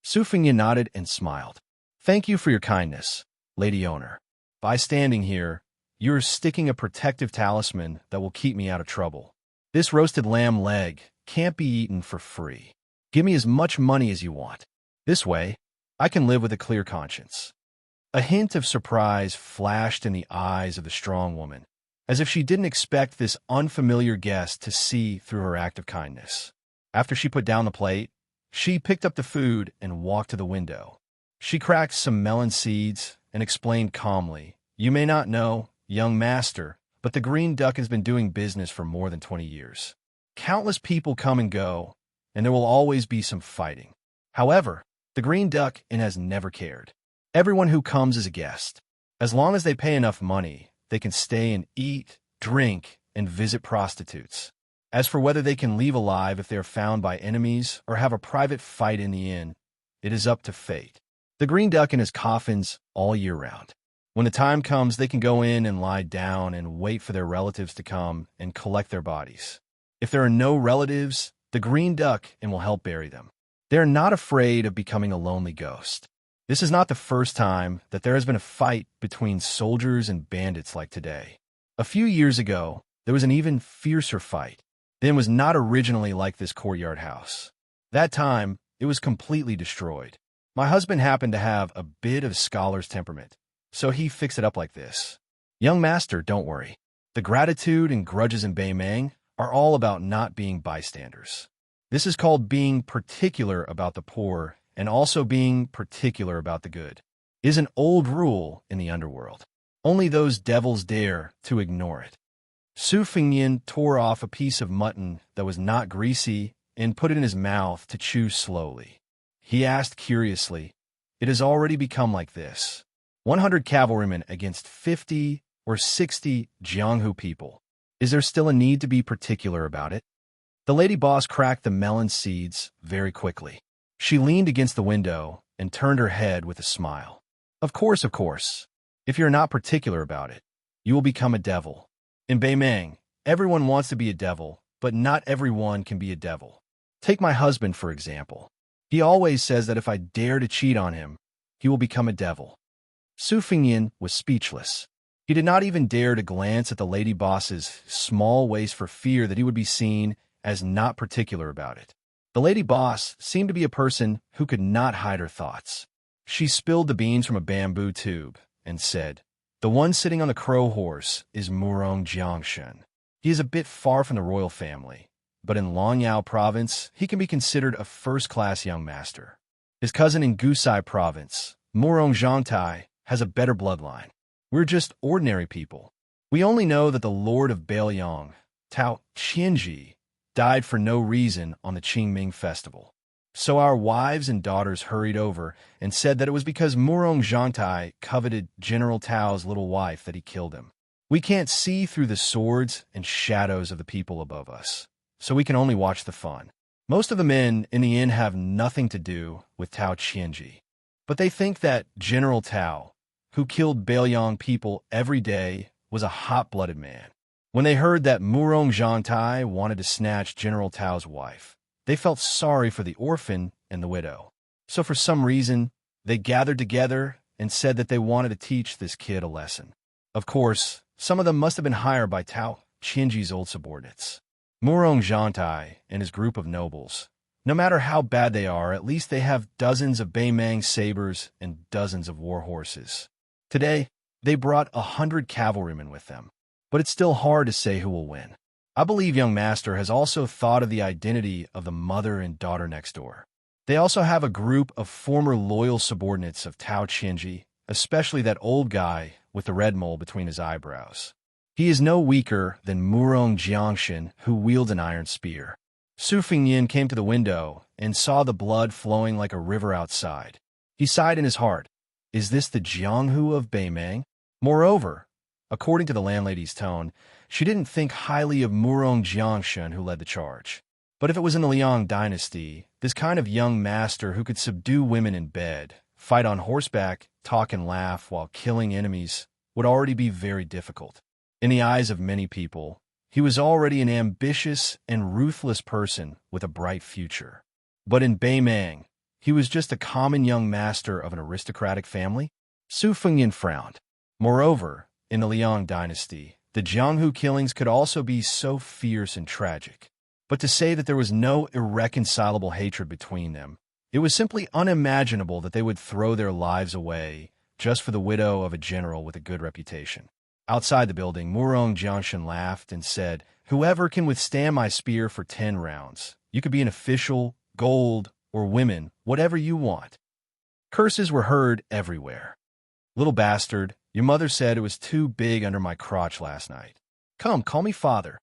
Su Fengnian nodded and smiled. "Thank you for your kindness, lady owner. By standing here, you're sticking a protective talisman that will keep me out of trouble. This roasted lamb leg can't be eaten for free. Give me as much money as you want. This way, I can live with a clear conscience." A hint of surprise flashed in the eyes of the strong woman, as if she didn't expect this unfamiliar guest to see through her act of kindness. After she put down the plate, she picked up the food and walked to the window. She cracked some melon seeds and explained calmly, "You may not know, young master, but the Green Duck has been doing business for more than 20 years. Countless people come and go, and there will always be some fighting. However, the Green Duck has never cared. Everyone who comes is a guest. As long as they pay enough money, they can stay and eat, drink, and visit prostitutes. As for whether they can leave alive if they are found by enemies or have a private fight in the inn, it is up to fate. The Green Duck has coffins all year round. When the time comes, they can go in and lie down and wait for their relatives to come and collect their bodies. If there are no relatives, the Green Duck will help bury them. They are not afraid of becoming a lonely ghost. This is not the first time that there has been a fight between soldiers and bandits like today. A few years ago, there was an even fiercer fight. The inn was not originally like this courtyard house. That time, it was completely destroyed. My husband happened to have a bit of scholar's temperament, so he fixed it up like this. Young master, don't worry. The gratitude and grudges in Beimang are all about not being bystanders. This is called being particular about the poor and also being particular about the good. It is an old rule in the underworld. Only those devils dare to ignore it." Su Fengnian tore off a piece of mutton that was not greasy and put it in his mouth to chew slowly. He asked curiously, "It has already become like this. 100 cavalrymen against 50 or 60 Jianghu people. Is there still a need to be particular about it?" The lady boss cracked the melon seeds very quickly. She leaned against the window and turned her head with a smile. Of course. If you're not particular about it, you will become a devil. In Beimang, everyone wants to be a devil, but not everyone can be a devil. Take my husband, for example. He always says that if I dare to cheat on him, he will become a devil." Su Fengnian was speechless. He did not even dare to glance at the lady boss's small waist for fear that he would be seen as not particular about it. The lady boss seemed to be a person who could not hide her thoughts. She spilled the beans from a bamboo tube and said, The one sitting on the crow horse is Murong Jiangshen. He is a bit far from the royal family, but in Longyao province, he can be considered a first-class young master. His cousin in Gusai province, Murong Zhangtai, has a better bloodline. We're just ordinary people. We only know that the Lord of Baoyang, Tao Qianji, died for no reason on the Qingming festival. So our wives and daughters hurried over and said that it was because Murong Zhangtai coveted General Tao's little wife that he killed him. We can't see through the swords and shadows of the people above us, so we can only watch the fun. Most of the men in the inn have nothing to do with Tao Qianji, but they think that General Tao, who killed Baoyang people every day, was a hot-blooded man. When they heard that Murong Zhangtai wanted to snatch General Tao's wife, they felt sorry for the orphan and the widow. So for some reason, they gathered together and said that they wanted to teach this kid a lesson. Of course, some of them must have been hired by Tao Qianji's old subordinates. Murong Zhangtai and his group of nobles, no matter how bad they are, at least they have dozens of Baimang sabers and dozens of war horses. Today, they brought 100 cavalrymen with them, but it's still hard to say who will win. I believe young master has also thought of the identity of the mother and daughter next door. They also have a group of former loyal subordinates of Tao Qianji, especially that old guy with the red mole between his eyebrows. He is no weaker than Murong Jiangshen, who wields an iron spear. Su Fengyin came to the window and saw the blood flowing like a river outside. He sighed in his heart. Is this the Jianghu of Baimang? Moreover, according to the landlady's tone, she didn't think highly of Murong Jiangshen, who led the charge. But if it was in the Liang dynasty, this kind of young master who could subdue women in bed, fight on horseback, talk and laugh while killing enemies, would already be very difficult. In the eyes of many people, he was already an ambitious and ruthless person with a bright future. But in Baimang, he was just a common young master of an aristocratic family. Su Fengyin frowned. Moreover, in the Liang dynasty, the Jianghu killings could also be so fierce and tragic. But to say that there was no irreconcilable hatred between them, it was simply unimaginable that they would throw their lives away just for the widow of a general with a good reputation. Outside the building, Murong Jiangshen laughed and said, "Whoever can withstand my spear for 10 rounds, you could be an official, gold, or women, whatever you want." Curses were heard everywhere. "Little bastard, your mother said it was too big under my crotch last night. Come, call me father."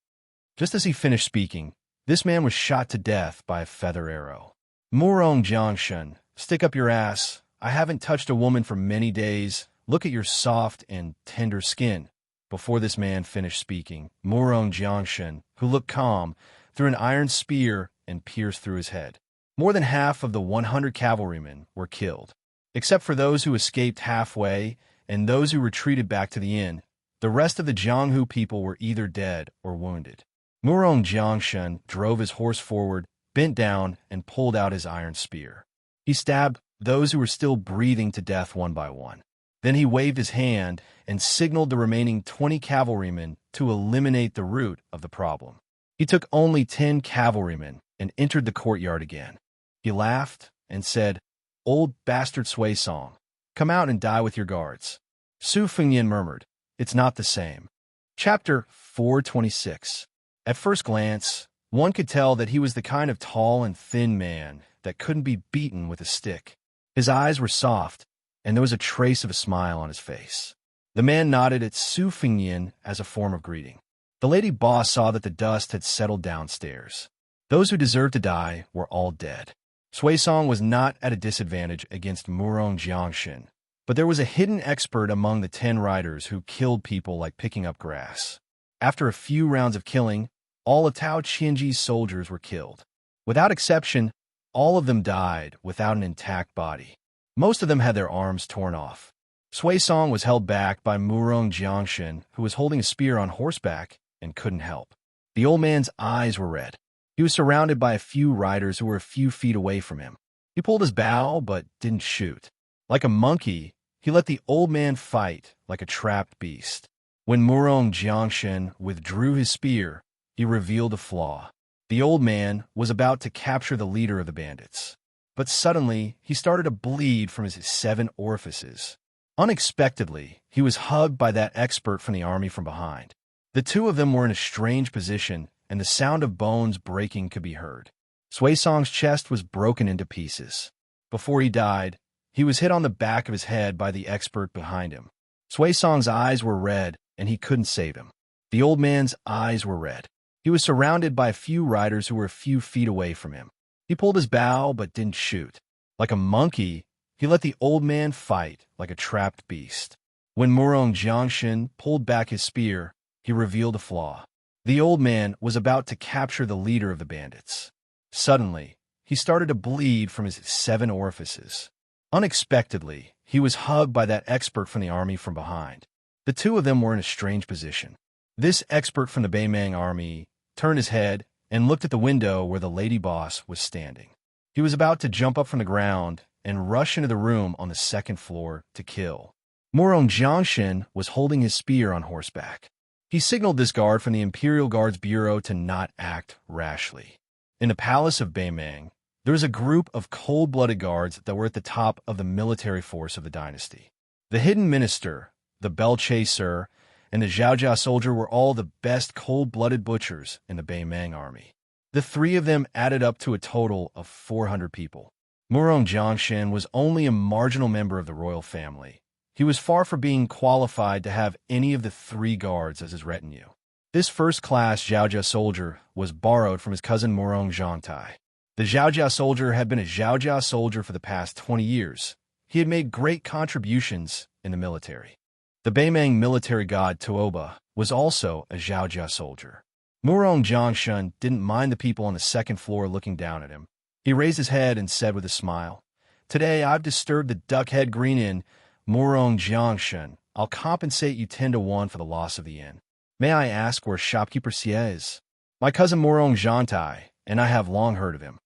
Just as he finished speaking, this man was shot to death by a feather arrow. Murong Jiangshen, stick up your ass. I haven't touched a woman for many days. Look at your soft and tender skin. Before this man finished speaking, Murong Jiangshen, who looked calm, threw an iron spear and pierced through his head. More than half of the 100 cavalrymen were killed. Except for those who escaped halfway and those who retreated back to the inn, the rest of the Jianghu people were either dead or wounded. Murong Jiangshen drove his horse forward, bent down, and pulled out his iron spear. He stabbed those who were still breathing to death one by one. Then he waved his hand and signaled the remaining 20 cavalrymen to eliminate the root of the problem. He took only 10 cavalrymen and entered the courtyard again. He laughed and said, "Old bastard Sui Song, come out and die with your guards." Su Fengyin murmured, "It's not the same." Chapter 426. At first glance, one could tell that he was the kind of tall and thin man that couldn't be beaten with a stick. His eyes were soft, and there was a trace of a smile on his face. The man nodded at Su Fengyin as a form of greeting. The lady boss saw that the dust had settled downstairs. Those who deserved to die were all dead. Sui Song was not at a disadvantage against Murong Jiangshen, but there was a hidden expert among the 10 riders who killed people like picking up grass. After a few rounds of killing, all of Tao Qianji's soldiers were killed. Without exception, all of them died without an intact body. Most of them had their arms torn off. Sui Song was held back by Murong Jiangshen, who was holding a spear on horseback and couldn't help. The old man's eyes were red. He was surrounded by a few riders who were a few feet away from him. He pulled his bow, but didn't shoot. Like a monkey, he let the old man fight like a trapped beast. When Murong Jiangshen withdrew his spear, he revealed a flaw. The old man was about to capture the leader of the bandits. But suddenly, he started to bleed from his 7 orifices. Unexpectedly, he was hugged by that expert from the army from behind. The two of them were in a strange position, and the sound of bones breaking could be heard. Sui Song's chest was broken into pieces. Before he died, he was hit on the back of his head by the expert behind him. Sui Song's eyes were red, and he couldn't save him. The old man's eyes were red. He was surrounded by a few riders who were a few feet away from him. He pulled his bow but didn't shoot. Like a monkey, he let the old man fight like a trapped beast. When Murong Xianxia pulled back his spear, he revealed a flaw. The old man was about to capture the leader of the bandits. Suddenly, he started to bleed from his 7 orifices. Unexpectedly, he was hugged by that expert from the army from behind. The two of them were in a strange position. This expert from the Baimang army turned his head and looked at the window where the lady boss was standing. He was about to jump up from the ground and rush into the room on the 2nd floor to kill. Murong Xianxia was holding his spear on horseback. He signaled this guard from the Imperial Guards Bureau to not act rashly. In the palace of Baimang, there was a group of cold-blooded guards that were at the top of the military force of the dynasty. The hidden minister, the bell chaser, and the Xiaojia soldier were all the best cold-blooded butchers in the Baimang army. The 3 of them added up to a total of 400 people. Murong Xianxia was only a marginal member of the royal family. He was far from being qualified to have any of the 3 guards as his retinue. This first-class Xiaojia soldier was borrowed from his cousin Murong Zhangtai. The Xiaojia soldier had been a Xiaojia soldier for the past 20 years. He had made great contributions in the military. The Baimang military god Tuoba was also a Xiaojia soldier. Murong Xianxia didn't mind the people on the 2nd floor looking down at him. He raised his head and said with a smile, "Today I've disturbed the Duckhead Green Inn. Murong Xianxia, I'll compensate you 10-1 for the loss of the inn. May I ask where shopkeeper Xie is? My cousin Murong Zhangtai, and I have long heard of him."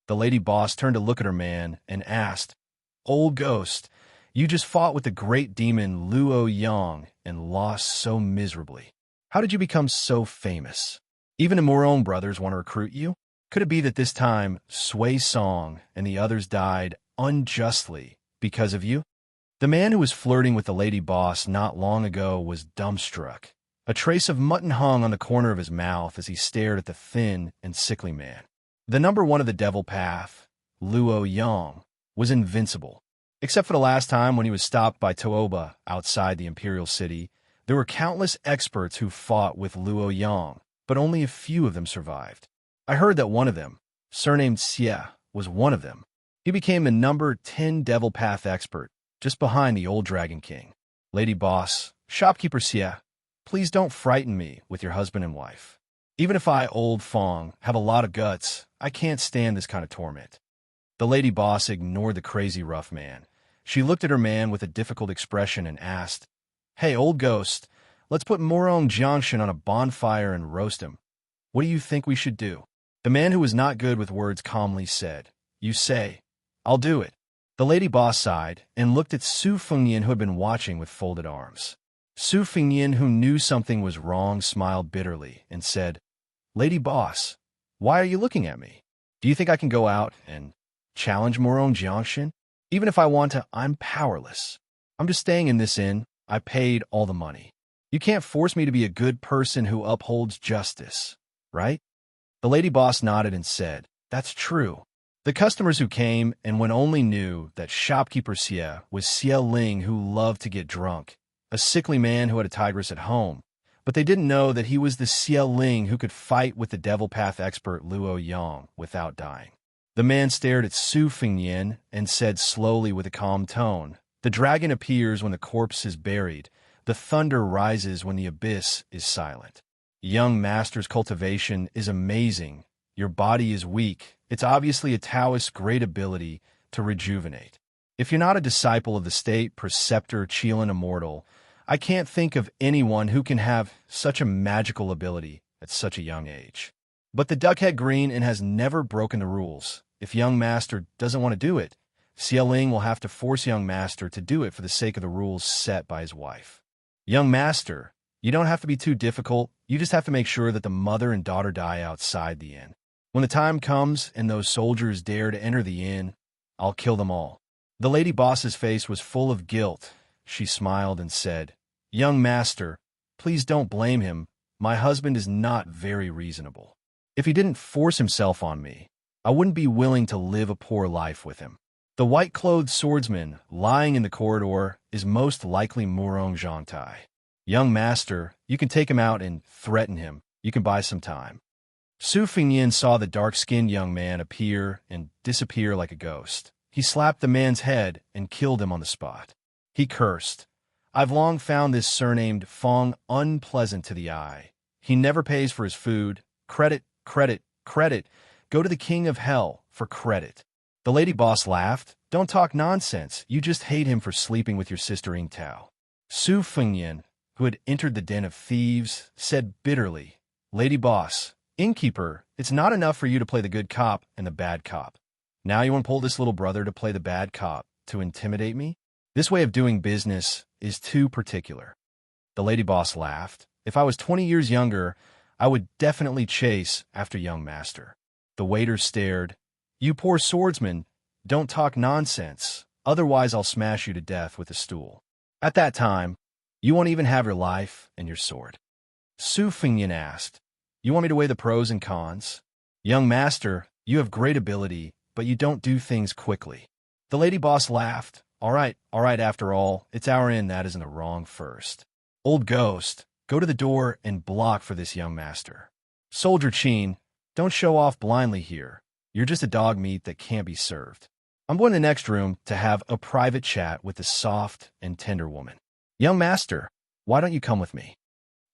The lady boss turned to look at her man and asked, "Old ghost, you just fought with the great demon Luo Yang and lost so miserably. How did you become so famous? Even the Murong brothers want to recruit you? Could it be that this time Sui Song and the others died unjustly because of you?" The man who was flirting with the lady boss not long ago was dumbstruck. A trace of mutton hung on the corner of his mouth as he stared at the thin and sickly man. The number 1 of the devil path, Luo Yang, was invincible. Except for the last time when he was stopped by Tuoba outside the imperial city, there were countless experts who fought with Luo Yang, but only a few of them survived. I heard that one of them, surnamed Xie, was one of them. He became the number 10 devil path expert, just behind the old Dragon King. Lady boss, shopkeeper Xie, please don't frighten me with your husband and wife. Even if I, old Fong, have a lot of guts, I can't stand this kind of torment. The lady boss ignored the crazy rough man. She looked at her man with a difficult expression and asked, "Hey, old ghost, let's put Murong Xianxia on a bonfire and roast him. What do you think we should do?" The man who was not good with words calmly said, "You say, I'll do it." The lady boss sighed and looked at Su Fengyan, who had been watching with folded arms. Su Fengyan, who knew something was wrong, smiled bitterly and said, "Lady boss, why are you looking at me? Do you think I can go out and challenge Murong Xianxia? Even if I want to, I'm powerless. I'm just staying in this inn. I paid all the money. You can't force me to be a good person who upholds justice, right?" The lady boss nodded and said, "That's true." The customers who came and went only knew that shopkeeper Xie was Xie Ling, who loved to get drunk, a sickly man who had a tigress at home, but they didn't know that he was the Xie Ling who could fight with the devil path expert Luo Yang without dying. The man stared at Su Fengyan and said slowly with a calm tone, "The dragon appears when the corpse is buried. The thunder rises when the abyss is silent. Young master's cultivation is amazing. Your body is weak. It's obviously a Taoist's great ability to rejuvenate. If you're not a disciple of the state preceptor Qilin Immortal, I can't think of anyone who can have such a magical ability at such a young age. But the Duckhead Green Inn has never broken the rules. If young master doesn't want to do it, Xie Ling will have to force young master to do it for the sake of the rules set by his wife. Young master, you don't have to be too difficult. You just have to make sure that the mother and daughter die outside the inn. When the time comes and those soldiers dare to enter the inn, I'll kill them all." The lady boss's face was full of guilt. she smiled and said, "Young master, please don't blame him. My husband is not very reasonable. If he didn't force himself on me, I wouldn't be willing to live a poor life with him. The white-clothed swordsman lying in the corridor is most likely Murong Zhangtai. Young master, you can take him out and threaten him. You can buy some time." Su Fengyan saw the dark-skinned young man appear and disappear like a ghost. He slapped the man's head and killed him on the spot. He cursed, "I've long found this surnamed Fong unpleasant to the eye. He never pays for his food. Credit, credit, credit. Go to the king of hell for credit." The lady boss laughed. "Don't talk nonsense. You just hate him for sleeping with your sister Ing Tao." Su Fengyan, who had entered the den of thieves, said bitterly, "Lady boss, innkeeper, it's not enough for you to play the good cop and the bad cop. Now you want to pull this little brother to play the bad cop to intimidate me? This way of doing business is too particular." The lady boss laughed. "If I was 20 years younger, I would definitely chase after young master." The waiter stared. "You poor swordsman, don't talk nonsense, otherwise I'll smash you to death with a stool. At that time, you won't even have your life and your sword." Su Fengyan asked, "You want me to weigh the pros and cons?" "Young master, you have great ability, but you don't do things quickly." The lady boss laughed. All right, after all, it's our inn that is in the wrong first. Old ghost, go to the door and block for this young master. Soldier Chin, don't show off blindly here. You're just a dog meat that can't be served. I'm going to the next room to have a private chat with the soft and tender woman. Young master, why don't you come with me?"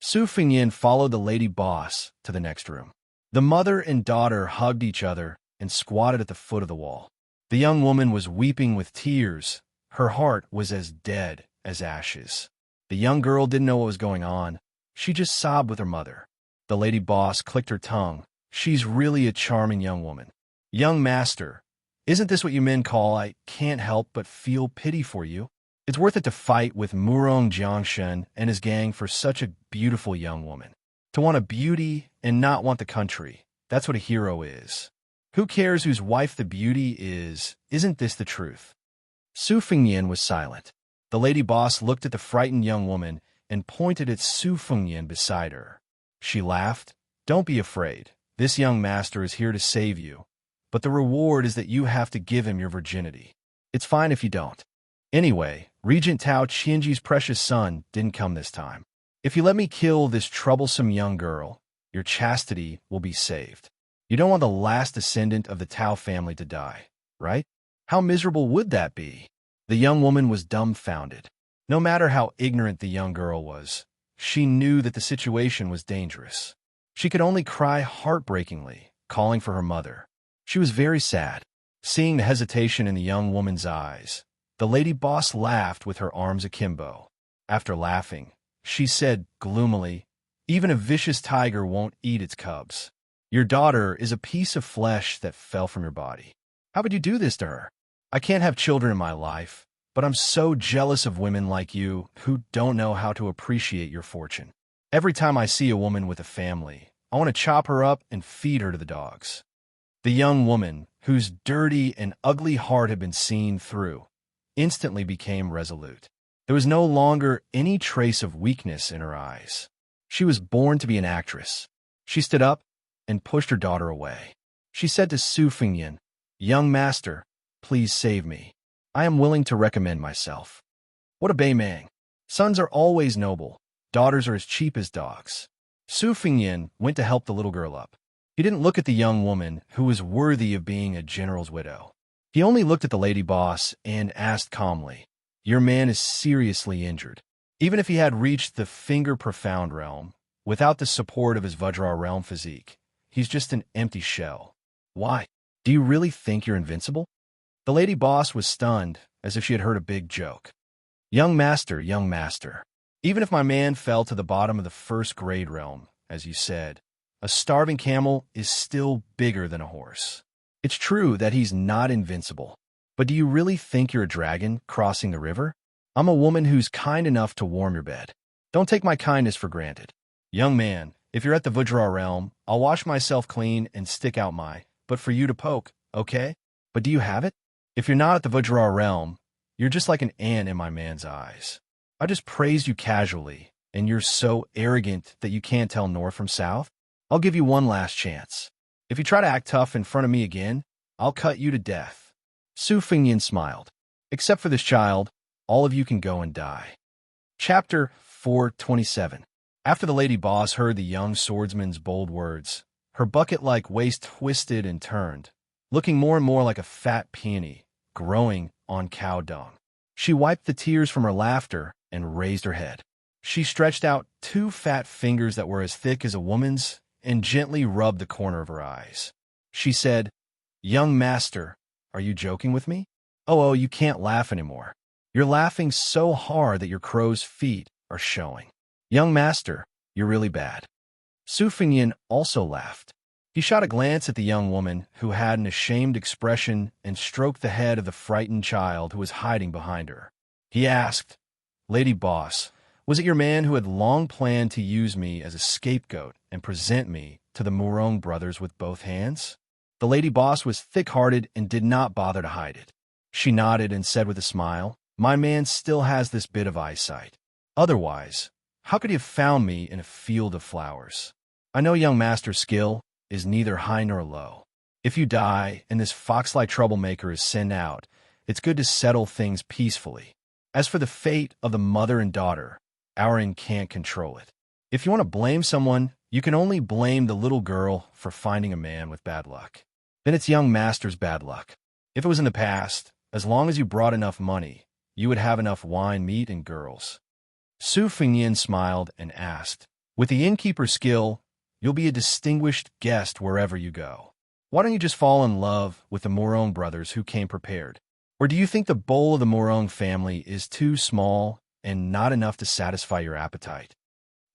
Su Fengyan followed the lady boss to the next room. The mother and daughter hugged each other and squatted at the foot of the wall. The young woman was weeping with tears. Her heart was as dead as ashes. The young girl didn't know what was going on. She just sobbed with her mother. The lady boss clicked her tongue. "She's really a charming young woman." "Young master, isn't this what you men call I can't help but feel pity for you? It's worth it to fight with Murong Jiangshen and his gang for such a beautiful young woman. To want a beauty and not want the country, that's what a hero is. Who cares whose wife the beauty is? Isn't this the truth?" Su Fengyan was silent. The lady boss looked at the frightened young woman and pointed at Su Fengyan beside her. She laughed. "Don't be afraid. This young master is here to save you. But the reward is that you have to give him your virginity. It's fine if you don't. Anyway, Regent Tao Qianji's precious son didn't come this time. If you let me kill this troublesome young girl, your chastity will be saved. You don't want the last descendant of the Tao family to die, right? How miserable would that be?" The young woman was dumbfounded. No matter how ignorant the young girl was, she knew that the situation was dangerous. She could only cry heartbreakingly, calling for her mother. She was very sad. Seeing the hesitation in the young woman's eyes, the lady boss laughed with her arms akimbo. After laughing, she said gloomily, "Even a vicious tiger won't eat its cubs. Your daughter is a piece of flesh that fell from your body. How would you do this to her? I can't have children in my life, but I'm so jealous of women like you who don't know how to appreciate your fortune. Every time I see a woman with a family, I want to chop her up and feed her to the dogs." The young woman, whose dirty and ugly heart had been seen through, instantly became resolute. There was no longer any trace of weakness in her eyes. She was born to be an actress. She stood up and pushed her daughter away. She said to Su Fengyan, "Young master, please save me. I am willing to recommend myself." What a Beimang! Sons are always noble. Daughters are as cheap as dogs. Su Fengyan went to help the little girl up. He didn't look at the young woman who was worthy of being a general's widow. He only looked at the lady boss and asked calmly, "Your man is seriously injured. Even if he had reached the finger-profound realm, without the support of his Vajra realm physique, he's just an empty shell. Why? Do you really think you're invincible?" The lady boss was stunned, as if she had heard a big joke. Young master, even if my man fell to the bottom of the first-grade realm, as you said, a starving camel is still bigger than a horse. It's true that he's not invincible, but do you really think you're a dragon crossing the river? I'm a woman who's kind enough to warm your bed. Don't take my kindness for granted. Young man, if you're at the Vajra realm, I'll wash myself clean and stick out but for you to poke, okay? But do you have it? If you're not at the Vajra realm, you're just like an ant in my man's eyes. I just praised you casually, and you're so arrogant that you can't tell north from south? I'll give you one last chance. If you try to act tough in front of me again, I'll cut you to death." Su Fengnian smiled. "Except for this child, all of you can go and die." Chapter 427. After the lady boss heard the young swordsman's bold words, her bucket-like waist twisted and turned, looking more and more like a fat peony growing on cow dung. She wiped the tears from her laughter and raised her head. She stretched out 2 fat fingers that were as thick as a woman's and gently rubbed the corner of her eyes. She said, "Young master, are you joking with me? Oh, you can't laugh anymore. You're laughing so hard that your crow's feet are showing. Young master, you're really bad." Su Fengnian also laughed. He shot a glance at the young woman, who had an ashamed expression, and stroked the head of the frightened child who was hiding behind her. He asked, "Lady boss, was it your man who had long planned to use me as a scapegoat and present me to the Murong brothers with both hands?" The lady boss was thick-hearted and did not bother to hide it. She nodded and said with a smile, "My man still has this bit of eyesight. Otherwise, how could he have found me in a field of flowers? I know young master's skill is neither high nor low. If you die and this fox-like troublemaker is sent out, it's good to settle things peacefully. As for the fate of the mother and daughter, our end can't control it. If you want to blame someone, you can only blame the little girl for finding a man with bad luck. Then it's young master's bad luck. If it was in the past, as long as you brought enough money, you would have enough wine, meat, and girls." Su Fengnian smiled and asked, "With the innkeeper's skill, you'll be a distinguished guest wherever you go. Why don't you just fall in love with the Murong brothers who came prepared? Or do you think the bowl of the Murong family is too small and not enough to satisfy your appetite?"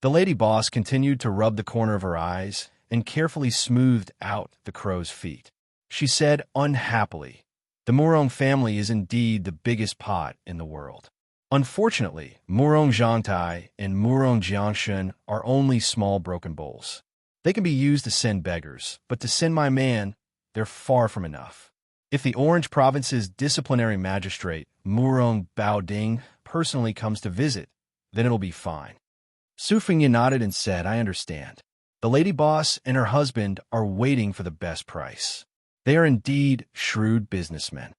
The lady boss continued to rub the corner of her eyes and carefully smoothed out the crow's feet. She said unhappily, "The Murong family is indeed the biggest pot in the world. Unfortunately, Murong Zhangtai and Murong Xianxia are only small broken bowls. They can be used to send beggars, but to send my man, they're far from enough. If the Orange Province's disciplinary magistrate, Murong Baoding, personally comes to visit, then it'll be fine." Su Fengnian nodded and said, "I understand. The lady boss and her husband are waiting for the best price. They are indeed shrewd businessmen."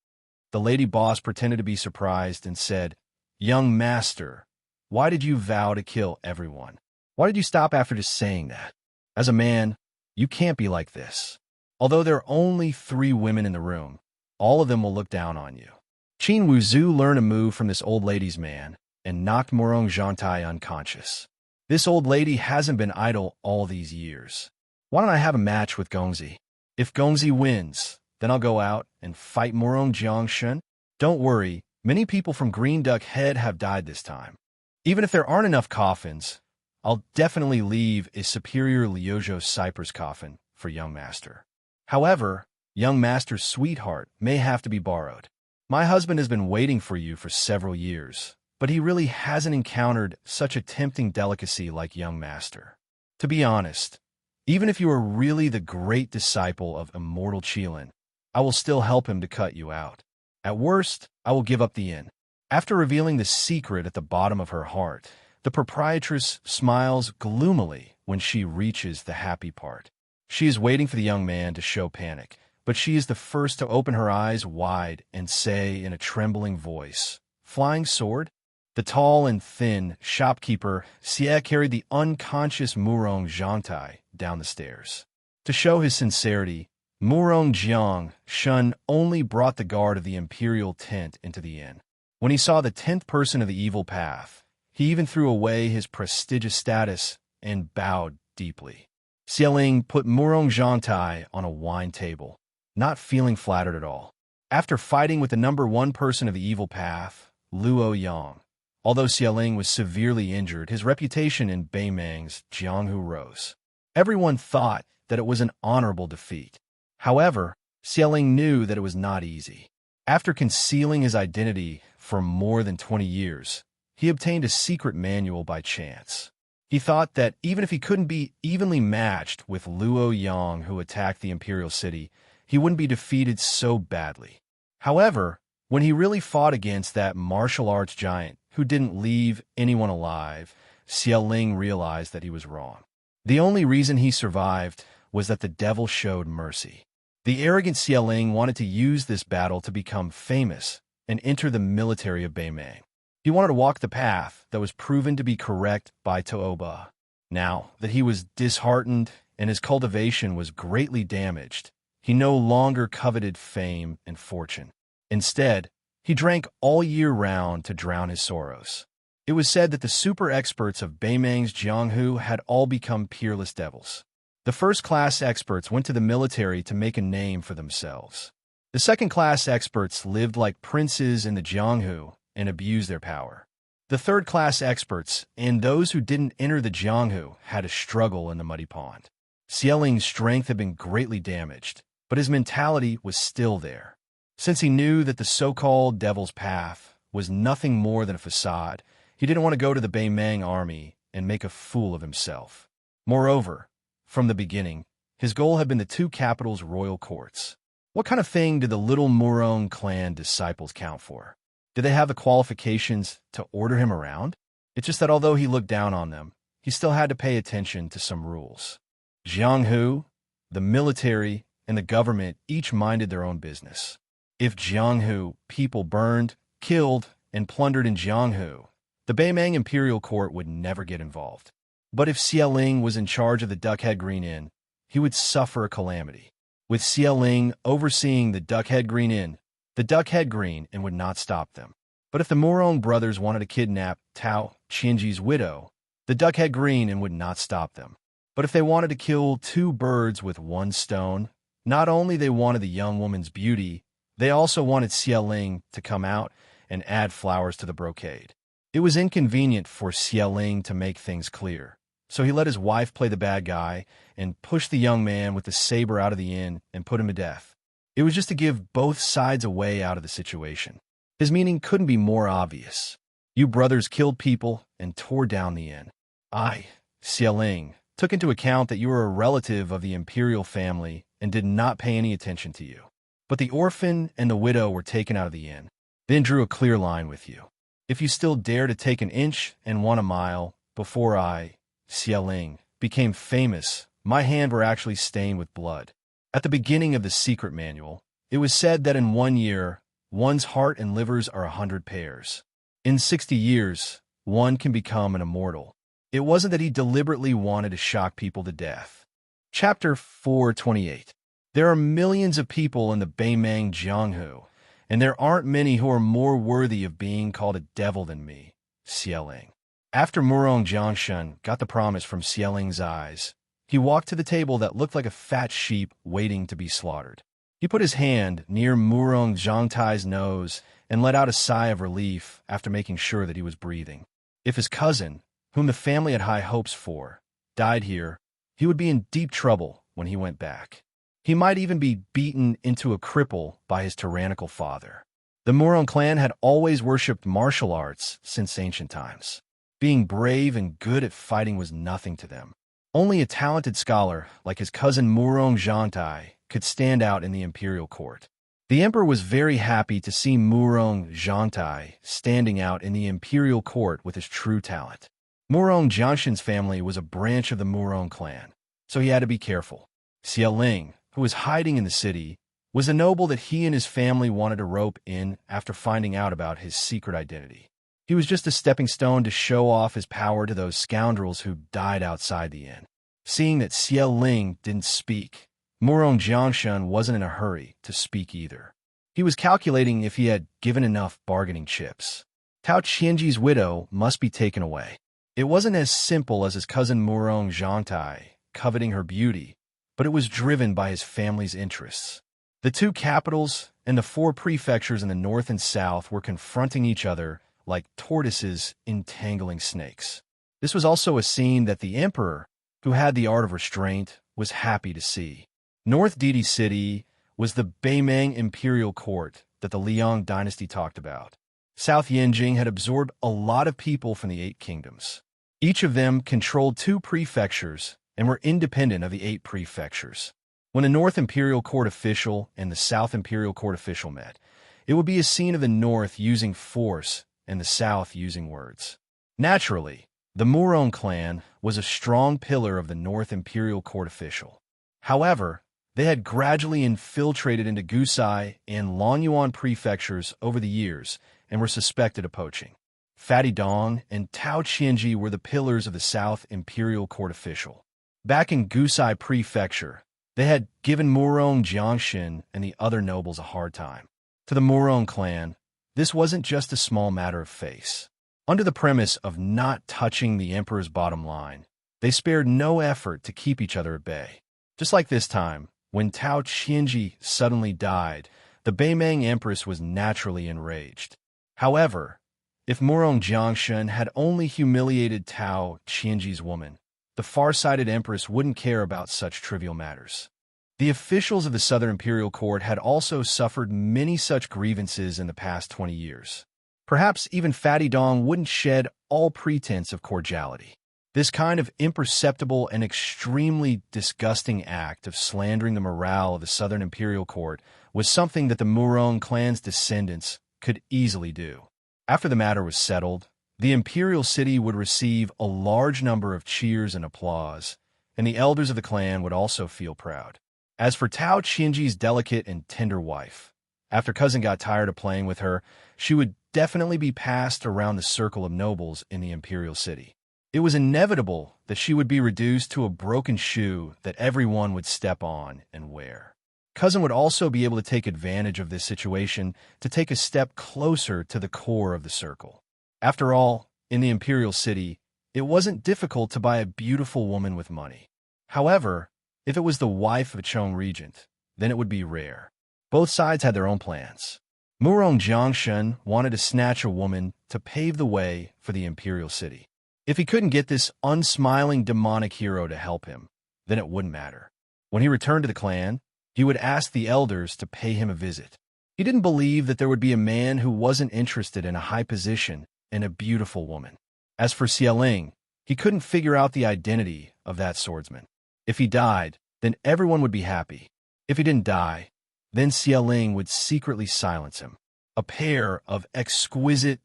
The lady boss pretended to be surprised and said, "Young master, why did you vow to kill everyone? Why did you stop after just saying that? As a man, you can't be like this. Although there are only 3 women in the room, all of them will look down on you." Qin Wuzhu learned a move from this old lady's man and knocked Murong Zhangtai unconscious. This old lady hasn't been idle all these years. Why don't I have a match with Gongzi? If Gongzi wins, then I'll go out and fight Murong Jiangshun. Don't worry, many people from Green Duck Head have died this time. Even if there aren't enough coffins, I'll definitely leave a superior Liuzhou cypress coffin for young master. However, young master's sweetheart may have to be borrowed. My husband has been waiting for you for several years, but he really hasn't encountered such a tempting delicacy like young master. To be honest, even if you are really the great disciple of Immortal Qilin, I will still help him to cut you out. At worst, I will give up the inn." After revealing the secret at the bottom of her heart, the proprietress smiles gloomily when she reaches the happy part. She is waiting for the young man to show panic, but she is the first to open her eyes wide and say in a trembling voice, "Flying sword?" The tall and thin shopkeeper Xie carried the unconscious Murong Zhangtai down the stairs. To show his sincerity, Murong Jiang Shun only brought the guard of the imperial tent into the inn. When he saw the 10th person of the evil path, he even threw away his prestigious status and bowed deeply. Xialing put Murong Zhangtai on a wine table, not feeling flattered at all. After fighting with the number 1 person of the evil path, Luo Yang, although Xialing was severely injured, his reputation in Beimang's Jianghu rose. Everyone thought that it was an honorable defeat. However, Xialing knew that it was not easy. After concealing his identity for more than 20 years, he obtained a secret manual by chance. He thought that even if he couldn't be evenly matched with Luo Yang, who attacked the imperial city, he wouldn't be defeated so badly. However, when he really fought against that martial arts giant, who didn't leave anyone alive, Xialing realized that he was wrong. The only reason he survived was that the devil showed mercy. The arrogant Xialing wanted to use this battle to become famous and enter the military of Beimang. He wanted to walk the path that was proven to be correct by Toba. Now that he was disheartened and his cultivation was greatly damaged, he no longer coveted fame and fortune. Instead, he drank all year round to drown his sorrows. It was said that the super experts of Beimang's Jianghu had all become peerless devils. The first-class experts went to the military to make a name for themselves. The second-class experts lived like princes in the Jianghu and abused their power. The third-class experts and those who didn't enter the Jianghu had a struggle in the muddy pond. Xialing's strength had been greatly damaged, but his mentality was still there. Since he knew that the so-called Devil's Path was nothing more than a facade, he didn't want to go to the Beimang army and make a fool of himself. Moreover, from the beginning, his goal had been the two capitals' royal courts. What kind of thing did the little Murong clan disciples count for? Did they have the qualifications to order him around? It's just that although he looked down on them, he still had to pay attention to some rules. Jianghu, the military, and the government each minded their own business. If Jianghu people burned, killed, and plundered in Jianghu, the Beimang Imperial Court would never get involved. But if Xialing was in charge of the Duckhead Green Inn, he would suffer a calamity. With Xialing overseeing the Duckhead Green Inn, the Duckhead Green Inn would not stop them. But if the Murong brothers wanted to kidnap Tao Qianji's widow, the Duckhead Green Inn would not stop them. But if they wanted to kill two birds with one stone, not only they wanted the young woman's beauty, they also wanted Xialing to come out and add flowers to the brocade. It was inconvenient for Xialing to make things clear, so he let his wife play the bad guy and push the young man with the saber out of the inn and put him to death. It was just to give both sides a way out of the situation. His meaning couldn't be more obvious. You brothers killed people and tore down the inn. I, Xialing, took into account that you were a relative of the imperial family and did not pay any attention to you. But the orphan and the widow were taken out of the inn, then drew a clear line with you. If you still dare to take an inch and want a mile, before I, Xialing, became famous, my hands were actually stained with blood. At the beginning of the secret manual, it was said that in 1 year, one's heart and livers are 100 pairs. In 60 years, one can become an immortal. It wasn't that he deliberately wanted to shock people to death. Chapter 428. There are millions of people in the Beimang Jianghu, and there aren't many who are more worthy of being called a devil than me, Xialing. After Murong Jiangshan got the promise from Xialing's eyes, he walked to the table that looked like a fat sheep waiting to be slaughtered. He put his hand near Murong Zhangtai's nose and let out a sigh of relief after making sure that he was breathing. If his cousin, whom the family had high hopes for, died here, he would be in deep trouble when he went back. He might even be beaten into a cripple by his tyrannical father. The Murong clan had always worshipped martial arts since ancient times. Being brave and good at fighting was nothing to them. Only a talented scholar like his cousin Murong Zhangtai could stand out in the imperial court. The emperor was very happy to see Murong Zhangtai standing out in the imperial court with his true talent. Murong Jiangshan's family was a branch of the Murong clan, so he had to be careful. Xialing, who was hiding in the city, was a noble that he and his family wanted to rope in after finding out about his secret identity. He was just a stepping stone to show off his power to those scoundrels who died outside the inn. Seeing that Xialing didn't speak, Murong Jiangshan wasn't in a hurry to speak either. He was calculating if he had given enough bargaining chips. Tao Qianji's widow must be taken away. It wasn't as simple as his cousin Murong Zhangtai coveting her beauty, but it was driven by his family's interests. The two capitals and the 4 prefectures in the north and south were confronting each other like tortoises entangling snakes. This was also a scene that the emperor, who had the art of restraint, was happy to see. North Didi City was the Beimang imperial court that the Liang dynasty talked about. South Yanjing had absorbed a lot of people from the 8 kingdoms. Each of them controlled 2 prefectures and were independent of the 8 prefectures. When the North Imperial Court official and the South Imperial Court official met, it would be a scene of the North using force and the south using words. Naturally, the Murong clan was a strong pillar of the North Imperial Court official. However, they had gradually infiltrated into Gusai and Lonyuan prefectures over the years and were suspected of poaching. Fatty Dong and Tao Qianji were the pillars of the South Imperial Court official. Back in Gusai Prefecture, they had given Murong Jiangxin and the other nobles a hard time. To the Murong clan, this wasn't just a small matter of face. Under the premise of not touching the emperor's bottom line, they spared no effort to keep each other at bay. Just like this time, when Tao Qianji suddenly died, the Beimang Empress was naturally enraged. However, if Murong Jiangxin had only humiliated Tao Qianji's woman, the far-sighted empress wouldn't care about such trivial matters. The officials of the Southern Imperial Court had also suffered many such grievances in the past 20 years. Perhaps even Fatty Dong wouldn't shed all pretense of cordiality. This kind of imperceptible and extremely disgusting act of slandering the morale of the Southern Imperial Court was something that the Murong clan's descendants could easily do. After the matter was settled, the imperial city would receive a large number of cheers and applause, and the elders of the clan would also feel proud. As for Tao Qianji's delicate and tender wife, after cousin got tired of playing with her, she would definitely be passed around the circle of nobles in the imperial city. It was inevitable that she would be reduced to a broken shoe that everyone would step on and wear. Cousin would also be able to take advantage of this situation to take a step closer to the core of the circle. After all, in the imperial city, it wasn't difficult to buy a beautiful woman with money. However, if it was the wife of a Chong regent, then it would be rare. Both sides had their own plans. Murong Jiangxin wanted to snatch a woman to pave the way for the imperial city. If he couldn't get this unsmiling demonic hero to help him, then it wouldn't matter. When he returned to the clan, he would ask the elders to pay him a visit. He didn't believe that there would be a man who wasn't interested in a high position and a beautiful woman. As for Xialing, he couldn't figure out the identity of that swordsman. If he died, then everyone would be happy. If he didn't die, then Xialing would secretly silence him. A pair of exquisite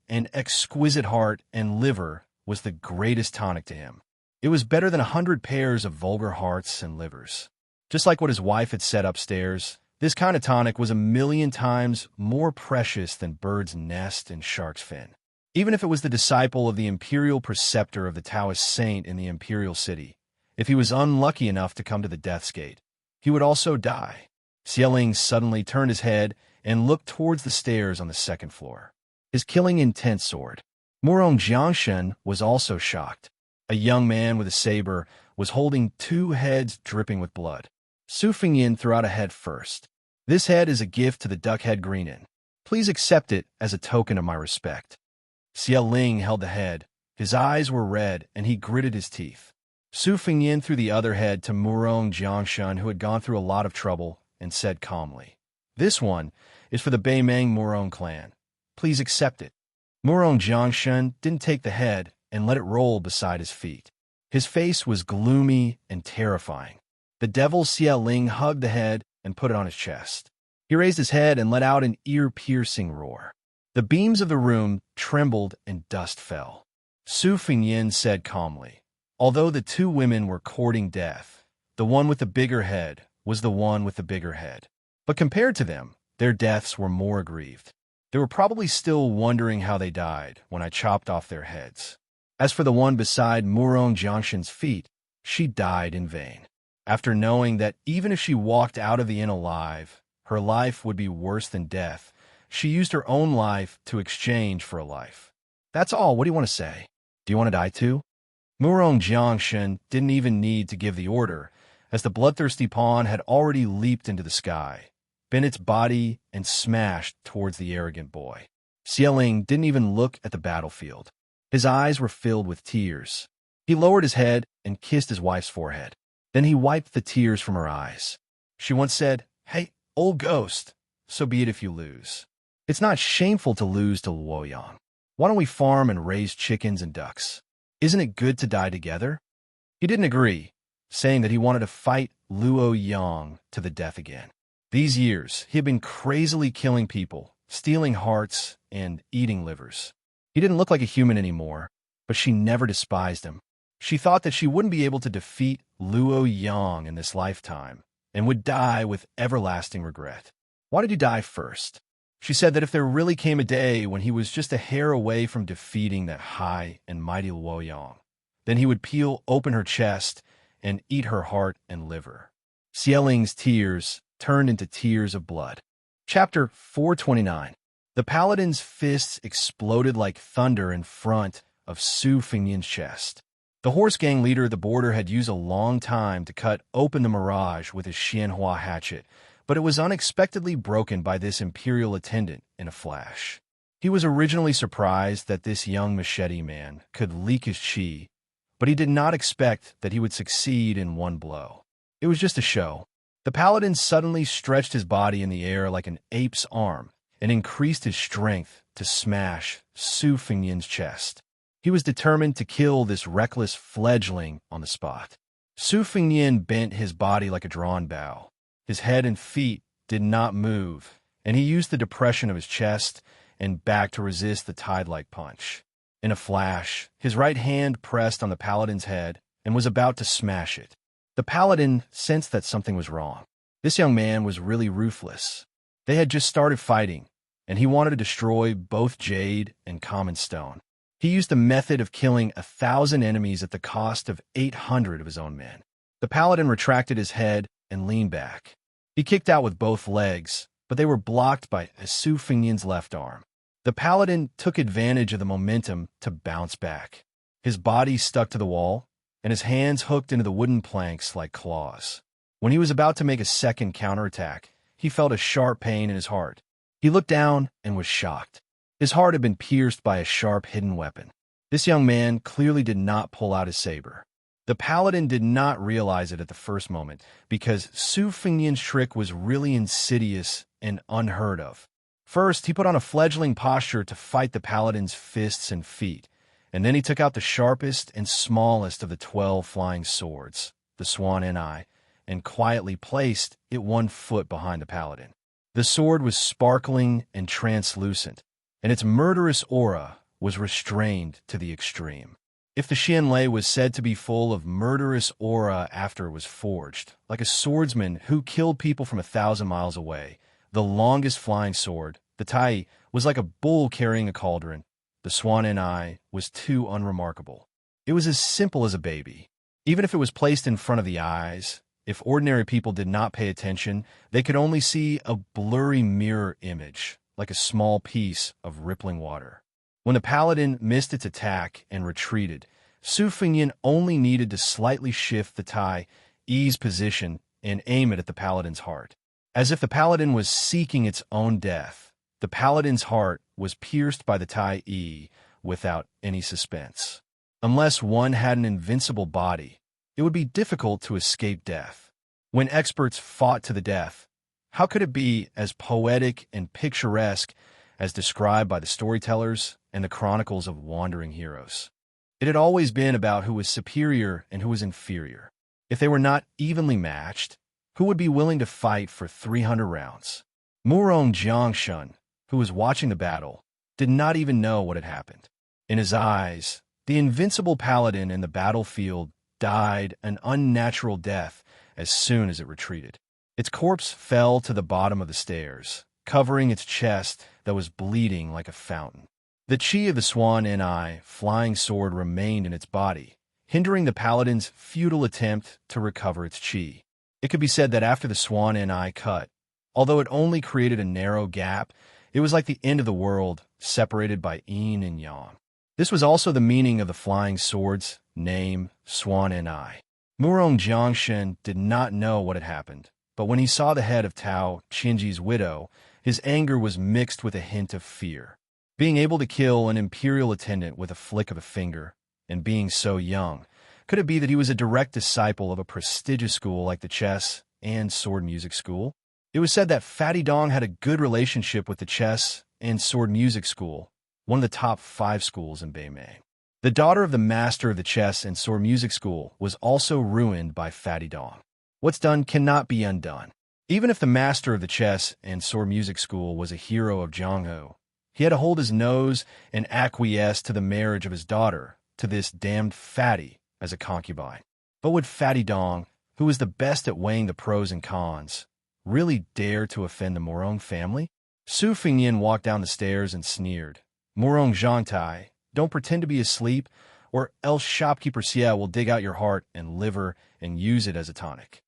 heart and liver was the greatest tonic to him. It was better than 100 pairs of vulgar hearts and livers. Just like what his wife had said upstairs, this kind of tonic was 1,000,000 times more precious than bird's nest and shark's fin. Even if it was the disciple of the imperial preceptor of the Taoist saint in the imperial city, if he was unlucky enough to come to the death's gate, he would also die. Xialing suddenly turned his head and looked towards the stairs on the second floor. His killing intent soared. Murong Jiangxin was also shocked. A young man with a saber was holding 2 heads dripping with blood. Su Fingyin threw out a head first. This head is a gift to the Duckhead Greenin. Please accept it as a token of my respect. Xialing held the head. His eyes were red, and he gritted his teeth. Su Fingyin threw the other head to Murong Jiangxin, who had gone through a lot of trouble, and said calmly, "This one is for the Beimang Murong clan. Please accept it." Murong Jiangxin didn't take the head and let it roll beside his feet. His face was gloomy and terrifying. The devil Xialing hugged the head and put it on his chest. He raised his head and let out an ear-piercing roar. The beams of the room trembled and dust fell. Su Fingyin said calmly, "Although the 2 women were courting death, the one with the bigger head was the one with the bigger head. But compared to them, their deaths were more aggrieved. They were probably still wondering how they died when I chopped off their heads. As for the one beside Murong Jiangxin's feet, she died in vain. After knowing that even if she walked out of the inn alive, her life would be worse than death, she used her own life to exchange for a life. That's all. What do you want to say? Do you want to die too?" Murong Jiangxin didn't even need to give the order, as the bloodthirsty pawn had already leaped into the sky, bent its body, and smashed towards the arrogant boy. Xialing didn't even look at the battlefield. His eyes were filled with tears. He lowered his head and kissed his wife's forehead. Then he wiped the tears from her eyes. She once said, "Hey, old ghost, so be it if you lose. It's not shameful to lose to Luoyang. Why don't we farm and raise chickens and ducks? Isn't it good to die together?" He didn't agree, saying that he wanted to fight Luoyang to the death again. These years, he had been crazily killing people, stealing hearts, and eating livers. He didn't look like a human anymore, but she never despised him. She thought that she wouldn't be able to defeat Luo Yang in this lifetime and would die with everlasting regret. Why did he die first? She said that if there really came a day when he was just a hair away from defeating that high and mighty Luo Yang, then he would peel open her chest and eat her heart and liver. Xieling's tears turned into tears of blood. Chapter 429. The paladin's fists exploded like thunder in front of Su Fengnian's chest. The horse gang leader of the border had used a long time to cut open the mirage with his Xianxia hatchet, but it was unexpectedly broken by this imperial attendant in a flash. He was originally surprised that this young machete man could leak his chi, but he did not expect that he would succeed in one blow. It was just a show. The paladin suddenly stretched his body in the air like an ape's arm and increased his strength to smash Su Fengnian's chest. He was determined to kill this reckless fledgling on the spot. Su Fengnian bent his body like a drawn bow. His head and feet did not move, and he used the depression of his chest and back to resist the tide-like punch. In a flash, his right hand pressed on the paladin's head and was about to smash it. The paladin sensed that something was wrong. This young man was really ruthless. They had just started fighting, and he wanted to destroy both jade and common stone. He used the method of killing 1,000 enemies at the cost of 800 of his own men. The paladin retracted his head and leaned back. He kicked out with both legs, but they were blocked by Su Fengnian's left arm. The paladin took advantage of the momentum to bounce back. His body stuck to the wall, and his hands hooked into the wooden planks like claws. When he was about to make a second counterattack, he felt a sharp pain in his heart. He looked down and was shocked. His heart had been pierced by a sharp hidden weapon. This young man clearly did not pull out his saber. The paladin did not realize it at the first moment, because Su Fengnian's trick was really insidious and unheard of. First, he put on a fledgling posture to fight the paladin's fists and feet, and then he took out the sharpest and smallest of the 12 flying swords, the Swan Eni, and quietly placed it 1 foot behind the paladin. The sword was sparkling and translucent, and its murderous aura was restrained to the extreme. If the Xianlei was said to be full of murderous aura after it was forged, like a swordsman who killed people from 1,000 miles away, the longest flying sword, the Tai, was like a bull carrying a cauldron. The Swan Eni was too unremarkable. It was as simple as a baby. Even if it was placed in front of the eyes, if ordinary people did not pay attention, they could only see a blurry mirror image, like a small piece of rippling water. When the paladin missed its attack and retreated, Su Fengnian only needed to slightly shift the Tai E's position and aim it at the paladin's heart. As if the paladin was seeking its own death, the paladin's heart was pierced by the Tai E without any suspense. Unless one had an invincible body, it would be difficult to escape death. When experts fought to the death, how could it be as poetic and picturesque as described by the storytellers and the chronicles of wandering heroes? It had always been about who was superior and who was inferior. If they were not evenly matched, who would be willing to fight for 300 rounds? Murong Jiangshun, who was watching the battle, did not even know what had happened. In his eyes, the invincible paladin in the battlefield died an unnatural death as soon as it retreated. Its corpse fell to the bottom of the stairs, covering its chest that was bleeding like a fountain. The chi of the Swan Eni flying sword remained in its body, hindering the paladin's futile attempt to recover its chi. It could be said that after the Swan Eni cut, although it only created a narrow gap, it was like the end of the world, separated by yin and yang. This was also the meaning of the flying sword's name, Swan Eni. Murong Jiangshen did not know what had happened, but when he saw the head of Tao Qinji's widow, his anger was mixed with a hint of fear. Being able to kill an imperial attendant with a flick of a finger, and being so young, could it be that he was a direct disciple of a prestigious school like the chess and sword music school? It was said that Fatty Dong had a good relationship with the chess and sword music school, one of the top 5 schools in Beimei. The daughter of the master of the chess and sword music school was also ruined by Fatty Dong. What's done cannot be undone. Even if the master of the chess and sword music school was a hero of Jianghu, He had to hold his nose and acquiesce to the marriage of his daughter to this damned fatty as a concubine. But would Fatty Dong, who was the best at weighing the pros and cons, really dare to offend the Morong family? Su Fingyin walked down the stairs and sneered. Morong Zhangtai, don't pretend to be asleep, or else shopkeeper Xia will dig out your heart and liver and use it as a tonic.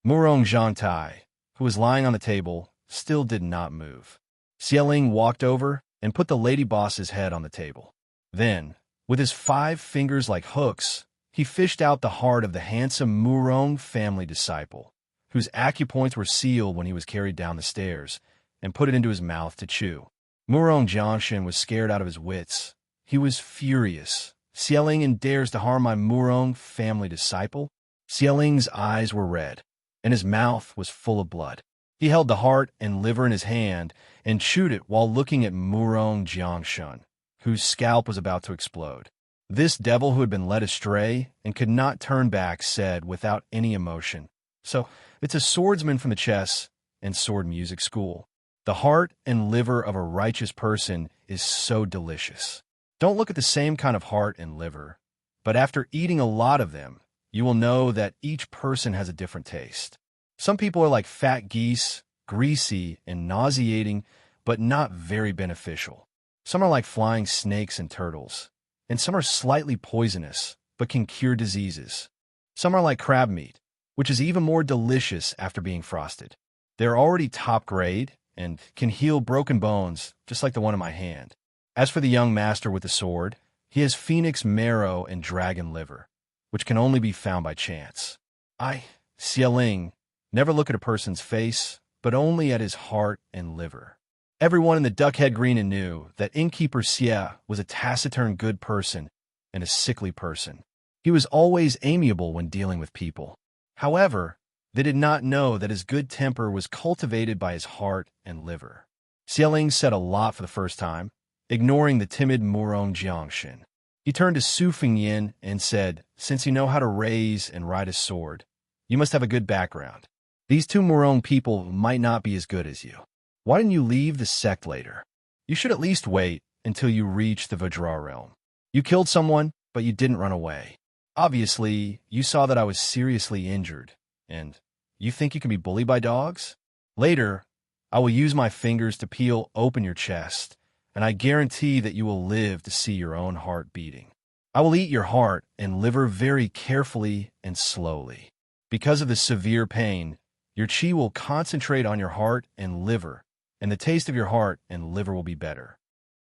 Morong Zhangtai, who was lying on the table, still did not move. Xia Ling walked over and put the lady boss's head on the table. Then, with his 5 fingers like hooks, he fished out the heart of the handsome Murong family disciple, whose acupoints were sealed when he was carried down the stairs, and put it into his mouth to chew. Murong Jiangshan was scared out of his wits. He was furious. Xia Ling dares to harm my Murong family disciple? Xia Ling's eyes were red, and his mouth was full of blood. He held the heart and liver in his hand and chewed it while looking at Murong Jiangshan, whose scalp was about to explode. This devil who had been led astray and could not turn back said without any emotion, "So, it's a swordsman from the chess and sword music school. The heart and liver of a righteous person is so delicious. Don't look at the same kind of heart and liver, but after eating a lot of them, you will know that each person has a different taste. Some people are like fat geese, greasy and nauseating, but not very beneficial. Some are like flying snakes and turtles, and some are slightly poisonous, but can cure diseases. Some are like crab meat, which is even more delicious after being frosted. They're already top grade and can heal broken bones, just like the one in my hand. As for the young master with the sword, he has phoenix marrow and dragon liver, which can only be found by chance. I, Xia Ling, never look at a person's face, but only at his heart and liver." Everyone in the Duckhead Green knew that innkeeper Xia was a taciturn good person and a sickly person. He was always amiable when dealing with people. However, they did not know that his good temper was cultivated by his heart and liver. Xia Ling said a lot for the first time, ignoring the timid Murong Jiangshan. He turned to Su Fingyin and said, "Since you know how to raise and ride a sword, you must have a good background. These 2 Murong people might not be as good as you. Why didn't you leave the sect later? You should at least wait until you reach the Vajra realm. You killed someone, but you didn't run away. Obviously, you saw that I was seriously injured, and you think you can be bullied by dogs? Later, I will use my fingers to peel open your chest, and I guarantee that you will live to see your own heart beating. I will eat your heart and liver very carefully and slowly. Because of the severe pain, your qi will concentrate on your heart and liver, and the taste of your heart and liver will be better."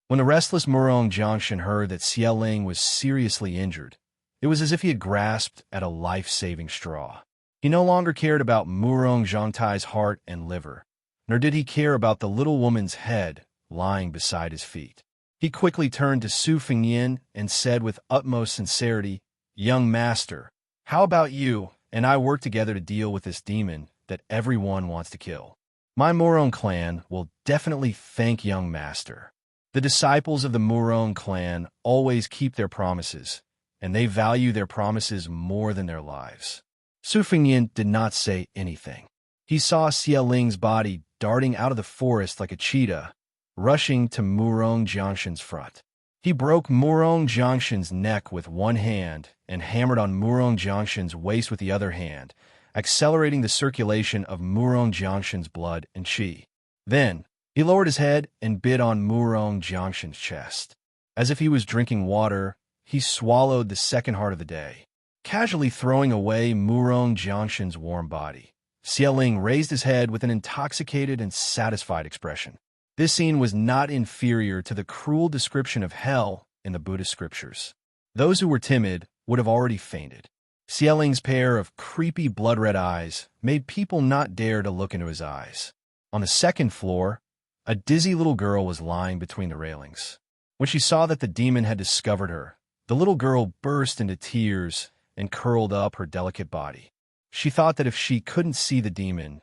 When the restless Murong Jiangshan heard that Xia Ling was seriously injured, it was as if he had grasped at a life-saving straw. He no longer cared about Murong Zhangtai's heart and liver, nor did he care about the little woman's head lying beside his feet. He quickly turned to Su Fingyin and said with utmost sincerity, "Young master, how about you and I work together to deal with this demon that everyone wants to kill? My Murong clan will definitely thank young master. The disciples of the Murong clan always keep their promises, and they value their promises more than their lives." Su Fingyin did not say anything. He saw Xia Ling's body darting out of the forest like a cheetah, rushing to Murong Jiangshan's front. He broke Murong Jiangshan's neck with one hand and hammered on Murong Jiangshan's waist with the other hand, accelerating the circulation of Murong Jiangshan's blood and qi. Then, he lowered his head and bit on Murong Jiangshan's chest. As if he was drinking water, he swallowed the second heart of the day, casually throwing away Murong Jiangshan's warm body. Xia Ling raised his head with an intoxicated and satisfied expression. This scene was not inferior to the cruel description of hell in the Buddhist scriptures. Those who were timid would have already fainted. Xia Ling's pair of creepy blood-red eyes made people not dare to look into his eyes. On the second floor, a dizzy little girl was lying between the railings. When she saw that the demon had discovered her, the little girl burst into tears and curled up her delicate body. She thought that if she couldn't see the demon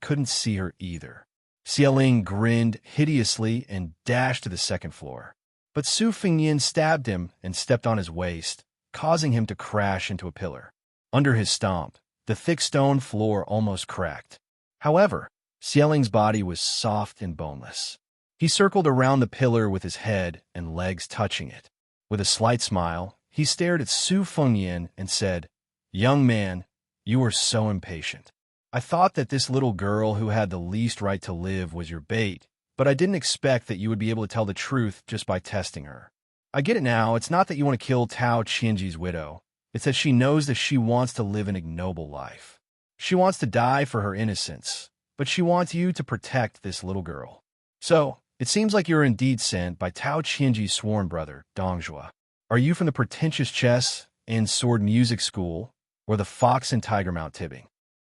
couldn't see her either. Xia Ling grinned hideously and dashed to the second floor. But Su Fingyin stabbed him and stepped on his waist, causing him to crash into a pillar. Under his stomp, the thick stone floor almost cracked. However, Xia Ling's body was soft and boneless. He circled around the pillar with his head and legs touching it. With a slight smile, he stared at Su Fengyan and said, "Young man, you are so impatient. I thought that this little girl who had the least right to live was your bait, but I didn't expect that you would be able to tell the truth just by testing her. I get it now. It's not that you want to kill Tao Qianji's widow. It's that she knows that she wants to live an ignoble life. She wants to die for her innocence, but she wants you to protect this little girl. So, it seems like you're indeed sent by Tao Qianji's sworn brother, Dongjua. Are you from the pretentious chess and sword music school, or the Fox and Tiger Mount Tibbing?"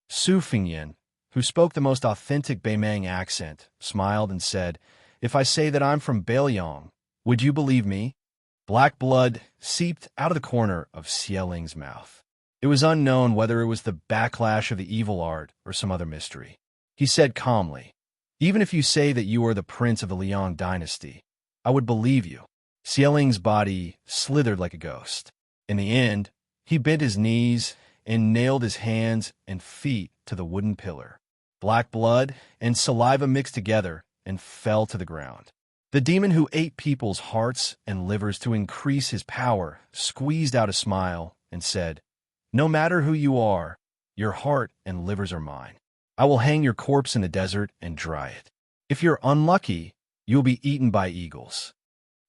Su Fengyan, who spoke the most authentic Beimang accent, smiled and said, "If I say that I'm from Beiliang, would you believe me?" Black blood seeped out of the corner of Xiaoling's mouth. It was unknown whether it was the backlash of the evil art or some other mystery. He said calmly, "Even if you say that you are the prince of the Liang dynasty, I would believe you." Xiaoling's body slithered like a ghost. In the end, he bent his knees and nailed his hands and feet to the wooden pillar. Black blood and saliva mixed together and fell to the ground. The demon who ate people's hearts and livers to increase his power squeezed out a smile and said, "No matter who you are, your heart and livers are mine. I will hang your corpse in the desert and dry it. If you're unlucky, you will be eaten by eagles."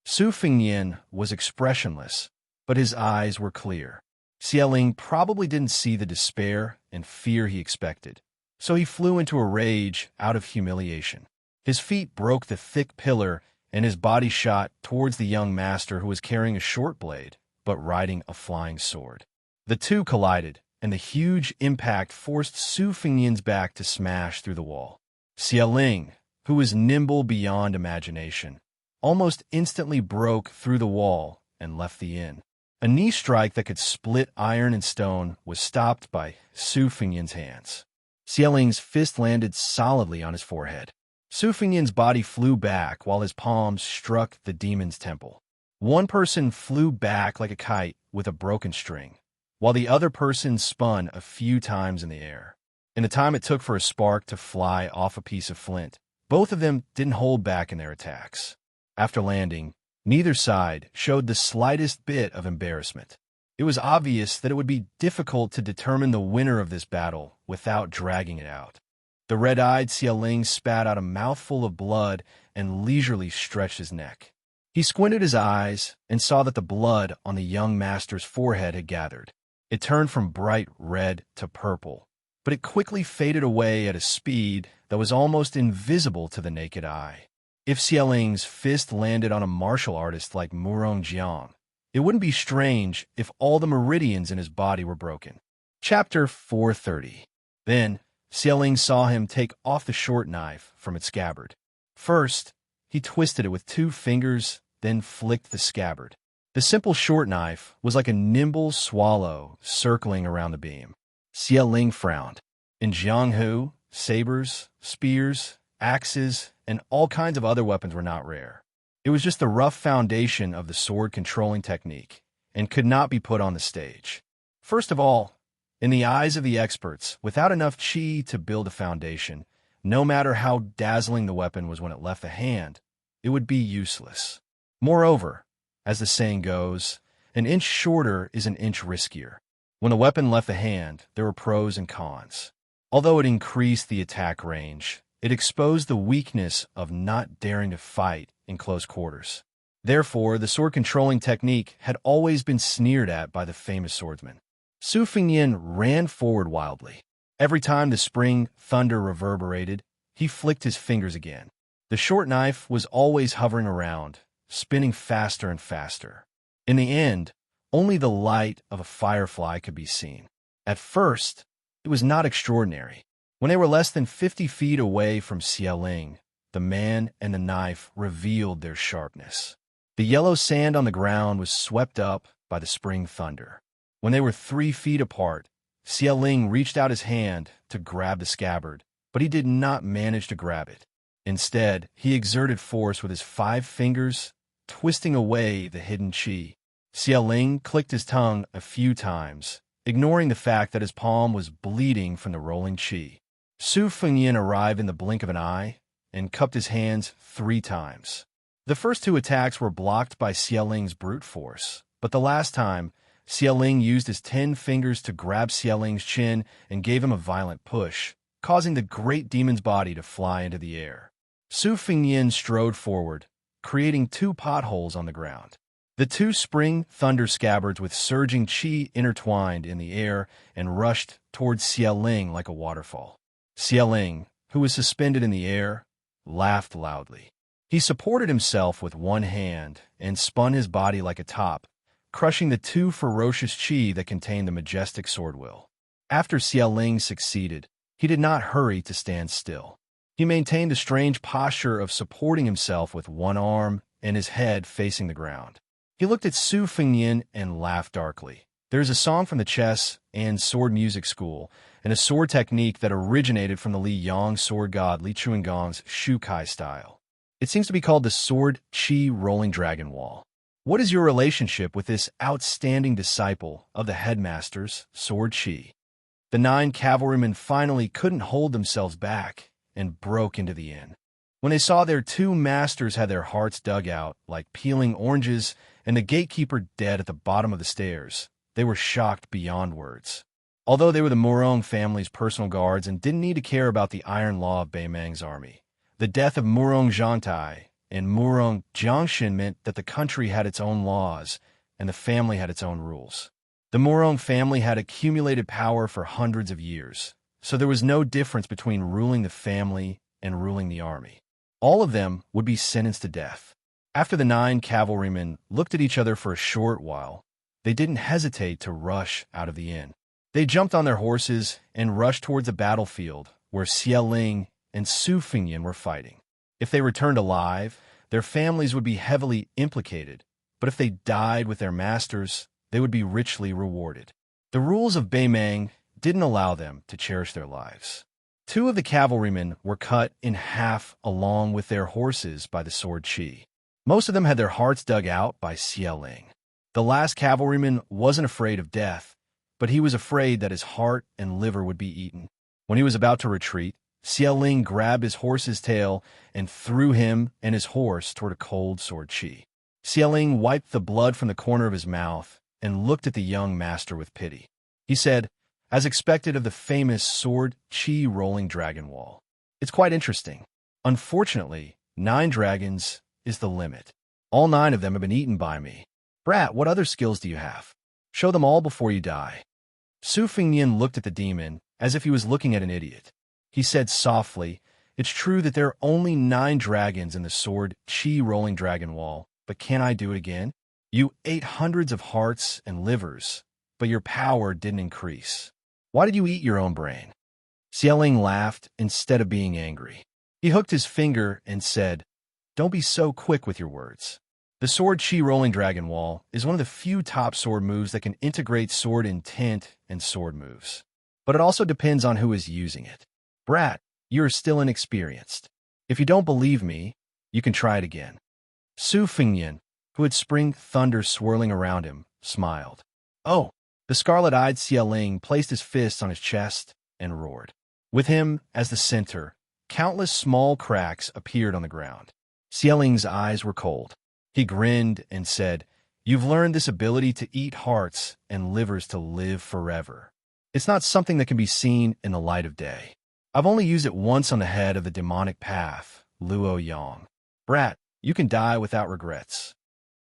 Su Fengyan was expressionless, but his eyes were clear. Xiaoling probably didn't see the despair and fear he expected, so he flew into a rage out of humiliation. His feet broke the thick pillar, and his body shot towards the young master who was carrying a short blade, but riding a flying sword. The two collided, and the huge impact forced Su Fengyan's back to smash through the wall. Xiaoling, who was nimble beyond imagination, almost instantly broke through the wall and left the inn. A knee strike that could split iron and stone was stopped by Su Fengyan's hands. Xiaoling's fist landed solidly on his forehead. Su Fengyan's body flew back while his palms struck the demon's temple. One person flew back like a kite with a broken string, while the other person spun a few times in the air. In the time it took for a spark to fly off a piece of flint, both of them didn't hold back in their attacks. After landing, neither side showed the slightest bit of embarrassment. It was obvious that it would be difficult to determine the winner of this battle without dragging it out. The red-eyed Xiaoling spat out a mouthful of blood and leisurely stretched his neck. He squinted his eyes and saw that the blood on the young master's forehead had gathered. It turned from bright red to purple, but it quickly faded away at a speed that was almost invisible to the naked eye. If Xiaoling's fist landed on a martial artist like Murong Jiang, it wouldn't be strange if all the meridians in his body were broken. Chapter 430. Then, Xiaoling saw him take off the short knife from its scabbard. First, he twisted it with 2 fingers, then flicked the scabbard. The simple short knife was like a nimble swallow circling around the beam. Xiaoling frowned. In Jianghu, sabers, spears, axes, and all kinds of other weapons were not rare. It was just the rough foundation of the sword-controlling technique, and could not be put on the stage. First of all, in the eyes of the experts, without enough qi to build a foundation, no matter how dazzling the weapon was when it left the hand, it would be useless. Moreover, as the saying goes, an inch shorter is an inch riskier. When a weapon left the hand, there were pros and cons. Although it increased the attack range, it exposed the weakness of not daring to fight in close quarters. Therefore, the sword-controlling technique had always been sneered at by the famous swordsman. Su Fengyan ran forward wildly. Every time the spring thunder reverberated, he flicked his fingers again. The short knife was always hovering around, spinning faster and faster. In the end, only the light of a firefly could be seen. At first, it was not extraordinary. When they were less than 50 feet away from Xiaoling, the man and the knife revealed their sharpness. The yellow sand on the ground was swept up by the spring thunder. When they were 3 feet apart, Xiaoling reached out his hand to grab the scabbard, but he did not manage to grab it. Instead, he exerted force with his 5 fingers, twisting away the hidden qi. Xiaoling clicked his tongue a few times, ignoring the fact that his palm was bleeding from the rolling qi. Su Fengyan arrived in the blink of an eye, and cupped his hands 3 times. The first 2 attacks were blocked by Xiaoling's brute force, but the last time, Xiaoling used his 10 fingers to grab Xiaoling's chin and gave him a violent push, causing the great demon's body to fly into the air. Su Fengnian strode forward, creating 2 potholes on the ground. The 2 spring thunder scabbards with surging qi intertwined in the air and rushed towards Xiaoling like a waterfall. Xiaoling, who was suspended in the air, laughed loudly. He supported himself with one hand and spun his body like a top, crushing the 2 ferocious qi that contained the majestic sword will. After Xiaoling succeeded, he did not hurry to stand still. He maintained a strange posture of supporting himself with one arm and his head facing the ground. He looked at Su Fengnian and laughed darkly. There is a song from the chess and sword music school, and a sword technique that originated from the Li Yang sword god Li Chuangong's Shukai style. It seems to be called the Sword Qi Rolling Dragon Wall. What is your relationship with this outstanding disciple of the headmaster's Sword Qi? The 9 cavalrymen finally couldn't hold themselves back and broke into the inn. When they saw their 2 masters had their hearts dug out like peeling oranges and the gatekeeper dead at the bottom of the stairs, they were shocked beyond words. Although they were the Murong family's personal guards and didn't need to care about the iron law of Beimang's army, the death of Murong Zhangtai and Murong Jiangshin meant that the country had its own laws and the family had its own rules. The Murong family had accumulated power for hundreds of years, so there was no difference between ruling the family and ruling the army. All of them would be sentenced to death. After the 9 cavalrymen looked at each other for a short while, they didn't hesitate to rush out of the inn. They jumped on their horses and rushed towards the battlefield where Xiaoling and Su Fengnian were fighting. If they returned alive, their families would be heavily implicated, but if they died with their masters, they would be richly rewarded. The rules of Beimang didn't allow them to cherish their lives. 2 of the cavalrymen were cut in half along with their horses by the sword qi. Most of them had their hearts dug out by Xiaoling. The last cavalryman wasn't afraid of death, but he was afraid that his heart and liver would be eaten. When he was about to retreat, Xiaoling grabbed his horse's tail and threw him and his horse toward a cold sword qi. Xiaoling wiped the blood from the corner of his mouth and looked at the young master with pity. He said, as expected of the famous sword qi rolling dragon wall, "It's quite interesting. Unfortunately, 9 dragons is the limit. All 9 of them have been eaten by me. Brat, what other skills do you have? Show them all before you die." Su Fengnian looked at the demon as if he was looking at an idiot. He said softly, "It's true that there are only 9 dragons in the sword qi rolling dragon wall, but can I do it again? You ate hundreds of hearts and livers, but your power didn't increase. Why did you eat your own brain?" Xiaoling laughed instead of being angry. He hooked his finger and said, "Don't be so quick with your words. The sword qi rolling dragon wall is one of the few top sword moves that can integrate sword intent and sword moves. But it also depends on who is using it. Brat, you are still inexperienced. If you don't believe me, you can try it again." Su Fengnian, who had spring thunder swirling around him, smiled. "Oh!" The scarlet-eyed Xiaoling placed his fists on his chest and roared. With him, as the center, countless small cracks appeared on the ground. Xiaoling's eyes were cold. He grinned and said, "You've learned this ability to eat hearts and livers to live forever. It's not something that can be seen in the light of day. I've only used it once on the head of the demonic path, Luo Yang. Brat, you can die without regrets."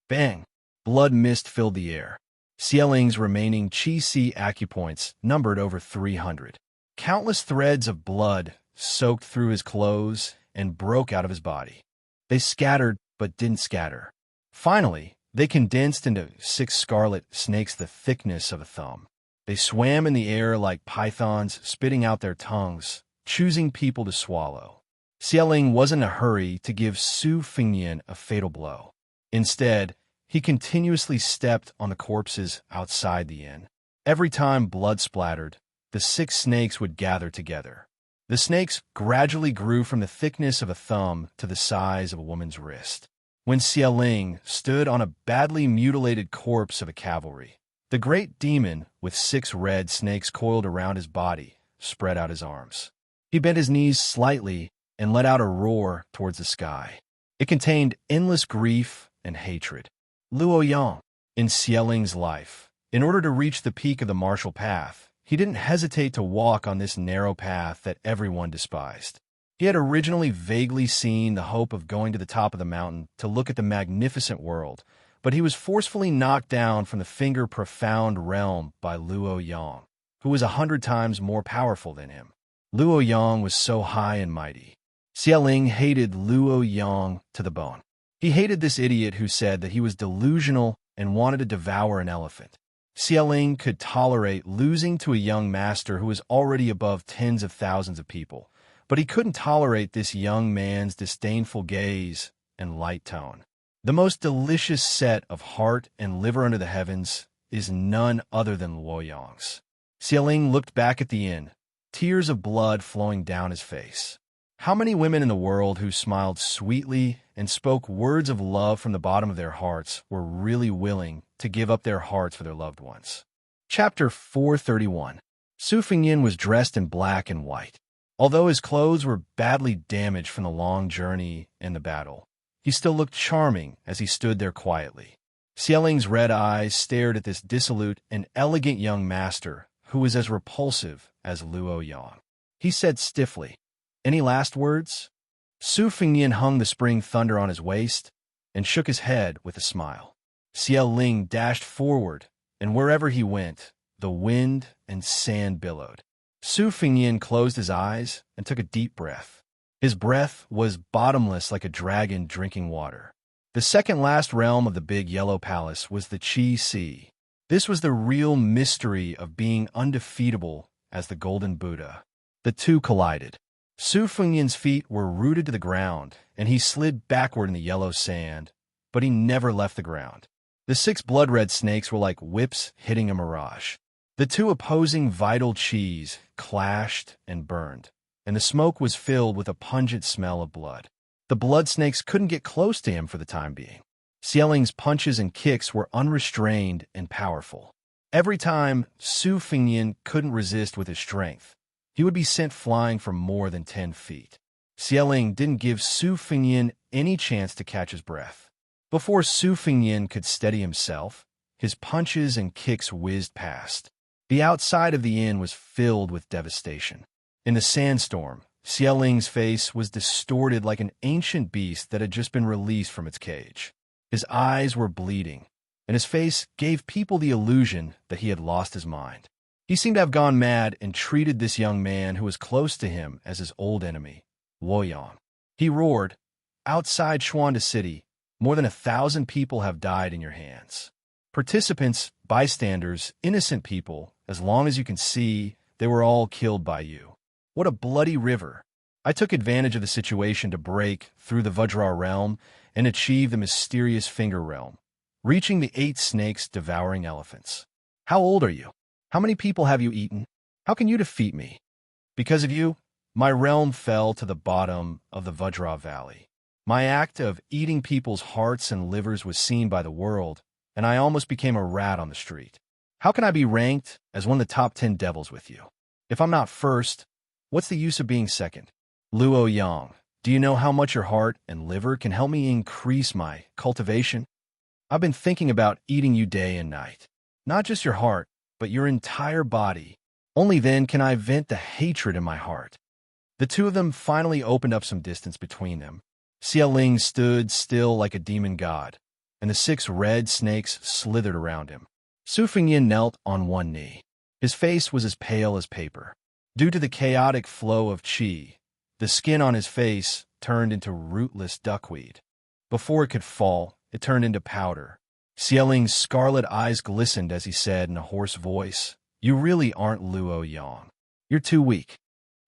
Bang! Blood mist filled the air. Xiaoling's remaining qi acupoints numbered over 300. Countless threads of blood soaked through his clothes and broke out of his body. They scattered but didn't scatter. Finally, they condensed into 6 scarlet snakes the thickness of a thumb. They swam in the air like pythons, spitting out their tongues, choosing people to swallow. Xiaoling wasn't in a hurry to give Su Fengnian a fatal blow. Instead, he continuously stepped on the corpses outside the inn. Every time blood splattered, the 6 snakes would gather together. The snakes gradually grew from the thickness of a thumb to the size of a woman's wrist. When Xiaoling stood on a badly mutilated corpse of a cavalry, the great demon, with 6 red snakes coiled around his body, spread out his arms. He bent his knees slightly and let out a roar towards the sky. It contained endless grief and hatred. Luo Yang, in Xieling's life, in order to reach the peak of the martial path, he didn't hesitate to walk on this narrow path that everyone despised. He had originally vaguely seen the hope of going to the top of the mountain to look at the magnificent world, but he was forcefully knocked down from the finger-profound realm by Luo Yang, who was 100 times more powerful than him. Luo Yang was so high and mighty. Xialing hated Luo Yang to the bone. He hated this idiot who said that he was delusional and wanted to devour an elephant. Xialing could tolerate losing to a young master who was already above tens of thousands of people, but he couldn't tolerate this young man's disdainful gaze and light tone. The most delicious set of heart and liver under the heavens is none other than Luo Yang's. Xialing looked back at the inn, tears of blood flowing down his face. How many women in the world who smiled sweetly and spoke words of love from the bottom of their hearts were really willing to give up their hearts for their loved ones? Chapter 431. Su Fengyan was dressed in black and white. Although his clothes were badly damaged from the long journey and the battle, he still looked charming as he stood there quietly. Xieling's red eyes stared at this dissolute and elegant young master who was as repulsive as Luo Yang. He said stiffly, "Any last words?" Su Fengyan hung the spring thunder on his waist and shook his head with a smile. Xialing dashed forward, and wherever he went, the wind and sand billowed. Su Fengyan closed his eyes and took a deep breath. His breath was bottomless like a dragon drinking water. The second last realm of the big yellow palace was the Qi Sea. This was the real mystery of being undefeatable as the Golden Buddha. The two collided. Su Fengyan's feet were rooted to the ground, and he slid backward in the yellow sand, but he never left the ground. The 6 blood-red snakes were like whips hitting a mirage. The two opposing vital qis clashed and burned, and the smoke was filled with a pungent smell of blood. The blood snakes couldn't get close to him for the time being. Xieling's punches and kicks were unrestrained and powerful. Every time Su Fengyan couldn't resist with his strength, he would be sent flying for more than 10 feet. Xialing didn't give Su Fengyan any chance to catch his breath. Before Su Fengyan could steady himself, his punches and kicks whizzed past. The outside of the inn was filled with devastation. In the sandstorm, Xieling's face was distorted like an ancient beast that had just been released from its cage. His eyes were bleeding, and his face gave people the illusion that he had lost his mind. He seemed to have gone mad and treated this young man who was close to him as his old enemy, Luo Yang. He roared, "Outside Xuanda City, more than 1,000 people have died in your hands. Participants, bystanders, innocent people, as long as you can see, they were all killed by you. What a bloody river. I took advantage of the situation to break through the Vajra realm and achieve the mysterious Finger realm, reaching the 8 snakes devouring elephants. How old are you? How many people have you eaten? How can you defeat me? Because of you, my realm fell to the bottom of the Vajra Valley. My act of eating people's hearts and livers was seen by the world, and I almost became a rat on the street. How can I be ranked as one of the top 10 devils with you? If I'm not first, what's the use of being second? Luo Yang, do you know how much your heart and liver can help me increase my cultivation? I've been thinking about eating you day and night. Not just your heart, but your entire body. Only then can I vent the hatred in my heart." The two of them finally opened up some distance between them. Xialing stood still like a demon god, and the 6 red snakes slithered around him. Su Fengyan knelt on one knee. His face was as pale as paper. Due to the chaotic flow of qi, the skin on his face turned into rootless duckweed. Before it could fall, it turned into powder. Xieling's scarlet eyes glistened as he said in a hoarse voice, "You really aren't Luo Yang. You're too weak."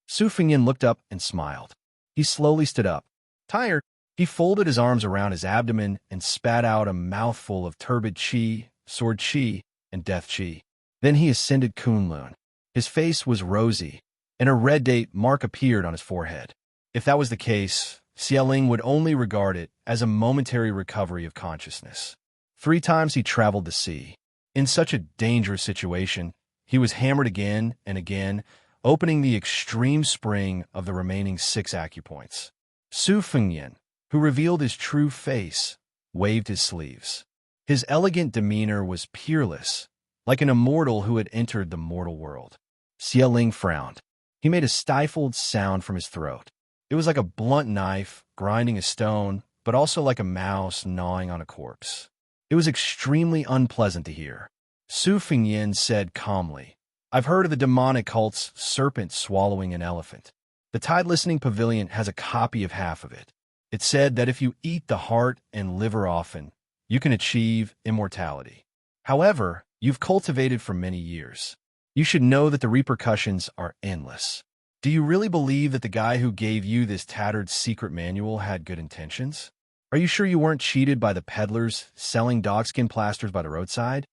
Su Fengyan looked up and smiled. He slowly stood up. Tired, he folded his arms around his abdomen and spat out a mouthful of turbid qi, sword qi, and death qi. Then he ascended Kunlun. His face was rosy, and a red date mark appeared on his forehead. If that was the case, Xialing would only regard it as a momentary recovery of consciousness. 3 times he traveled the sea. In such a dangerous situation, he was hammered again and again, opening the extreme spring of the remaining 6 acupoints. Su Fengyan, who revealed his true face, waved his sleeves. His elegant demeanor was peerless, like an immortal who had entered the mortal world. Xie Ling frowned. He made a stifled sound from his throat. It was like a blunt knife grinding a stone, but also like a mouse gnawing on a corpse. It was extremely unpleasant to hear. Su Fengyan said calmly, "I've heard of the demonic cult's serpent swallowing an elephant. The Tide Listening Pavilion has a copy of half of it. It said that if you eat the heart and liver often, you can achieve immortality. However, you've cultivated for many years. You should know that the repercussions are endless. Do you really believe that the guy who gave you this tattered secret manual had good intentions? Are you sure you weren't cheated by the peddlers selling dogskin plasters by the roadside?"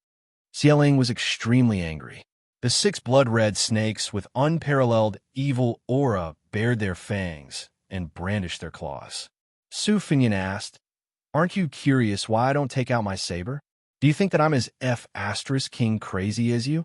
Xie Ling was extremely angry. The 6 blood-red snakes with unparalleled evil aura bared their fangs and brandished their claws. Su Fengyan asked, "Aren't you curious why I don't take out my saber? Do you think that I'm as King crazy as you?"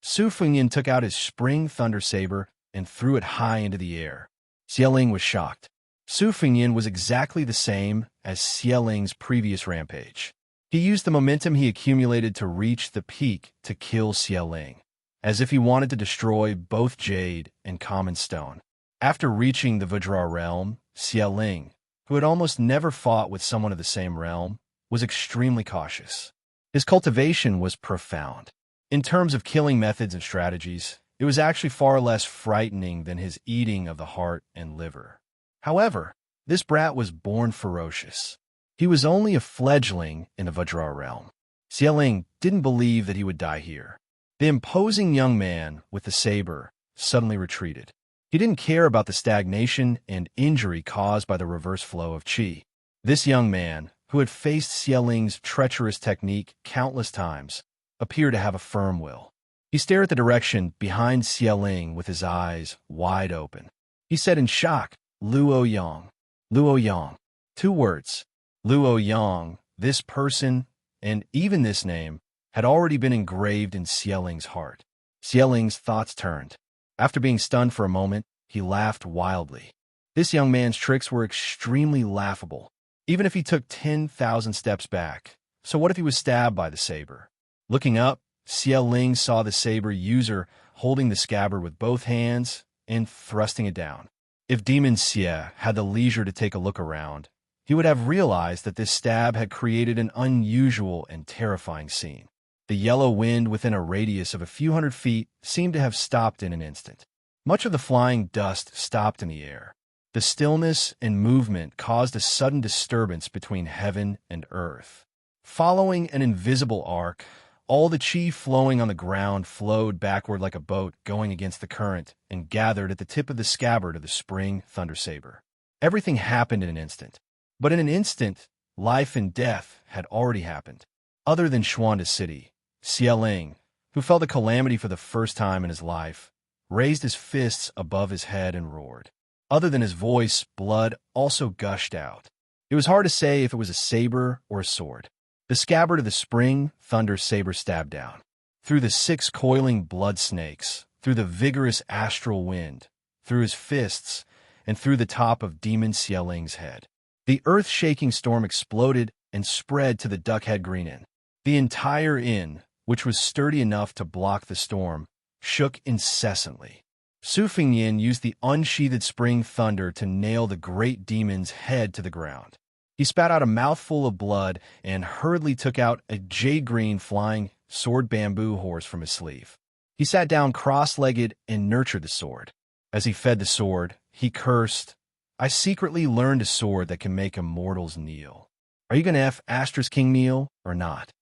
Su Fengyan took out his spring thunder saber and threw it high into the air. Xie Ling was shocked. Su Fengyan was exactly the same as Xie Ling's previous rampage. He used the momentum he accumulated to reach the peak to kill Xie Ling, as if he wanted to destroy both jade and common stone. After reaching the Vajra realm, Xie Ling, who had almost never fought with someone of the same realm, was extremely cautious. His cultivation was profound. In terms of killing methods and strategies, it was actually far less frightening than his eating of the heart and liver. However, this brat was born ferocious. He was only a fledgling in the Vajra realm. Xie Ling didn't believe that he would die here. The imposing young man with the saber suddenly retreated. He didn't care about the stagnation and injury caused by the reverse flow of qi. This young man, who had faced Xie Ling's treacherous technique countless times, appeared to have a firm will. He stared at the direction behind Xie Ling with his eyes wide open. He said in shock, "Luo Yang. Luo Yang." 2 words. Luo Yang, this person, and even this name, had already been engraved in Xie Ling's heart. Xie Ling's thoughts turned. After being stunned for a moment, he laughed wildly. This young man's tricks were extremely laughable, even if he took 10,000 steps back. So what if he was stabbed by the saber? Looking up, Xie Ling saw the saber user holding the scabbard with both hands and thrusting it down. If Demon Xie had the leisure to take a look around, he would have realized that this stab had created an unusual and terrifying scene. The yellow wind within a radius of a few hundred feet seemed to have stopped in an instant. Much of the flying dust stopped in the air. The stillness and movement caused a sudden disturbance between heaven and earth. Following an invisible arc, all the qi flowing on the ground flowed backward like a boat going against the current and gathered at the tip of the scabbard of the spring thunder saber. Everything happened in an instant. But in an instant, life and death had already happened. Other than Xuanda City, Xie Ling, who felt a calamity for the first time in his life, raised his fists above his head and roared. Other than his voice, blood also gushed out. It was hard to say if it was a saber or a sword. The scabbard of the spring thunder saber stabbed down. Through the 6 coiling blood snakes, through the vigorous astral wind, through his fists, and through the top of Demon Xie Ling's head. The earth-shaking storm exploded and spread to the Duckhead Green Inn. The entire inn, which was sturdy enough to block the storm, shook incessantly. Su Fengyan used the unsheathed spring thunder to nail the great demon's head to the ground. He spat out a mouthful of blood and hurriedly took out a jade-green flying sword bamboo horse from his sleeve. He sat down cross-legged and nurtured the sword. As he fed the sword, he cursed, "I secretly learned a sword that can make immortals kneel. Are you going to King kneel or not?"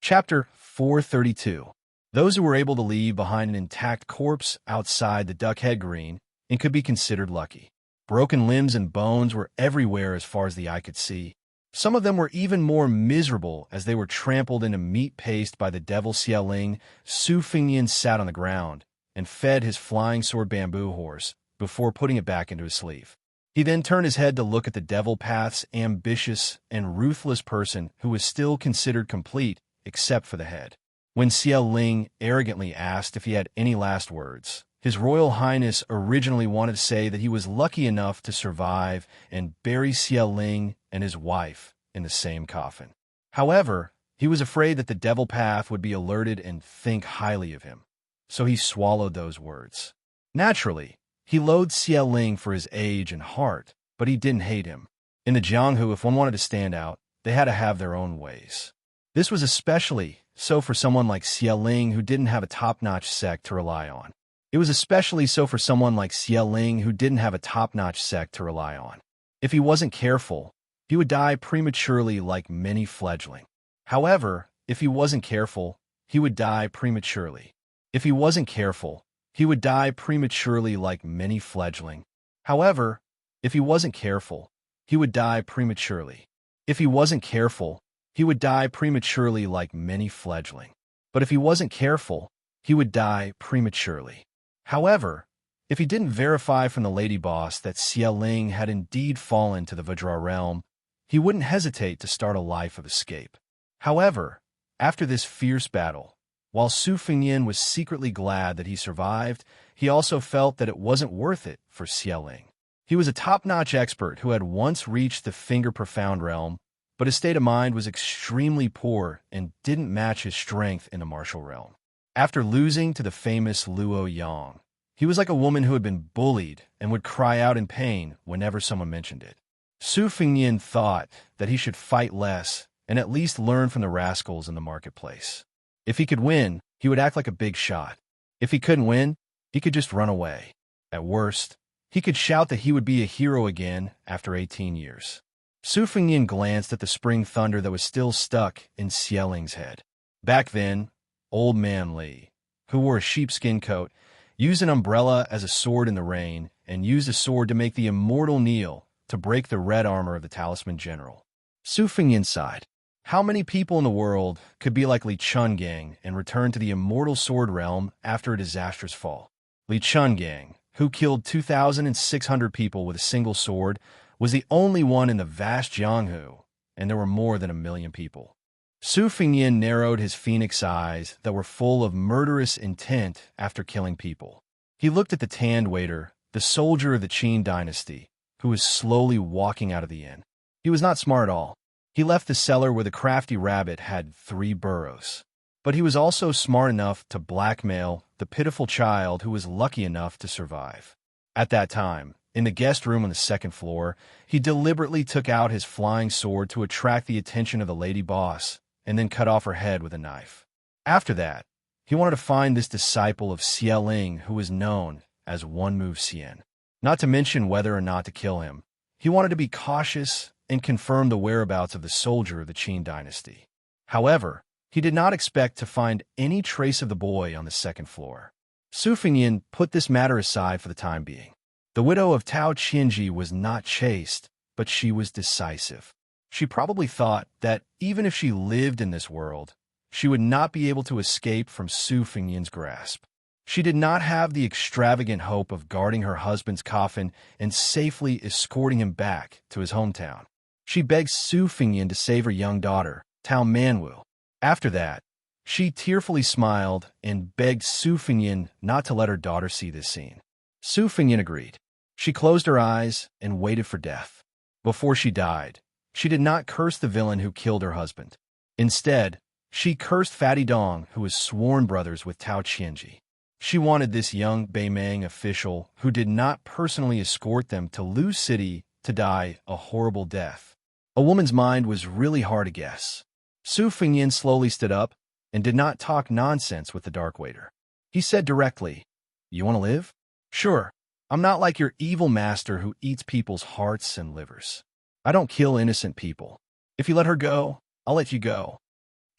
Chapter 432. Those who were able to leave behind an intact corpse outside the Duckhead Green and could be considered lucky. Broken limbs and bones were everywhere as far as the eye could see. Some of them were even more miserable as they were trampled into meat paste by the devil Xie Ling. Su Fengyan sat on the ground and fed his flying sword bamboo horse before putting it back into his sleeve. He then turned his head to look at the Devil Path's ambitious and ruthless person who was still considered complete except for the head. When Xie Ling arrogantly asked if he had any last words, His Royal Highness originally wanted to say that he was lucky enough to survive and bury Xia Ling and his wife in the same coffin. However, he was afraid that the Devil Path would be alerted and think highly of him, so he swallowed those words. Naturally, he loathed Xia Ling for his age and heart, but he didn't hate him. In the Jianghu, if one wanted to stand out, they had to have their own ways. This was especially so for someone like Xia Ling who didn't have a top-notch sect to rely on. It was especially so for someone like Xia Ling who didn't have a top-notch sect to rely on. If he wasn't careful, he would die prematurely like many fledgling. However, if he wasn't careful, he would die prematurely. If he wasn't careful, he would die prematurely like many fledgling. However, if he wasn't careful, he would die prematurely. If he wasn't careful, he would die prematurely like many fledgling. But if he wasn't careful, he would die prematurely. However, if he didn't verify from the lady boss that Xia Ling had indeed fallen to the Vajra realm, he wouldn't hesitate to start a life of escape. However, after this fierce battle, while Su Fengnian was secretly glad that he survived, he also felt that it wasn't worth it for Xia Ling. He was a top-notch expert who had once reached the finger-profound realm, but his state of mind was extremely poor and didn't match his strength in the martial realm. After losing to the famous Luo Yang, he was like a woman who had been bullied and would cry out in pain whenever someone mentioned it. Su Fengnian thought that he should fight less and at least learn from the rascals in the marketplace. If he could win, he would act like a big shot. If he couldn't win, he could just run away. At worst, he could shout that he would be a hero again after 18 years. Su Fengnian glanced at the spring thunder that was still stuck in Xia Ling's head. Back then, Old Man Li, who wore a sheepskin coat, used an umbrella as a sword in the rain and used a sword to make the immortal kneel to break the red armor of the Talisman General. Su Fengnian sighed. How many people in the world could be like Li Chungang and return to the immortal sword realm after a disastrous fall? Li Chungang, who killed 2,600 people with a single sword, was the only one in the vast Jianghu, and there were more than 1 million people. Su Fengnian narrowed his phoenix eyes that were full of murderous intent after killing people. He looked at the tanned waiter, the soldier of the Qin dynasty, who was slowly walking out of the inn. He was not smart at all. He left the cellar where the crafty rabbit had 3 burrows. But he was also smart enough to blackmail the pitiful child who was lucky enough to survive. At that time, in the guest room on the 2nd floor, he deliberately took out his flying sword to attract the attention of the lady boss and then cut off her head with a knife. After that, he wanted to find this disciple of Xia Ling who was known as One Move Xian. Not to mention whether or not to kill him, he wanted to be cautious and confirm the whereabouts of the soldier of the Qin dynasty. However, he did not expect to find any trace of the boy on the 2nd floor. Su Fengnian put this matter aside for the time being. The widow of Tao Qianji was not chaste, but she was decisive. She probably thought that even if she lived in this world, she would not be able to escape from Su Fengnian's grasp. She did not have the extravagant hope of guarding her husband's coffin and safely escorting him back to his hometown. She begged Su Fengnian to save her young daughter, Tao Manwu. After that, she tearfully smiled and begged Su Fengnian not to let her daughter see this scene. Su Fengnian agreed. She closed her eyes and waited for death. Before she died, she did not curse the villain who killed her husband. Instead, she cursed Fatty Dong, who was sworn brothers with Tao Qianji. She wanted this young Beimang official who did not personally escort them to Lu City to die a horrible death. A woman's mind was really hard to guess. Su Fengnian slowly stood up and did not talk nonsense with the dark waiter. He said directly, "You want to live? Sure. I'm not like your evil master who eats people's hearts and livers. I don't kill innocent people. If you let her go, I'll let you go."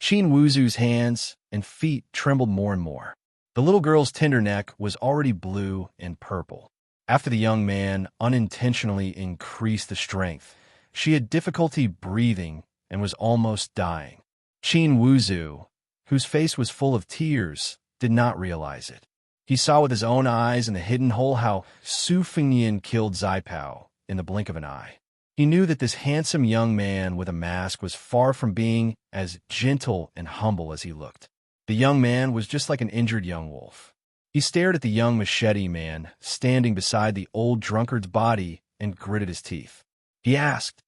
Qin Wuzu's hands and feet trembled more and more. The little girl's tender neck was already blue and purple. After the young man unintentionally increased the strength, she had difficulty breathing and was almost dying. Qin Wuzu, whose face was full of tears, did not realize it. He saw with his own eyes in the hidden hole how Su Fengnian killed Zaipao in the blink of an eye. He knew that this handsome young man with a mask was far from being as gentle and humble as he looked. The young man was just like an injured young wolf. He stared at the young machete man standing beside the old drunkard's body and gritted his teeth. He asked,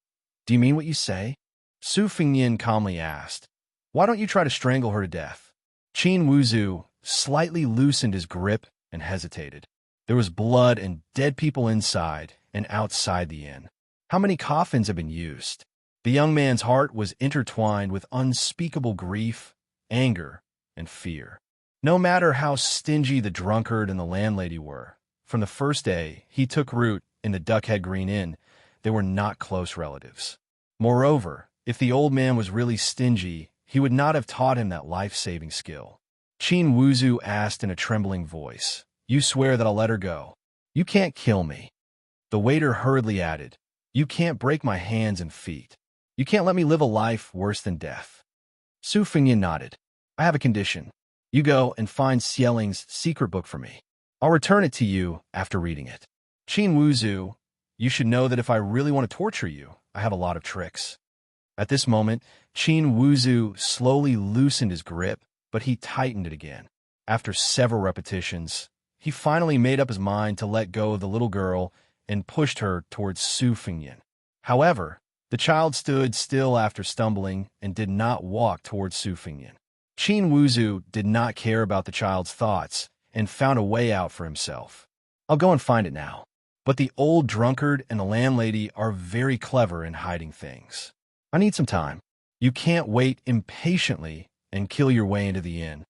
"Do you mean what you say?" Su Fengnian calmly asked, "Why don't you try to strangle her to death?" Qin Wuzu slightly loosened his grip and hesitated. There was blood and dead people inside and outside the inn. How many coffins have been used? The young man's heart was intertwined with unspeakable grief, anger, and fear. No matter how stingy the drunkard and the landlady were, from the first day he took root in the Duckhead Green Inn, they were not close relatives. Moreover, if the old man was really stingy, he would not have taught him that life-saving skill. Qin Wuzu asked in a trembling voice, "You swear that I'll let her go?" "You can't kill me." The waiter hurriedly added, "You can't break my hands and feet. You can't let me live a life worse than death." Su Fengnian nodded. "I have a condition. You go and find Xieling's secret book for me. I'll return it to you after reading it." Qin Wuzu, "You should know that if I really want to torture you, I have a lot of tricks." At this moment, Qin Wuzu slowly loosened his grip, but he tightened it again. After several repetitions, he finally made up his mind to let go of the little girl and pushed her towards Su Fengnian. However, the child stood still after stumbling and did not walk towards Su Fengnian. Qin Wuzu did not care about the child's thoughts and found a way out for himself. "I'll go and find it now. But the old drunkard and the landlady are very clever in hiding things. I need some time. You can't wait impatiently and kill your way into the inn."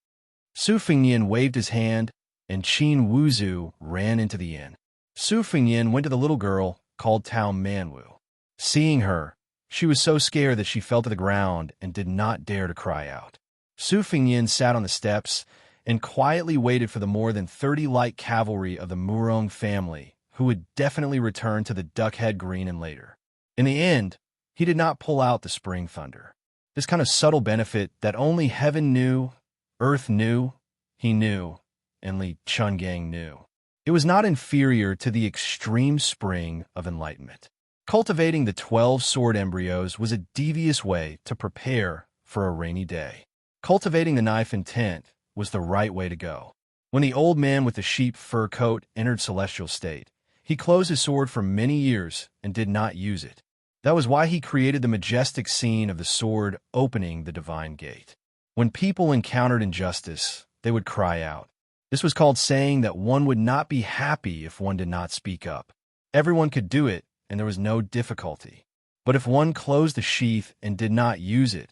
Su Fengnian waved his hand, and Qin Wuzu ran into the inn. Su Fengnian went to the little girl called Tao Manwu. Seeing her, she was so scared that she fell to the ground and did not dare to cry out. Su Fengnian sat on the steps and quietly waited for the more than 30 light cavalry of the Murong family, who would definitely return to the Duckhead Green and later. In the end, he did not pull out the Spring Thunder. This kind of subtle benefit that only heaven knew, earth knew, he knew, and Li Chungang knew. It was not inferior to the extreme spring of enlightenment. Cultivating the 12 sword embryos was a devious way to prepare for a rainy day. Cultivating the knife intent was the right way to go. When the old man with the sheep fur coat entered celestial state, he closed his sword for many years and did not use it. That was why he created the majestic scene of the sword opening the divine gate. When people encountered injustice, they would cry out. This was called saying that one would not be happy if one did not speak up. Everyone could do it, and there was no difficulty. But if one closed the sheath and did not use it,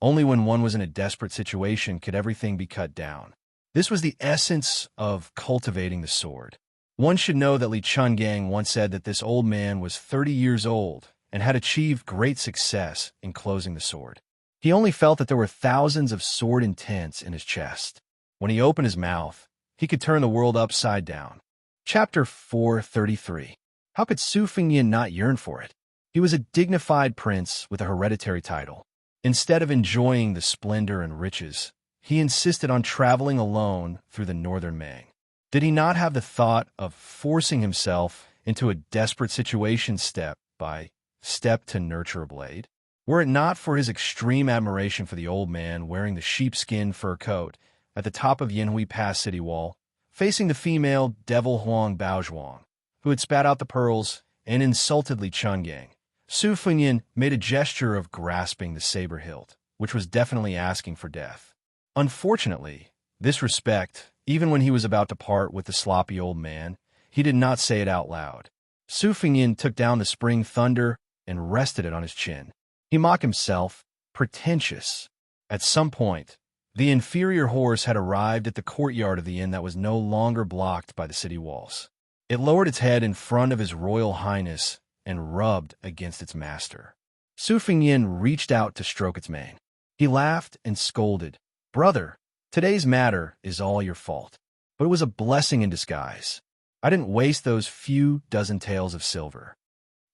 only when one was in a desperate situation could everything be cut down. This was the essence of cultivating the sword. One should know that Li Chungang once said that this old man was 30 years old and had achieved great success in closing the sword. He only felt that there were thousands of sword intents in his chest. When he opened his mouth, he could turn the world upside down. Chapter 433. How could Su Fengnian not yearn for it? He was a dignified prince with a hereditary title. Instead of enjoying the splendor and riches, he insisted on traveling alone through the northern Mang. Did he not have the thought of forcing himself into a desperate situation step by step to nurture a blade? Were it not for his extreme admiration for the old man wearing the sheepskin fur coat at the top of Yanhui Pass city wall, facing the female devil Huang Baozhuang, who had spat out the pearls and insulted Li Chungang, Su Fengnian made a gesture of grasping the saber hilt, which was definitely asking for death. Unfortunately, this respect, even when he was about to part with the sloppy old man, he did not say it out loud. Su Fengnian took down the Spring Thunder and rested it on his chin. He mocked himself, pretentious. At some point, the inferior horse had arrived at the courtyard of the inn that was no longer blocked by the city walls. It lowered its head in front of His Royal Highness and rubbed against its master. Su Fengnian reached out to stroke its mane. He laughed and scolded, "Brother, today's matter is all your fault, but it was a blessing in disguise. I didn't waste those few dozen taels of silver."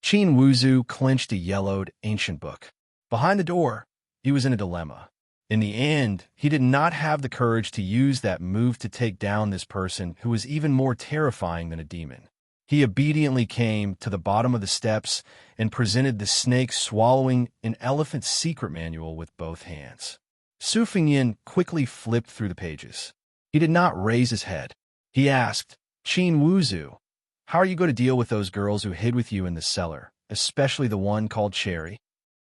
Qin Wuzu clenched a yellowed ancient book. Behind the door, he was in a dilemma. In the end, he did not have the courage to use that move to take down this person who was even more terrifying than a demon. He obediently came to the bottom of the steps and presented the snake swallowing an elephant's secret manual with both hands. Su Fengnian quickly flipped through the pages. He did not raise his head. He asked, Qin Wuzu, how are you going to deal with those girls who hid with you in the cellar, especially the one called Cherry?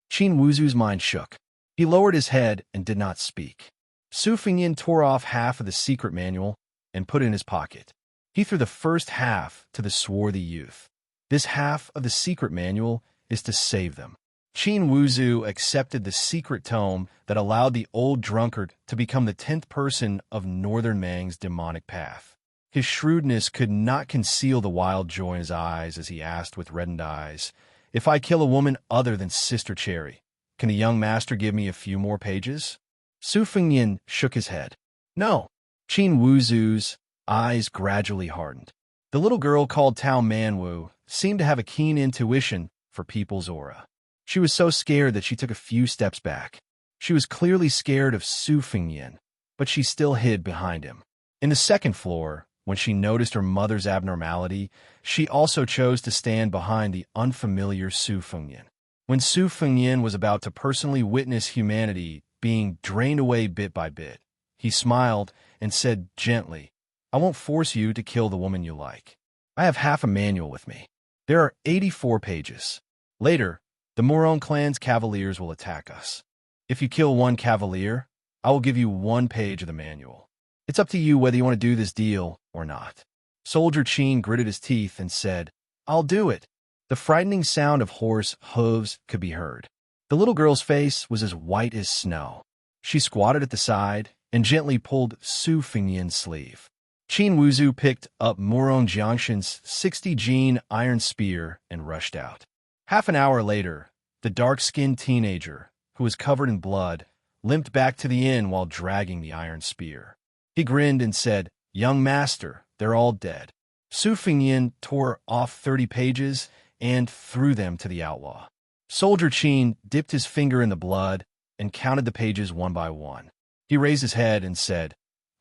Qin Wuzu's mind shook. He lowered his head and did not speak. Su Fengyin tore off half of the secret manual and put it in his pocket. He threw the first half to the swarthy youth. This half of the secret manual is to save them. Qin Wuzu accepted the secret tome that allowed the old drunkard to become the 10th person of Northern Mang's demonic path. His shrewdness could not conceal the wild joy in his eyes as he asked with reddened eyes, if I kill a woman other than Sister Cherry, can the young master give me a few more pages? Su Fengyin shook his head. No. Qin Wuzu's eyes gradually hardened. The little girl called Tao Manwu seemed to have a keen intuition for people's aura. She was so scared that she took a few steps back. She was clearly scared of Su Fengyin, but she still hid behind him. In the second floor, when she noticed her mother's abnormality, she also chose to stand behind the unfamiliar Su Fengyin. When Su Fengyin was about to personally witness humanity being drained away bit by bit, he smiled and said gently, I won't force you to kill the woman you like. I have half a manual with me. There are 84 pages. Later, the Moron clan's cavaliers will attack us. If you kill one cavalier, I will give you 1 page of the manual. It's up to you whether you want to do this deal or not. Soldier Qin gritted his teeth and said, I'll do it. The frightening sound of horse hooves could be heard. The little girl's face was as white as snow. She squatted at the side and gently pulled Su Fengyin's sleeve. Qin Wuzu picked up Moron Xianxia's 60-gene iron spear and rushed out. Half an hour later, the dark-skinned teenager, who was covered in blood, limped back to the inn while dragging the iron spear. He grinned and said, Young master, they're all dead. Su Fengyin tore off 30 pages and threw them to the outlaw. Soldier Qin dipped his finger in the blood and counted the pages one by one. He raised his head and said,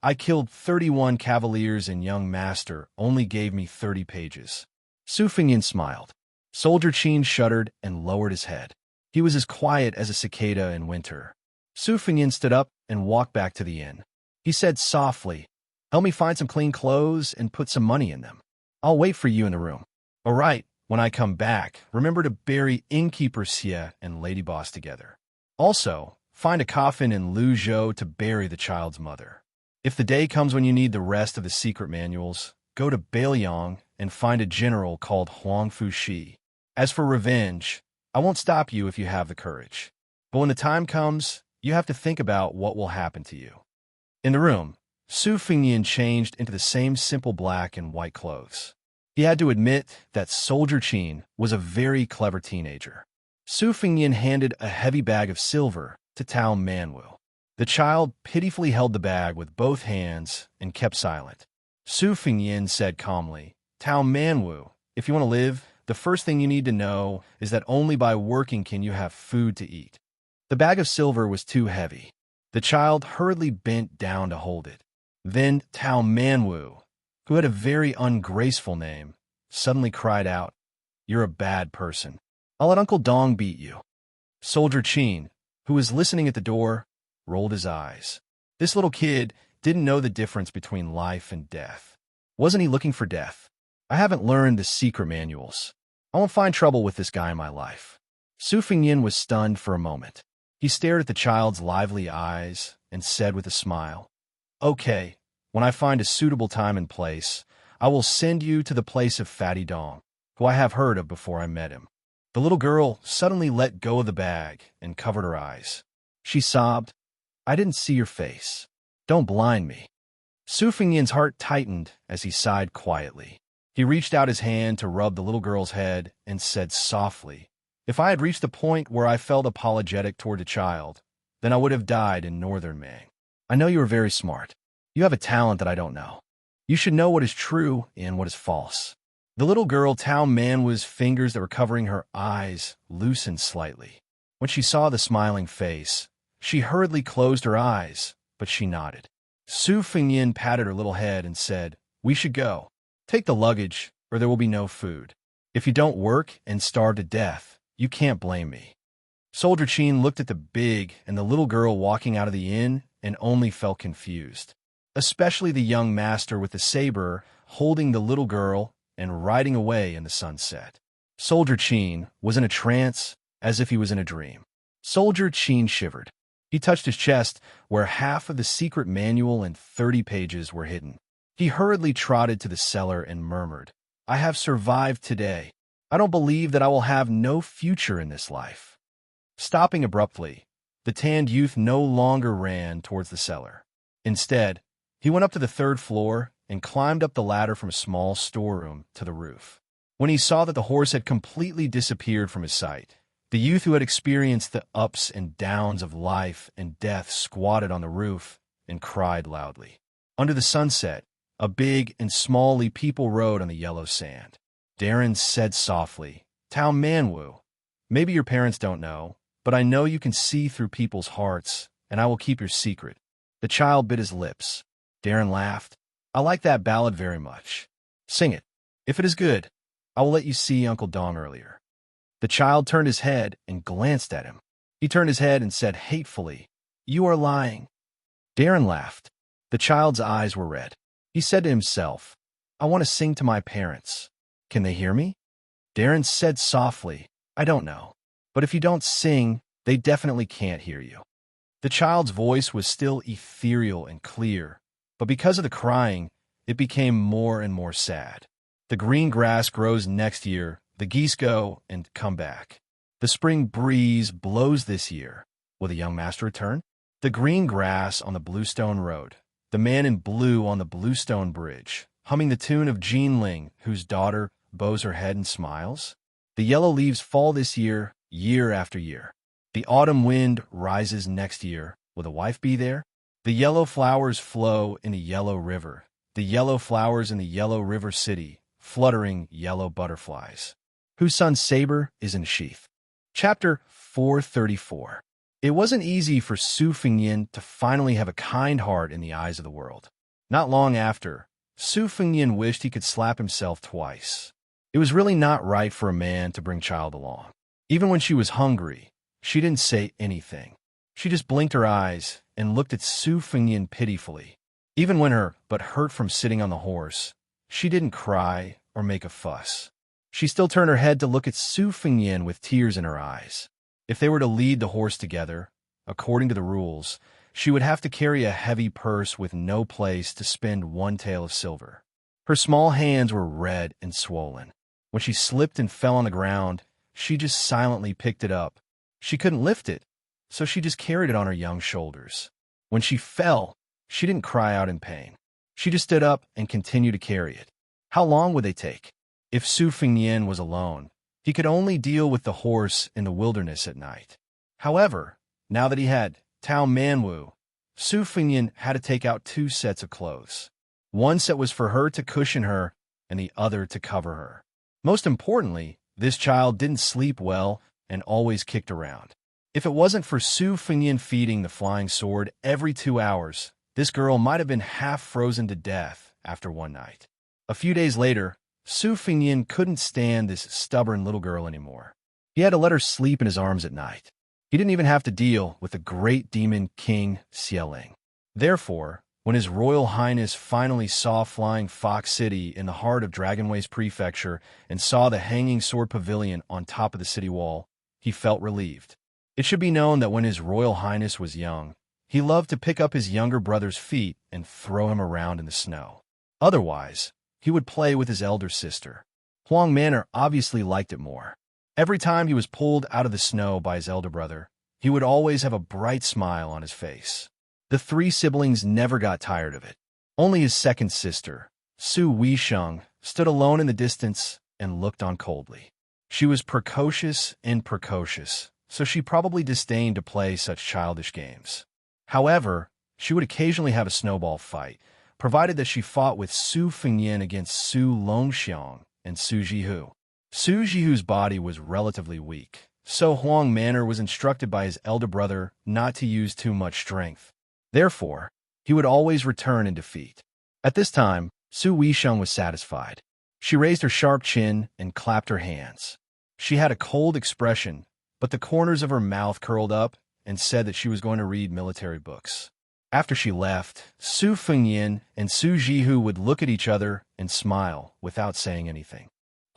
I killed 31 cavaliers and young master only gave me 30 pages. Su Fengyin smiled. Soldier Qin shuddered and lowered his head. He was as quiet as a cicada in winter. Su Fengyin stood up and walked back to the inn. He said softly, Help me find some clean clothes and put some money in them. I'll wait for you in the room. All right, when I come back, remember to bury innkeeper Xie and Lady Boss together. Also, find a coffin in Luzhou to bury the child's mother. If the day comes when you need the rest of the secret manuals, go to Beiliang and find a general called Huang Fushi. As for revenge, I won't stop you if you have the courage. But when the time comes, you have to think about what will happen to you. In the room, Su Fengyin changed into the same simple black and white clothes. He had to admit that Soldier Qin was a very clever teenager. Su Fengyin handed a heavy bag of silver to Tao Manwu. The child pitifully held the bag with both hands and kept silent. Su Fengyin said calmly, Tao Manwu, if you want to live, the first thing you need to know is that only by working can you have food to eat. The bag of silver was too heavy. The child hurriedly bent down to hold it. Then Tao Manwu, who had a very ungraceful name, suddenly cried out, You're a bad person. I'll let Uncle Dong beat you. Soldier Qin, who was listening at the door, rolled his eyes. This little kid didn't know the difference between life and death. Wasn't he looking for death? I haven't learned the secret manuals. I won't find trouble with this guy in my life. Su Fengyin was stunned for a moment. He stared at the child's lively eyes and said with a smile, Okay, when I find a suitable time and place, I will send you to the place of Fatty Dong, who I have heard of before I met him. The little girl suddenly let go of the bag and covered her eyes. She sobbed, I didn't see your face. Don't blind me. Su Fengyin's heart tightened as he sighed quietly. He reached out his hand to rub the little girl's head and said softly, If I had reached the point where I felt apologetic toward a child, then I would have died in Northern Mang. I know you are very smart. You have a talent that I don't know. You should know what is true and what is false. The little girl Tao Manwu's fingers that were covering her eyes loosened slightly. When she saw the smiling face, she hurriedly closed her eyes, but she nodded. Su Fengyin patted her little head and said, We should go. Take the luggage, or there will be no food. If you don't work and starve to death, you can't blame me. Soldier Qin looked at the big and the little girl walking out of the inn and only felt confused. especially the young master with the saber holding the little girl and riding away in the sunset. Soldier Qin was in a trance, as if he was in a dream. Soldier Qin shivered. He touched his chest, where half of the secret manual and 30 pages were hidden. He hurriedly trotted to the cellar and murmured, "I have survived today. I don't believe that I will have no future in this life." Stopping abruptly, the tanned youth no longer ran towards the cellar. Instead, he went up to the 3rd floor and climbed up the ladder from a small storeroom to the roof. When he saw that the horse had completely disappeared from his sight, the youth who had experienced the ups and downs of life and death squatted on the roof and cried loudly. Under the sunset, a big and small Li people rode on the yellow sand. Darren said softly, "Tao Manwu, maybe your parents don't know, but I know you can see through people's hearts, and I will keep your secret." The child bit his lips. Darren laughed. "I like that ballad very much. Sing it. If it is good, I will let you see Uncle Dong earlier." The child turned his head and glanced at him. He turned his head and said hatefully, "You are lying." Darren laughed. The child's eyes were red. He said to himself, "I want to sing to my parents. Can they hear me?" Darren said softly, "I don't know. But if you don't sing, they definitely can't hear you." The child's voice was still ethereal and clear, but because of the crying, it became more and more sad. The green grass grows next year, the geese go and come back. The spring breeze blows this year. Will the young master return? The green grass on the Bluestone Road. The man in blue on the Bluestone Bridge, humming the tune of Jean Ling, whose daughter bows her head and smiles. The yellow leaves fall this year, year after year. The autumn wind rises next year. Will the wife be there? The yellow flowers flow in a yellow river. The yellow flowers in the yellow river city, fluttering yellow butterflies. Whose son's saber is in a sheath. Chapter 434. It wasn't easy for Su Fengyin to finally have a kind heart in the eyes of the world. Not long after, Su Fengyin wished he could slap himself twice. It was really not right for a man to bring child along. Even when she was hungry, she didn't say anything. She just blinked her eyes and looked at Su Fengyin pitifully. Even when her butt hurt from sitting on the horse, she didn't cry or make a fuss. She still turned her head to look at Su Fengyin with tears in her eyes. If they were to lead the horse together, according to the rules, she would have to carry a heavy purse with no place to spend 1 tael of silver. Her small hands were red and swollen. When she slipped and fell on the ground, she just silently picked it up. She couldn't lift it, so she just carried it on her young shoulders. When she fell, she didn't cry out in pain. She just stood up and continued to carry it. How long would they take? If Su Fengyin was alone, he could only deal with the horse in the wilderness at night. However, now that he had Tao Manwu, Su Fengyin had to take out 2 sets of clothes. One set was for her to cushion her, and the other to cover her. Most importantly, this child didn't sleep well and always kicked around. If it wasn't for Su Fengyin feeding the flying sword every 2 hours, this girl might have been half frozen to death after one night. A few days later, Su Fengyin couldn't stand this stubborn little girl anymore. He had to let her sleep in his arms at night. He didn't even have to deal with the great demon King Xieling. Therefore, when His Royal Highness finally saw Flying Fox City in the heart of Dragonways Prefecture and saw the Hanging Sword Pavilion on top of the city wall, he felt relieved. It should be known that when His Royal Highness was young, he loved to pick up his younger brother's feet and throw him around in the snow. Otherwise, he would play with his elder sister. Huang Manor obviously liked it more. Every time he was pulled out of the snow by his elder brother, he would always have a bright smile on his face. The 3 siblings never got tired of it. Only his second sister, Su Weisheng, stood alone in the distance and looked on coldly. She was precocious, so she probably disdained to play such childish games. However, she would occasionally have a snowball fight, provided that she fought with Su Fengyin against Su Longxiang and Su Jihu. Su Jihu's body was relatively weak, so Huang Manor was instructed by his elder brother not to use too much strength. Therefore, he would always return in defeat. At this time, Su Weisheng was satisfied. She raised her sharp chin and clapped her hands. She had a cold expression, but the corners of her mouth curled up and said that she was going to read military books. After she left, Su Fengyin and Su Jihu would look at each other and smile without saying anything.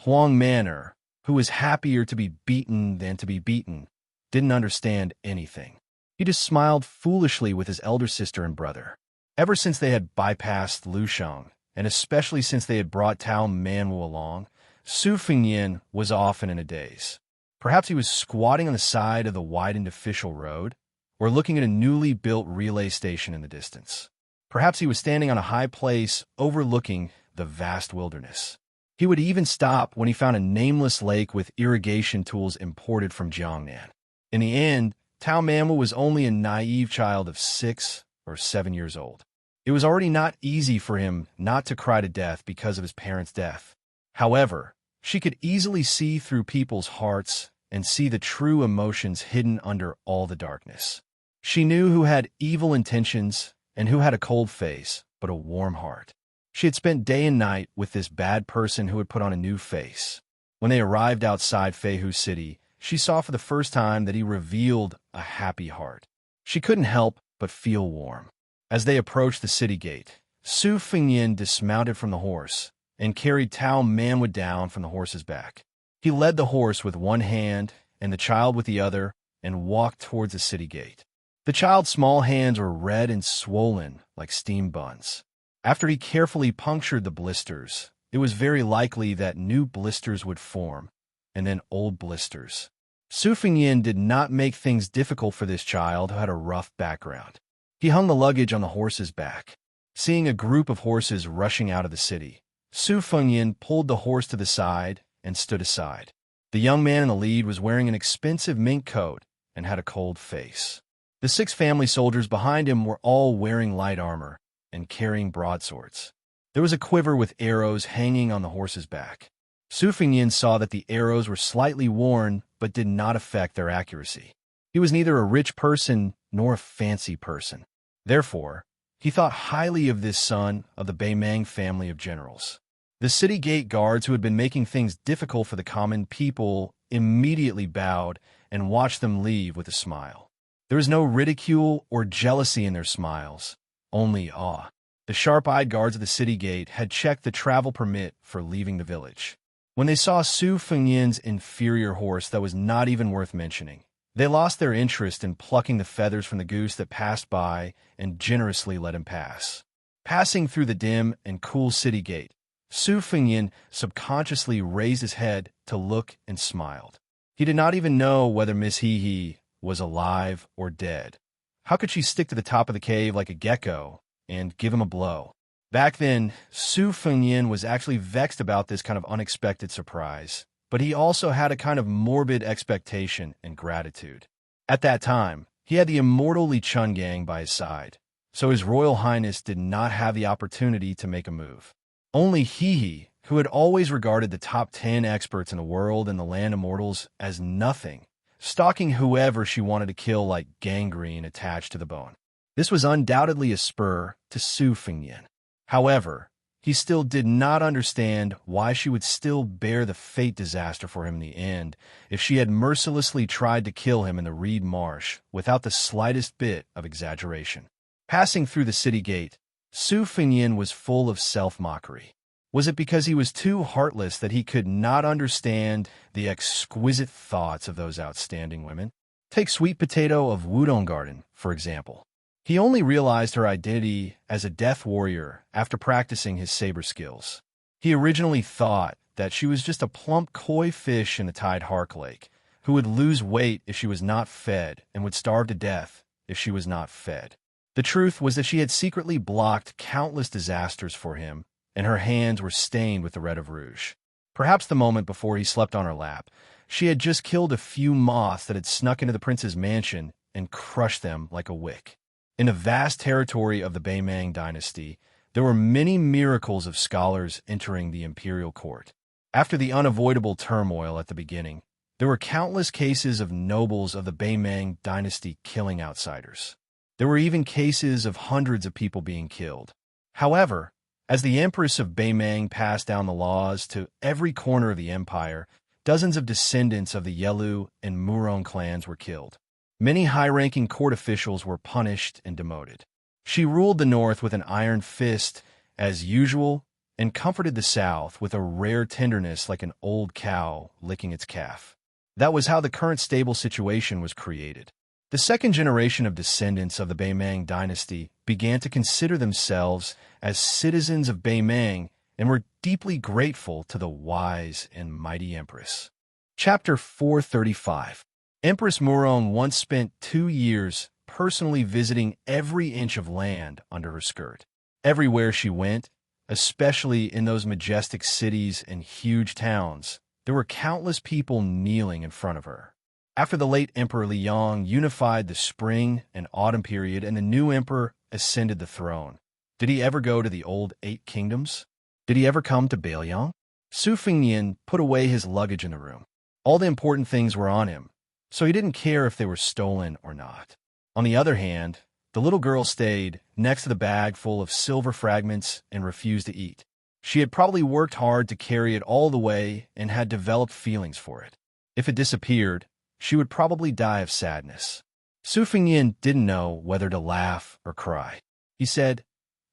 Huang Man'er, who was happier to be beaten than to be beaten, didn't understand anything. He just smiled foolishly with his elder sister and brother. Ever since they had bypassed Lusheng, and especially since they had brought Tao Manwu along, Su Fengyin was often in a daze. Perhaps he was squatting on the side of the widened official road, or looking at a newly built relay station in the distance. Perhaps he was standing on a high place overlooking the vast wilderness. He would even stop when he found a nameless lake with irrigation tools imported from Jiangnan. In the end, Tao Manwu was only a naive child of 6 or 7 years old. It was already not easy for him not to cry to death because of his parents' death. However, she could easily see through people's hearts and see the true emotions hidden under all the darkness. She knew who had evil intentions and who had a cold face, but a warm heart. She had spent day and night with this bad person who had put on a new face. When they arrived outside Feihu City, she saw for the first time that he revealed a happy heart. She couldn't help but feel warm. As they approached the city gate, Su Fengyin dismounted from the horse and carried Tao Manwu down from the horse's back. He led the horse with one hand and the child with the other and walked towards the city gate. The child's small hands were red and swollen like steam buns. After he carefully punctured the blisters, it was very likely that new blisters would form, and then old blisters. Su Fengyin did not make things difficult for this child who had a rough background. He hung the luggage on the horse's back. Seeing a group of horses rushing out of the city, Su Fengyin pulled the horse to the side and stood aside. The young man in the lead was wearing an expensive mink coat and had a cold face. The 6 family soldiers behind him were all wearing light armor and carrying broadswords. There was a quiver with arrows hanging on the horse's back. Su Fengyin saw that the arrows were slightly worn but did not affect their accuracy. He was neither a rich person nor a fancy person. Therefore, he thought highly of this son of the Beimang family of generals. The city gate guards who had been making things difficult for the common people immediately bowed and watched them leave with a smile. There was no ridicule or jealousy in their smiles, only awe. The sharp-eyed guards of the city gate had checked the travel permit for leaving the village. When they saw Su Fengyin's inferior horse that was not even worth mentioning, they lost their interest in plucking the feathers from the goose that passed by and generously let him pass. Passing through the dim and cool city gate, Su Fengyin subconsciously raised his head to look and smiled. He did not even know whether Miss He was alive or dead. How could she stick to the top of the cave like a gecko and give him a blow? Back then, Su Fengyin was actually vexed about this kind of unexpected surprise, but he also had a kind of morbid expectation and gratitude. At that time, he had the immortal Li Chungang by his side, so His Royal Highness did not have the opportunity to make a move. Only He, who had always regarded the top 10 experts in the world and the land immortals as nothing, stalking whoever she wanted to kill like gangrene attached to the bone. This was undoubtedly a spur to Su Fengyin. However, he still did not understand why she would still bear the fate disaster for him in the end if she had mercilessly tried to kill him in the reed marsh without the slightest bit of exaggeration. Passing through the city gate, Su Fengyin was full of self-mockery. Was it because he was too heartless that he could not understand the exquisite thoughts of those outstanding women? Take Sweet Potato of Wudong Garden, for example. He only realized her identity as a death warrior after practicing his saber skills. He originally thought that she was just a plump koi fish in the Tide Hark Lake, who would lose weight if she was not fed and would starve to death if she was not fed. The truth was that she had secretly blocked countless disasters for him, and her hands were stained with the red of rouge. Perhaps the moment before he slept on her lap, she had just killed a few moths that had snuck into the prince's mansion and crushed them like a wick. In the vast territory of the Beimang dynasty, there were many miracles of scholars entering the imperial court. After the unavoidable turmoil at the beginning, there were countless cases of nobles of the Beimang dynasty killing outsiders. There were even cases of hundreds of people being killed. However, as the Empress of Beimang passed down the laws to every corner of the empire, dozens of descendants of the Yelu and Murong clans were killed. Many high-ranking court officials were punished and demoted. She ruled the north with an iron fist, as usual, and comforted the south with a rare tenderness like an old cow licking its calf. That was how the current stable situation was created. The second generation of descendants of the Beimang dynasty began to consider themselves as citizens of Beimang and were deeply grateful to the wise and mighty empress. Chapter 435. Empress Murong once spent 2 years personally visiting every inch of land under her skirt. Everywhere she went, especially in those majestic cities and huge towns, there were countless people kneeling in front of her. After the late Emperor Liang unified the spring and autumn period and the new emperor ascended the throne, did he ever go to the old 8 kingdoms? Did he ever come to Beiliang? Su Fengnian put away his luggage in the room. All the important things were on him, so he didn't care if they were stolen or not. On the other hand, the little girl stayed next to the bag full of silver fragments and refused to eat. She had probably worked hard to carry it all the way and had developed feelings for it. If it disappeared, she would probably die of sadness. Su Fengnian didn't know whether to laugh or cry. He said,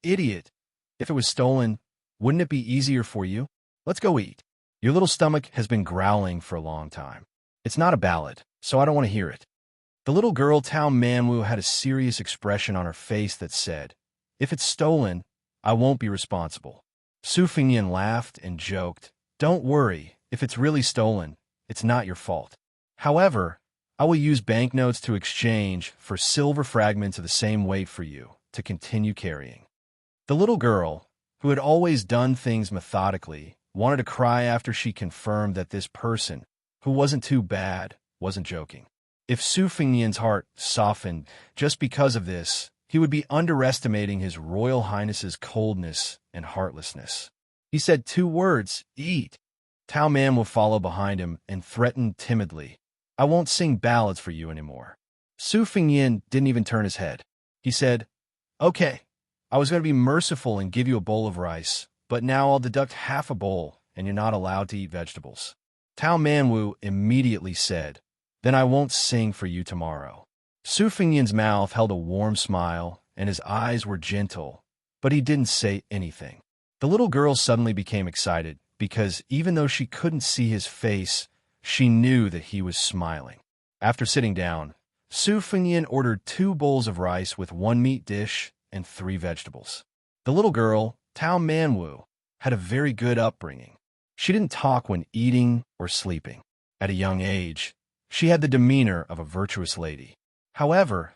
"Idiot, if it was stolen, wouldn't it be easier for you? Let's go eat. Your little stomach has been growling for a long time. It's not a ballad, so I don't want to hear it." The little girl Tao Manwu had a serious expression on her face that said, "If it's stolen, I won't be responsible." Su Fengnian laughed and joked, "Don't worry, if it's really stolen, it's not your fault. However, I will use banknotes to exchange for silver fragments of the same weight for you to continue carrying." The little girl, who had always done things methodically, wanted to cry after she confirmed that this person, who wasn't too bad, wasn't joking. If Su Fengnian's heart softened just because of this, he would be underestimating His Royal Highness's coldness and heartlessness. He said 2 words, "Eat." Tao Man will follow behind him and threatened timidly, "I won't sing ballads for you anymore." Su Fengnian didn't even turn his head. He said, "Okay, I was going to be merciful and give you a bowl of rice, but now I'll deduct half a bowl, and you're not allowed to eat vegetables." Tao Manwu immediately said, "Then I won't sing for you tomorrow." Su Fengnian's mouth held a warm smile, and his eyes were gentle, but he didn't say anything. The little girl suddenly became excited, because even though she couldn't see his face, she knew that he was smiling. After sitting down, Su Fengnian ordered 2 bowls of rice with 1 meat dish and 3 vegetables. The little girl, Tao Manwu, had a very good upbringing. She didn't talk when eating or sleeping. At a young age, she had the demeanor of a virtuous lady. However,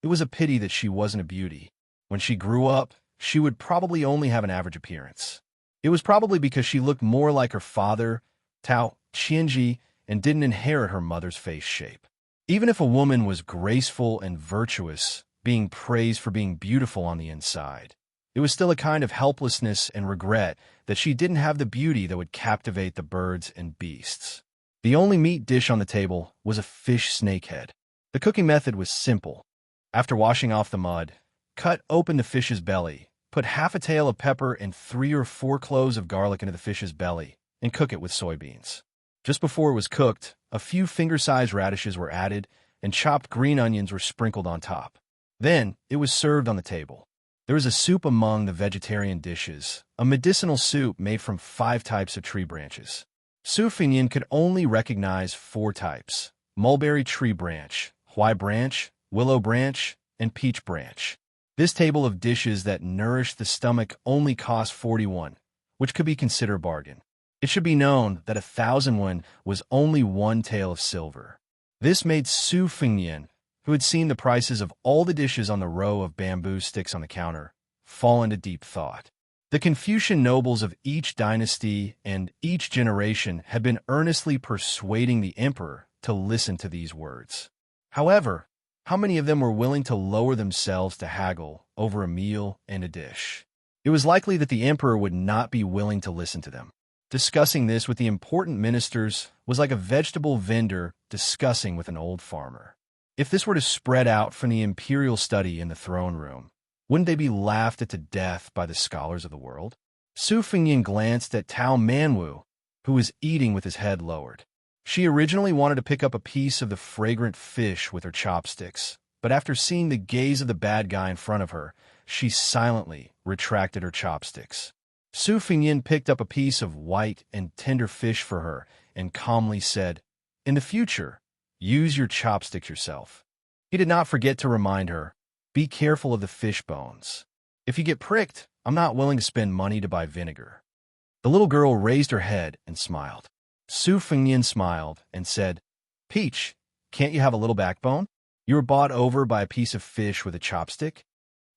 it was a pity that she wasn't a beauty. When she grew up, she would probably only have an average appearance. It was probably because she looked more like her father, Tao Xianxia, and didn't inherit her mother's face shape. Even if a woman was graceful and virtuous, being praised for being beautiful on the inside, it was still a kind of helplessness and regret that she didn't have the beauty that would captivate the birds and beasts. The only meat dish on the table was a fish snakehead. The cooking method was simple. After washing off the mud, cut open the fish's belly, put half a tail of pepper and 3 or 4 cloves of garlic into the fish's belly, and cook it with soybeans. Just before it was cooked, a few finger-sized radishes were added, and chopped green onions were sprinkled on top. Then, it was served on the table. There was a soup among the vegetarian dishes, a medicinal soup made from 5 types of tree branches. Su Fengnian could only recognize 4 types: mulberry tree branch, huai branch, willow branch, and peach branch. This table of dishes that nourished the stomach only cost 41, which could be considered a bargain. It should be known that 1,000 won was only 1 tael of silver. This made Su Fengnian, who had seen the prices of all the dishes on the row of bamboo sticks on the counter, fall into deep thought. The Confucian nobles of each dynasty and each generation had been earnestly persuading the emperor to listen to these words. However, how many of them were willing to lower themselves to haggle over a meal and a dish? It was likely that the emperor would not be willing to listen to them. Discussing this with the important ministers was like a vegetable vendor discussing with an old farmer. If this were to spread out from the imperial study in the throne room, wouldn't they be laughed at to death by the scholars of the world? Su Fengnian glanced at Tao Manwu, who was eating with his head lowered. She originally wanted to pick up a piece of the fragrant fish with her chopsticks, but after seeing the gaze of the bad guy in front of her, she silently retracted her chopsticks. Su Fengyin picked up a piece of white and tender fish for her and calmly said, "In the future, use your chopsticks yourself." He did not forget to remind her, "Be careful of the fish bones. If you get pricked, I'm not willing to spend money to buy vinegar." The little girl raised her head and smiled. Su Fengyin smiled and said, "Peach, can't you have a little backbone? You were bought over by a piece of fish with a chopstick."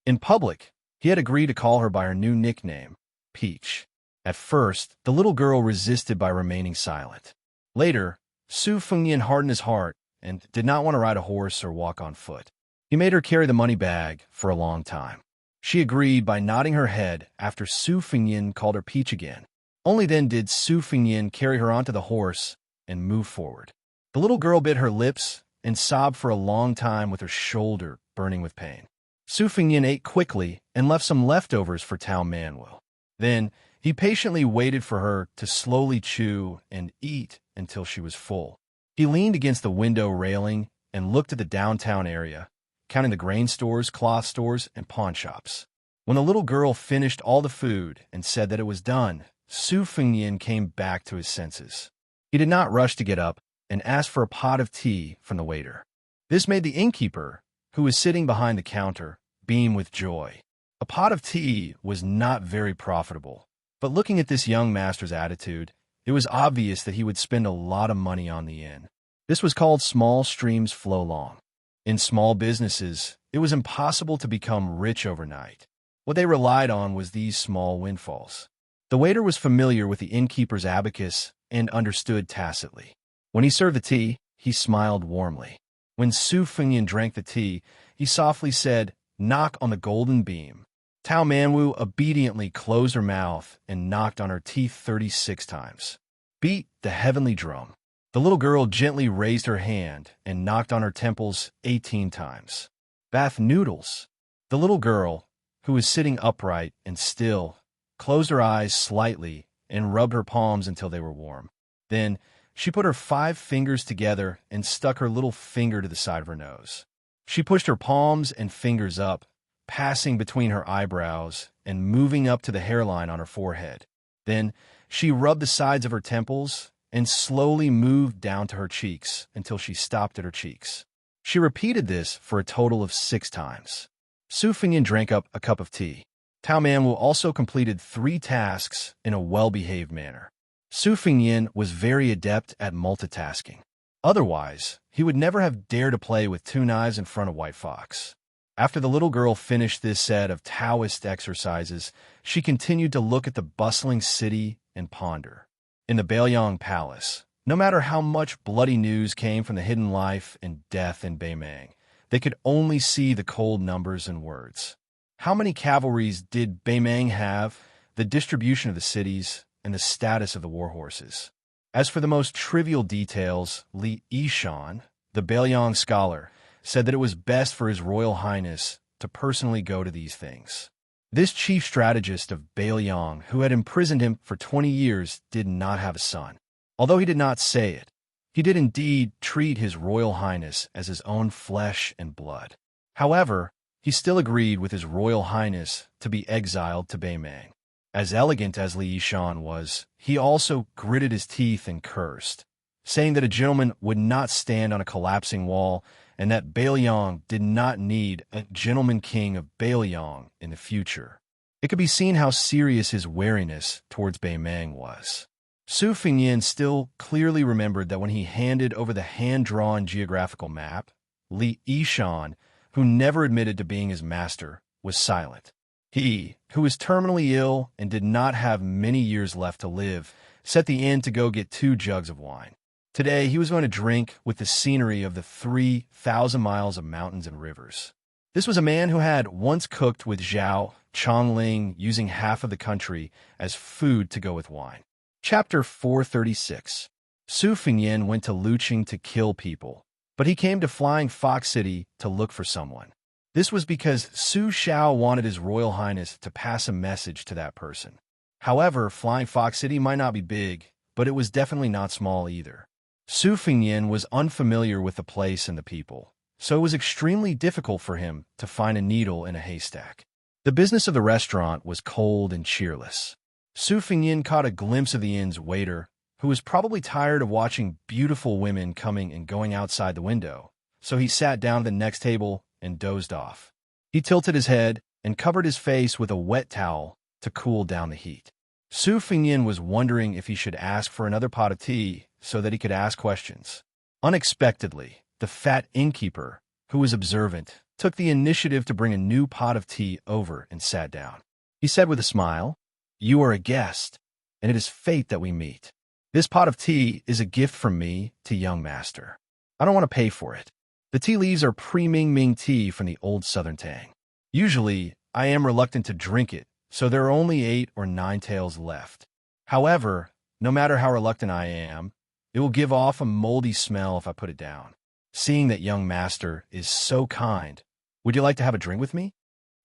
In public, he had agreed to call her by her new nickname, Peach. At first, the little girl resisted by remaining silent. Later, Su Fengyin hardened his heart and did not want to ride a horse or walk on foot. He made her carry the money bag for a long time. She agreed by nodding her head after Su Fengyin called her Peach again. Only then did Su Fengyin carry her onto the horse and move forward. The little girl bit her lips and sobbed for a long time with her shoulder burning with pain. Su Fengyin ate quickly and left some leftovers for Tao Manuel. Then, he patiently waited for her to slowly chew and eat until she was full. He leaned against the window railing and looked at the downtown area, counting the grain stores, cloth stores, and pawn shops. When the little girl finished all the food and said that it was done, Su Fengyin came back to his senses. He did not rush to get up and asked for a pot of tea from the waiter. This made the innkeeper, who was sitting behind the counter, beam with joy. A pot of tea was not very profitable, but looking at this young master's attitude, it was obvious that he would spend a lot of money on the inn. This was called small streams flow long. In small businesses, it was impossible to become rich overnight. What they relied on was these small windfalls. The waiter was familiar with the innkeeper's abacus and understood tacitly. When he served the tea, he smiled warmly. When Su Fengyin drank the tea, he softly said, "Knock on the golden beam." Tao Manwu obediently closed her mouth and knocked on her teeth 36 times. "Beat the heavenly drum." The little girl gently raised her hand and knocked on her temples 18 times. "Bath noodles." The little girl, who was sitting upright and still, closed her eyes slightly and rubbed her palms until they were warm. Then, she put her 5 fingers together and stuck her little finger to the side of her nose. She pushed her palms and fingers up, passing between her eyebrows and moving up to the hairline on her forehead. Then, she rubbed the sides of her temples and slowly moved down to her cheeks until she stopped at her cheeks. She repeated this for a total of 6 times. Su Fengyin drank up a cup of tea. Tao Manwu also completed 3 tasks in a well-behaved manner. Su Fengyin was very adept at multitasking. Otherwise, he would never have dared to play with 2 knives in front of White Fox. After the little girl finished this set of Taoist exercises, she continued to look at the bustling city and ponder. In the Baiyang Palace, no matter how much bloody news came from the hidden life and death in Beimang, they could only see the cold numbers and words. How many cavalries did Beimang have, the distribution of the cities, and the status of the war horses? As for the most trivial details, Li Yishan, the Baiyang scholar, said that it was best for His Royal Highness to personally go to these things. This chief strategist of Baiyang, who had imprisoned him for 20 years, did not have a son. Although he did not say it, he did indeed treat His Royal Highness as his own flesh and blood. However, he still agreed with His Royal Highness to be exiled to Beimang. As elegant as Li Yishan was, he also gritted his teeth and cursed, saying that a gentleman would not stand on a collapsing wall and that Baiyang did not need a gentleman king of Baiyang in the future. It could be seen how serious his wariness towards Beimang was. Su Fengyin still clearly remembered that when he handed over the hand-drawn geographical map, Li Yishan, who never admitted to being his master, was silent. He, who was terminally ill and did not have many years left to live, set the inn to go get 2 jugs of wine. Today, he was going to drink with the scenery of the 3,000 miles of mountains and rivers. This was a man who had once cooked with Zhao Chongling, using half of the country as food to go with wine. Chapter 436. Su Fengyin went to Luqing to kill people, but he came to Flying Fox City to look for someone. This was because Su Xiao wanted His Royal Highness to pass a message to that person. However, Flying Fox City might not be big, but it was definitely not small either. Su Fengyin was unfamiliar with the place and the people, so it was extremely difficult for him to find a needle in a haystack. The business of the restaurant was cold and cheerless. Su Fingyin caught a glimpse of the inn's waiter, who was probably tired of watching beautiful women coming and going outside the window, so he sat down at the next table and dozed off. He tilted his head and covered his face with a wet towel to cool down the heat. Su Fingyin was wondering if he should ask for another pot of tea so that he could ask questions. Unexpectedly, the fat innkeeper, who was observant, took the initiative to bring a new pot of tea over and sat down. He said with a smile, "You are a guest, and it is fate that we meet. This pot of tea is a gift from me to young master. I don't want to pay for it. The tea leaves are pre-Ming tea from the old southern tang. Usually, I am reluctant to drink it, so there are only 8 or 9 taels left. However, no matter how reluctant I am, it will give off a moldy smell if I put it down. Seeing that young master is so kind, would you like to have a drink with me?"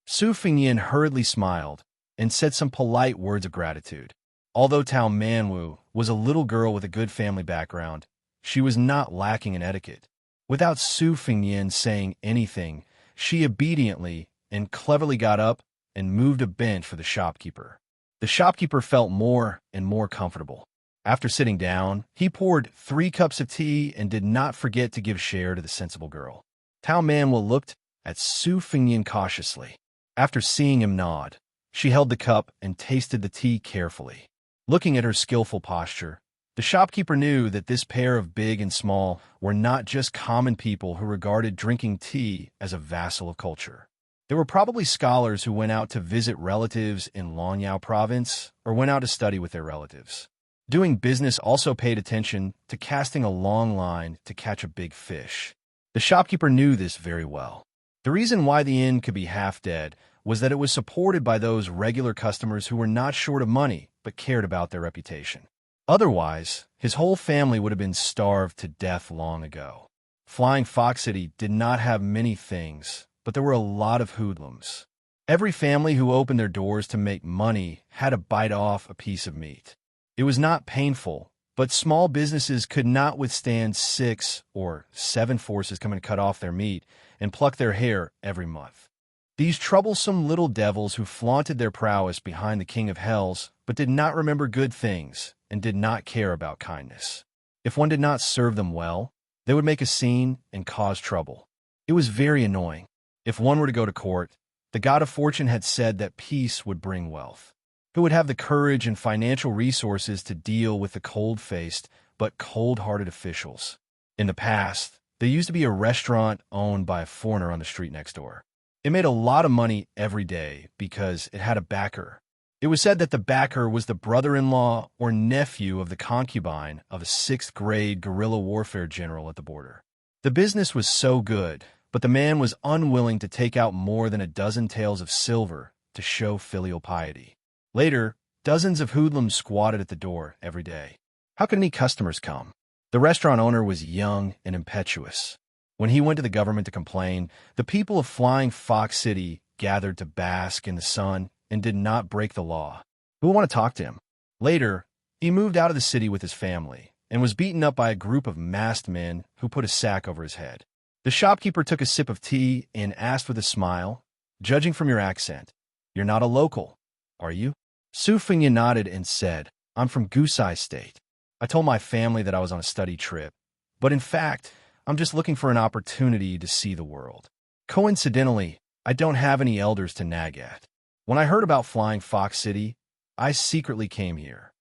Su Fingyin hurriedly smiled and said some polite words of gratitude. Although Tao Manwu was a little girl with a good family background, she was not lacking in etiquette. Without Su Fingyin saying anything, she obediently and cleverly got up and moved a bench for the shopkeeper. The shopkeeper felt more and more comfortable. After sitting down, he poured 3 cups of tea and did not forget to give share to the sensible girl. Tao Manwu looked at Su Fingyin cautiously. After seeing him nod, she held the cup and tasted the tea carefully. Looking at her skillful posture, the shopkeeper knew that this pair of big and small were not just common people who regarded drinking tea as a vassal of culture. They were probably scholars who went out to visit relatives in Longyao province or went out to study with their relatives. Doing business also paid attention to casting a long line to catch a big fish. The shopkeeper knew this very well. The reason why the inn could be half dead was that it was supported by those regular customers who were not short of money but cared about their reputation. Otherwise, his whole family would have been starved to death long ago. Flying Fox City did not have many things, but there were a lot of hoodlums. Every family who opened their doors to make money had to bite off a piece of meat. It was not painful, but small businesses could not withstand 6 or 7 forces coming to cut off their meat and pluck their hair every month. These troublesome little devils who flaunted their prowess behind the king of hells but did not remember good things and did not care about kindness. If one did not serve them well, they would make a scene and cause trouble. It was very annoying. If one were to go to court, the god of fortune had said that peace would bring wealth. Who would have the courage and financial resources to deal with the cold-faced but cold-hearted officials? In the past, there used to be a restaurant owned by a foreigner on the street next door. It made a lot of money every day because it had a backer. It was said that the backer was the brother-in-law or nephew of the concubine of a 6th-grade guerrilla warfare general at the border. The business was so good, but the man was unwilling to take out more than a dozen taels of silver to show filial piety. Later, dozens of hoodlums squatted at the door every day. How could any customers come? The restaurant owner was young and impetuous. When he went to the government to complain, the people of Flying Fox City gathered to bask in the sun and did not break the law. Who would want to talk to him? Later, he moved out of the city with his family and was beaten up by a group of masked men who put a sack over his head. The shopkeeper took a sip of tea and asked with a smile, "Judging from your accent, you're not a local, are you?" Su Fingyin nodded and said, "I'm from Gusai State. I told my family that I was on a study trip, but in fact, I'm just looking for an opportunity to see the world. Coincidentally, I don't have any elders to nag at. When I heard about Flying Fox City, I secretly came here."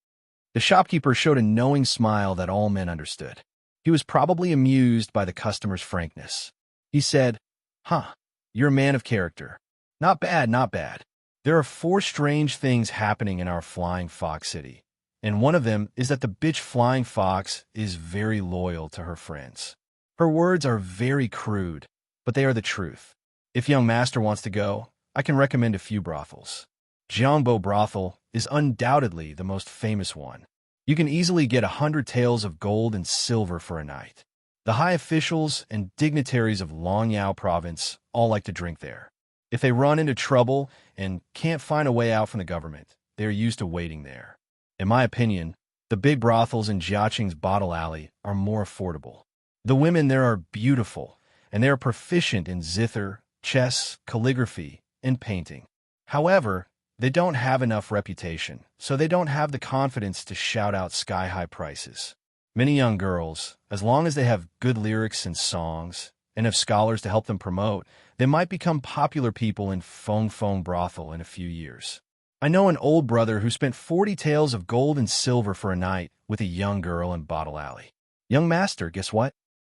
The shopkeeper showed a knowing smile that all men understood. He was probably amused by the customer's frankness. He said, "You're a man of character. Not bad, not bad. There are 4 strange things happening in our Flying Fox City, and one of them is that the bitch Flying Fox is very loyal to her friends. Her words are very crude, but they are the truth. If young master wants to go, I can recommend a few brothels. Jiangbo Brothel is undoubtedly the most famous one. You can easily get 100 taels of gold and silver for a night. The high officials and dignitaries of Longyao province all like to drink there. If they run into trouble and can't find a way out from the government, they are used to waiting there. In my opinion, the big brothels in Jiaqing's Bottle Alley are more affordable. The women there are beautiful, and they are proficient in zither, chess, calligraphy, and painting. However, they don't have enough reputation, so they don't have the confidence to shout out sky-high prices. Many young girls, as long as they have good lyrics and songs, and have scholars to help them promote, they might become popular people in Feng brothel in a few years. I know an old brother who spent 40 taels of gold and silver for a night with a young girl in Bottle Alley. Young master, guess what?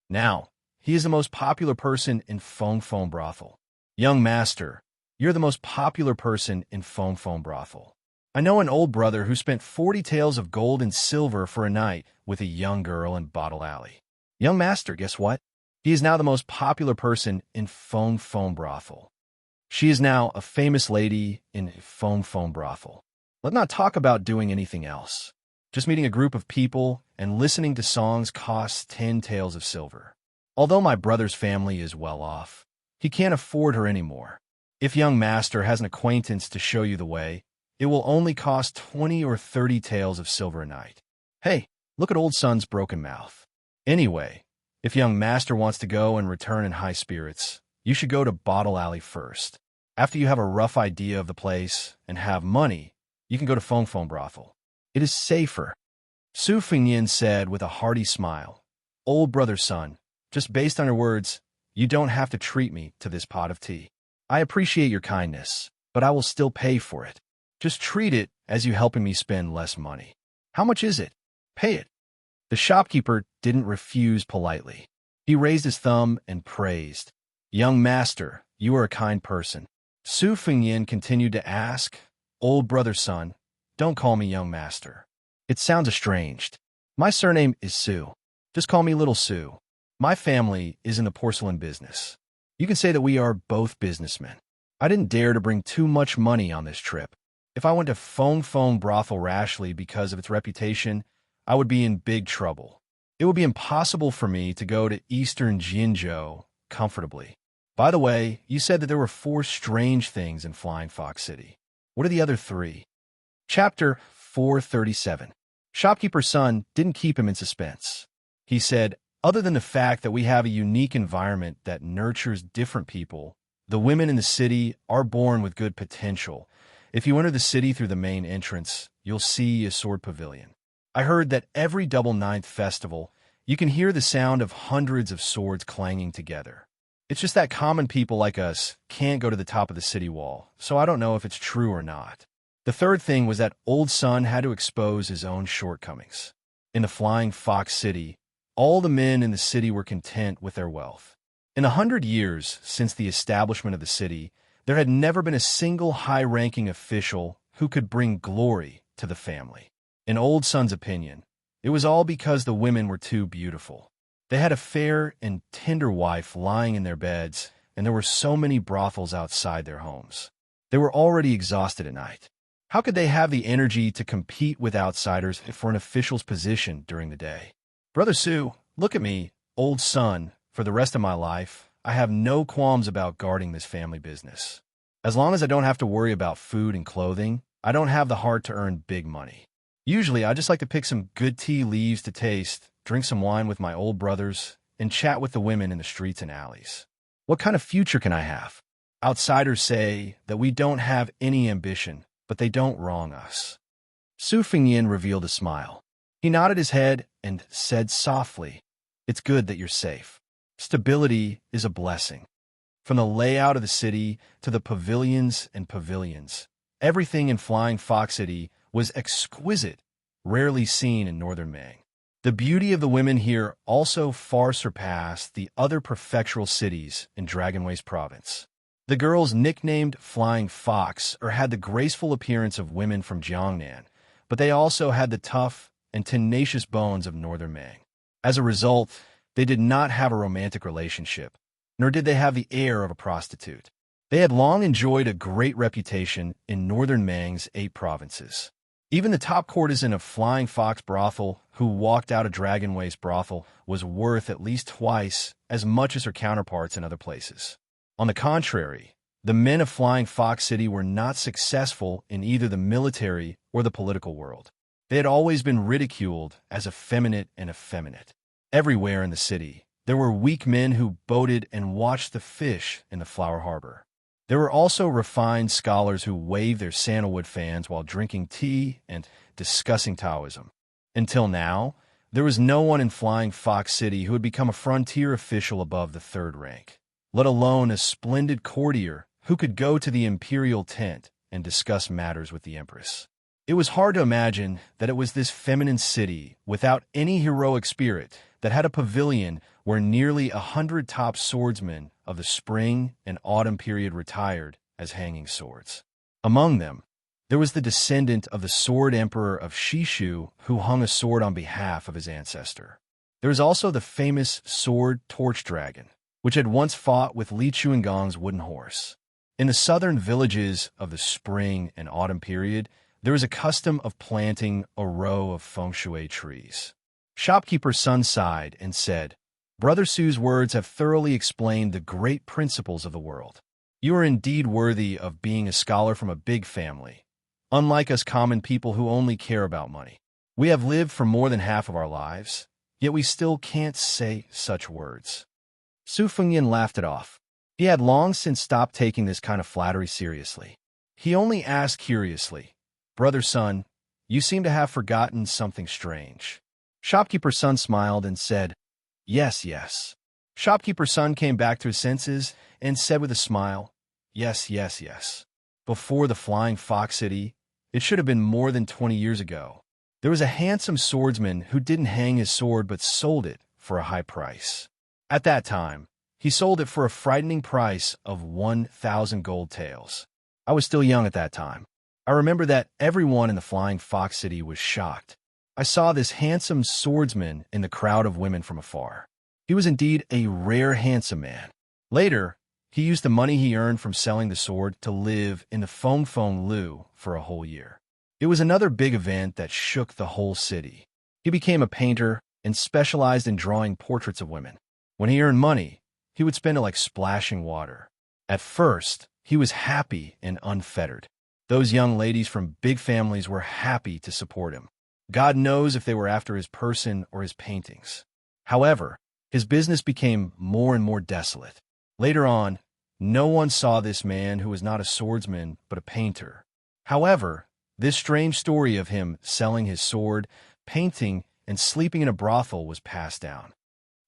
Now, he is the most popular person in Feng brothel. Young master, you're the most popular person in Feng brothel. I know an old brother who spent 40 taels of gold and silver for a night with a young girl in Bottle Alley. Young master, guess what? He is now the most popular person in Feng brothel. She is now a famous lady in Feng brothel. Let's not talk about doing anything else. Just meeting a group of people and listening to songs costs 10 taels of silver. Although my brother's family is well off, he can't afford her anymore. If young master has an acquaintance to show you the way, it will only cost 20 or 30 taels of silver a night. Hey, look at old son's broken mouth. Anyway, if young master wants to go and return in high spirits, you should go to Bottle Alley first. After you have a rough idea of the place and have money, you can go to Feng brothel. It is safer. Su Fengnian said with a hearty smile, Old brother's son, just based on your words, you don't have to treat me to this pot of tea. I appreciate your kindness, but I will still pay for it. Just treat it as you helping me spend less money. How much is it? Pay it. The shopkeeper didn't refuse politely. He raised his thumb and praised. Young master, you are a kind person. Su Fengnian continued to ask, Old brother's son, don't call me young master. It sounds estranged. My surname is Su. Just call me Little Su. My family is in the porcelain business. You can say that we are both businessmen. I didn't dare to bring too much money on this trip. If I went to Feng brothel rashly because of its reputation, I would be in big trouble. It would be impossible for me to go to Eastern Jinzhou comfortably. By the way, you said that there were 4 strange things in Flying Fox City. What are the other 3? Chapter 437. Shopkeeper's son didn't keep him in suspense. He said, other than the fact that we have a unique environment that nurtures different people, the women in the city are born with good potential. If you enter the city through the main entrance, you'll see a sword pavilion. I heard that every double ninth festival, you can hear the sound of hundreds of swords clanging together. It's just that common people like us can't go to the top of the city wall, so I don't know if it's true or not. The third thing was that old son had to expose his own shortcomings. In the Flying Fox City, all the men in the city were content with their wealth. In 100 years since the establishment of the city, there had never been a single high-ranking official who could bring glory to the family. In old son's opinion, it was all because the women were too beautiful. They had a fair and tender wife lying in their beds, and there were so many brothels outside their homes. They were already exhausted at night. How could they have the energy to compete with outsiders for an official's position during the day? Brother Su, look at me, old son. For the rest of my life, I have no qualms about guarding this family business. As long as I don't have to worry about food and clothing, I don't have the heart to earn big money. Usually, I just like to pick some good tea leaves to taste, drink some wine with my old brothers, and chat with the women in the streets and alleys. What kind of future can I have? Outsiders say that we don't have any ambition, but they don't wrong us. Su Fengnian revealed a smile. He nodded his head and said softly, It's good that you're safe. Stability is a blessing. From the layout of the city to the pavilions and pavilions, everything in Flying Fox City was exquisite, rarely seen in northern Mang. The beauty of the women here also far surpassed the other prefectural cities in Dragon Waste Province. The girls nicknamed Flying Fox had the graceful appearance of women from Jiangnan, but they also had the tough and tenacious bones of northern Mang. As a result, they did not have a romantic relationship, nor did they have the air of a prostitute. They had long enjoyed a great reputation in northern Mang's 8 provinces. Even the top courtesan of Flying Fox brothel, who walked out of Dragon Waste brothel, was worth at least twice as much as her counterparts in other places. On the contrary, the men of Flying Fox City were not successful in either the military or the political world. They had always been ridiculed as effeminate and effeminate. Everywhere in the city, There were weak men who boated and watched the fish in the flower harbor. There were also refined scholars who waved their sandalwood fans while drinking tea and discussing Taoism. Until now, there was no one in Flying Fox City who had become a frontier official above the third rank, let alone a splendid courtier who could go to the imperial tent and discuss matters with the empress. It was hard to imagine that it was this feminine city, without any heroic spirit, that had a pavilion where nearly 100 top swordsmen of the spring and autumn period retired as hanging swords. Among them, there was the descendant of the sword emperor of Shishu who hung a sword on behalf of his ancestor. There was also the famous sword torch dragon, which had once fought with Li Chuangong's wooden horse. In the southern villages of the spring and autumn period, there was a custom of planting a row of feng shui trees. Shopkeeper's son sighed and said, "Brother Su's words have thoroughly explained the great principles of the world. You are indeed worthy of being a scholar from a big family, unlike us common people who only care about money. We have lived for more than half of our lives, yet we still can't say such words." Su Fengyan laughed it off. He had long since stopped taking this kind of flattery seriously. He only asked curiously, "Brother son, you seem to have forgotten something strange." Shopkeeper's son smiled and said, "Yes, yes." Shopkeeper's son came back to his senses and said with a smile, "Yes, yes, yes. Before the Flying Fox City, it should have been more than 20 years ago, there was a handsome swordsman who didn't hang his sword but sold it for a high price. At that time, he sold it for a frightening price of 1,000 gold taels. I was still young at that time. I remember that everyone in the Flying Fox City was shocked. I saw this handsome swordsman in the crowd of women from afar. He was indeed a rare handsome man. Later, he used the money he earned from selling the sword to live in the Feng Feng Lu for a whole year. It was another big event that shook the whole city. He became a painter and specialized in drawing portraits of women. When he earned money, he would spend it like splashing water. At first, he was happy and unfettered. Those young ladies from big families were happy to support him. God knows if they were after his person or his paintings. However, his business became more and more desolate. Later on, no one saw this man who was not a swordsman but a painter. However, this strange story of him selling his sword, painting, and sleeping in a brothel was passed down.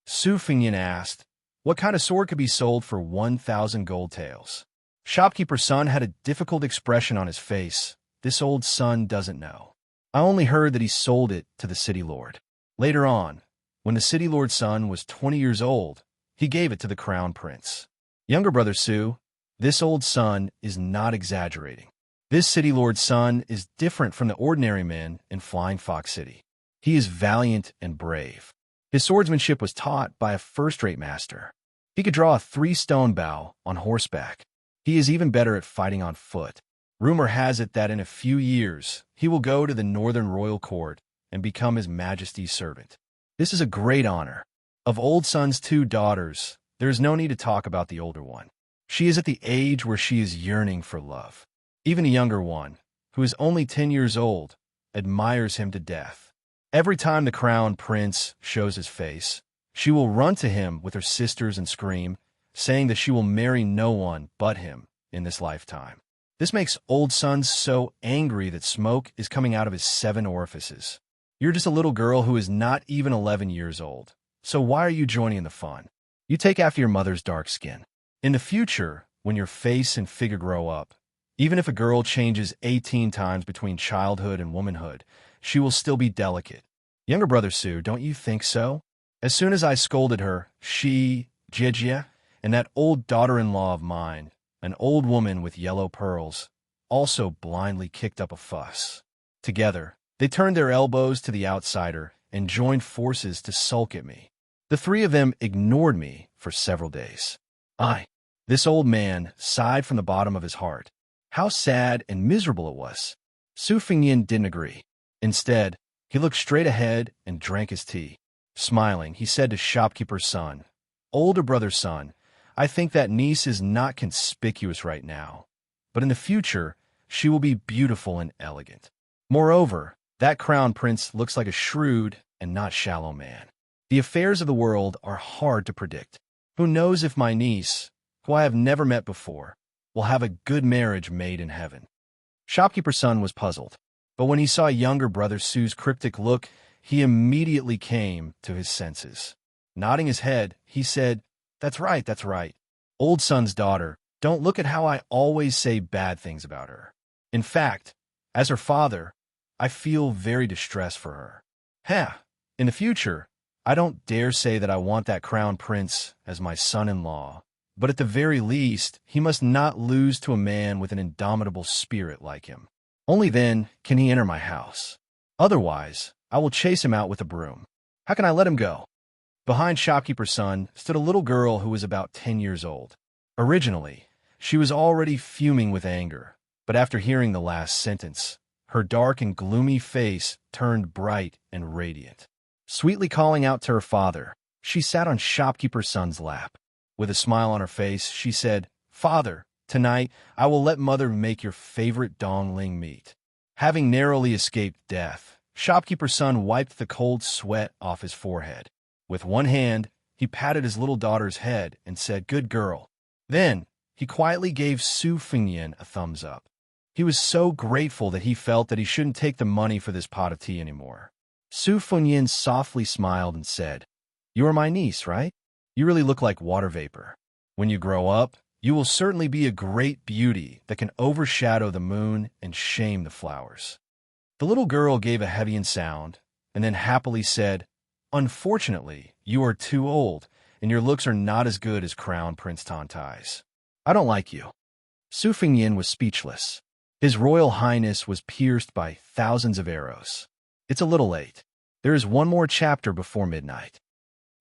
Su Fengyan asked, "What kind of sword could be sold for 1,000 gold taels?" Shopkeeper's son had a difficult expression on his face. This old son doesn't know. I only heard that he sold it to the city lord. Later on, when the city lord's son was 20 years old, he gave it to the crown prince. Younger brother Su, this old son is not exaggerating. This city lord's son is different from the ordinary men in Flying Fox City. He is valiant and brave. His swordsmanship was taught by a first-rate master. He could draw a 3-stone bow on horseback. He is even better at fighting on foot. Rumor has it that in a few years, he will go to the northern royal court and become his majesty's servant. This is a great honor. Of old son's 2 daughters, there is no need to talk about the older one. She is at the age where she is yearning for love. Even the younger one, who is only 10 years old, admires him to death. Every time the crown prince shows his face, she will run to him with her sisters and scream, saying that she will marry no one but him in this lifetime. This makes old son so angry that smoke is coming out of his 7 orifices. You're just a little girl who is not even 11 years old, so why are you joining in the fun? You take after your mother's dark skin. In the future, when your face and figure grow up, even if a girl changes 18 times between childhood and womanhood, she will still be delicate. Younger brother Su, don't you think so? As soon as I scolded her, she, Xianxia, and that old daughter-in-law of mine, an old woman with yellow pearls, also blindly kicked up a fuss. Together, they turned their elbows to the outsider and joined forces to sulk at me. The 3 of them ignored me for several days. This old man sighed from the bottom of his heart. How sad and miserable it was. Su Fengyan didn't agree. Instead, he looked straight ahead and drank his tea. Smiling, he said to shopkeeper's son, "Older brother's son, I think that niece is not conspicuous right now, but in the future, she will be beautiful and elegant. Moreover, that crown prince looks like a shrewd and not shallow man. The affairs of the world are hard to predict. Who knows if my niece, who I have never met before, will have a good marriage made in heaven." Shopkeeper's son was puzzled, but when he saw younger brother Su's cryptic look, he immediately came to his senses. Nodding his head, he said, that's right. Old son's daughter, don't look at how I always say bad things about her. In fact, as her father, I feel very distressed for her. In the future, I don't dare say that I want that crown prince as my son-in-law, but at the very least, he must not lose to a man with an indomitable spirit like him. Only then can he enter my house. Otherwise, I will chase him out with a broom. How can I let him go? Behind Shopkeeper's son stood a little girl who was about 10 years old. Originally, she was already fuming with anger, but after hearing the last sentence, her dark and gloomy face turned bright and radiant. Sweetly calling out to her father, she sat on Shopkeeper's son's lap. With a smile on her face, she said, "Father, tonight I will let Mother make your favorite dongling meat." Having narrowly escaped death, Shopkeeper's son wiped the cold sweat off his forehead. With one hand, he patted his little daughter's head and said, "Good girl." Then, he quietly gave Su Fengnian a thumbs up. He was so grateful that he felt that he shouldn't take the money for this pot of tea anymore. Su Fengnian softly smiled and said, "You are my niece, right? You really look like water vapor. When you grow up, you will certainly be a great beauty that can overshadow the moon and shame the flowers." The little girl gave a heavy sound and then happily said, "Unfortunately, you are too old, and your looks are not as good as Crown Prince Tantai's. I don't like you." Su Fengnian was speechless. His Royal Highness was pierced by thousands of arrows. It's a little late. There is one more chapter before midnight.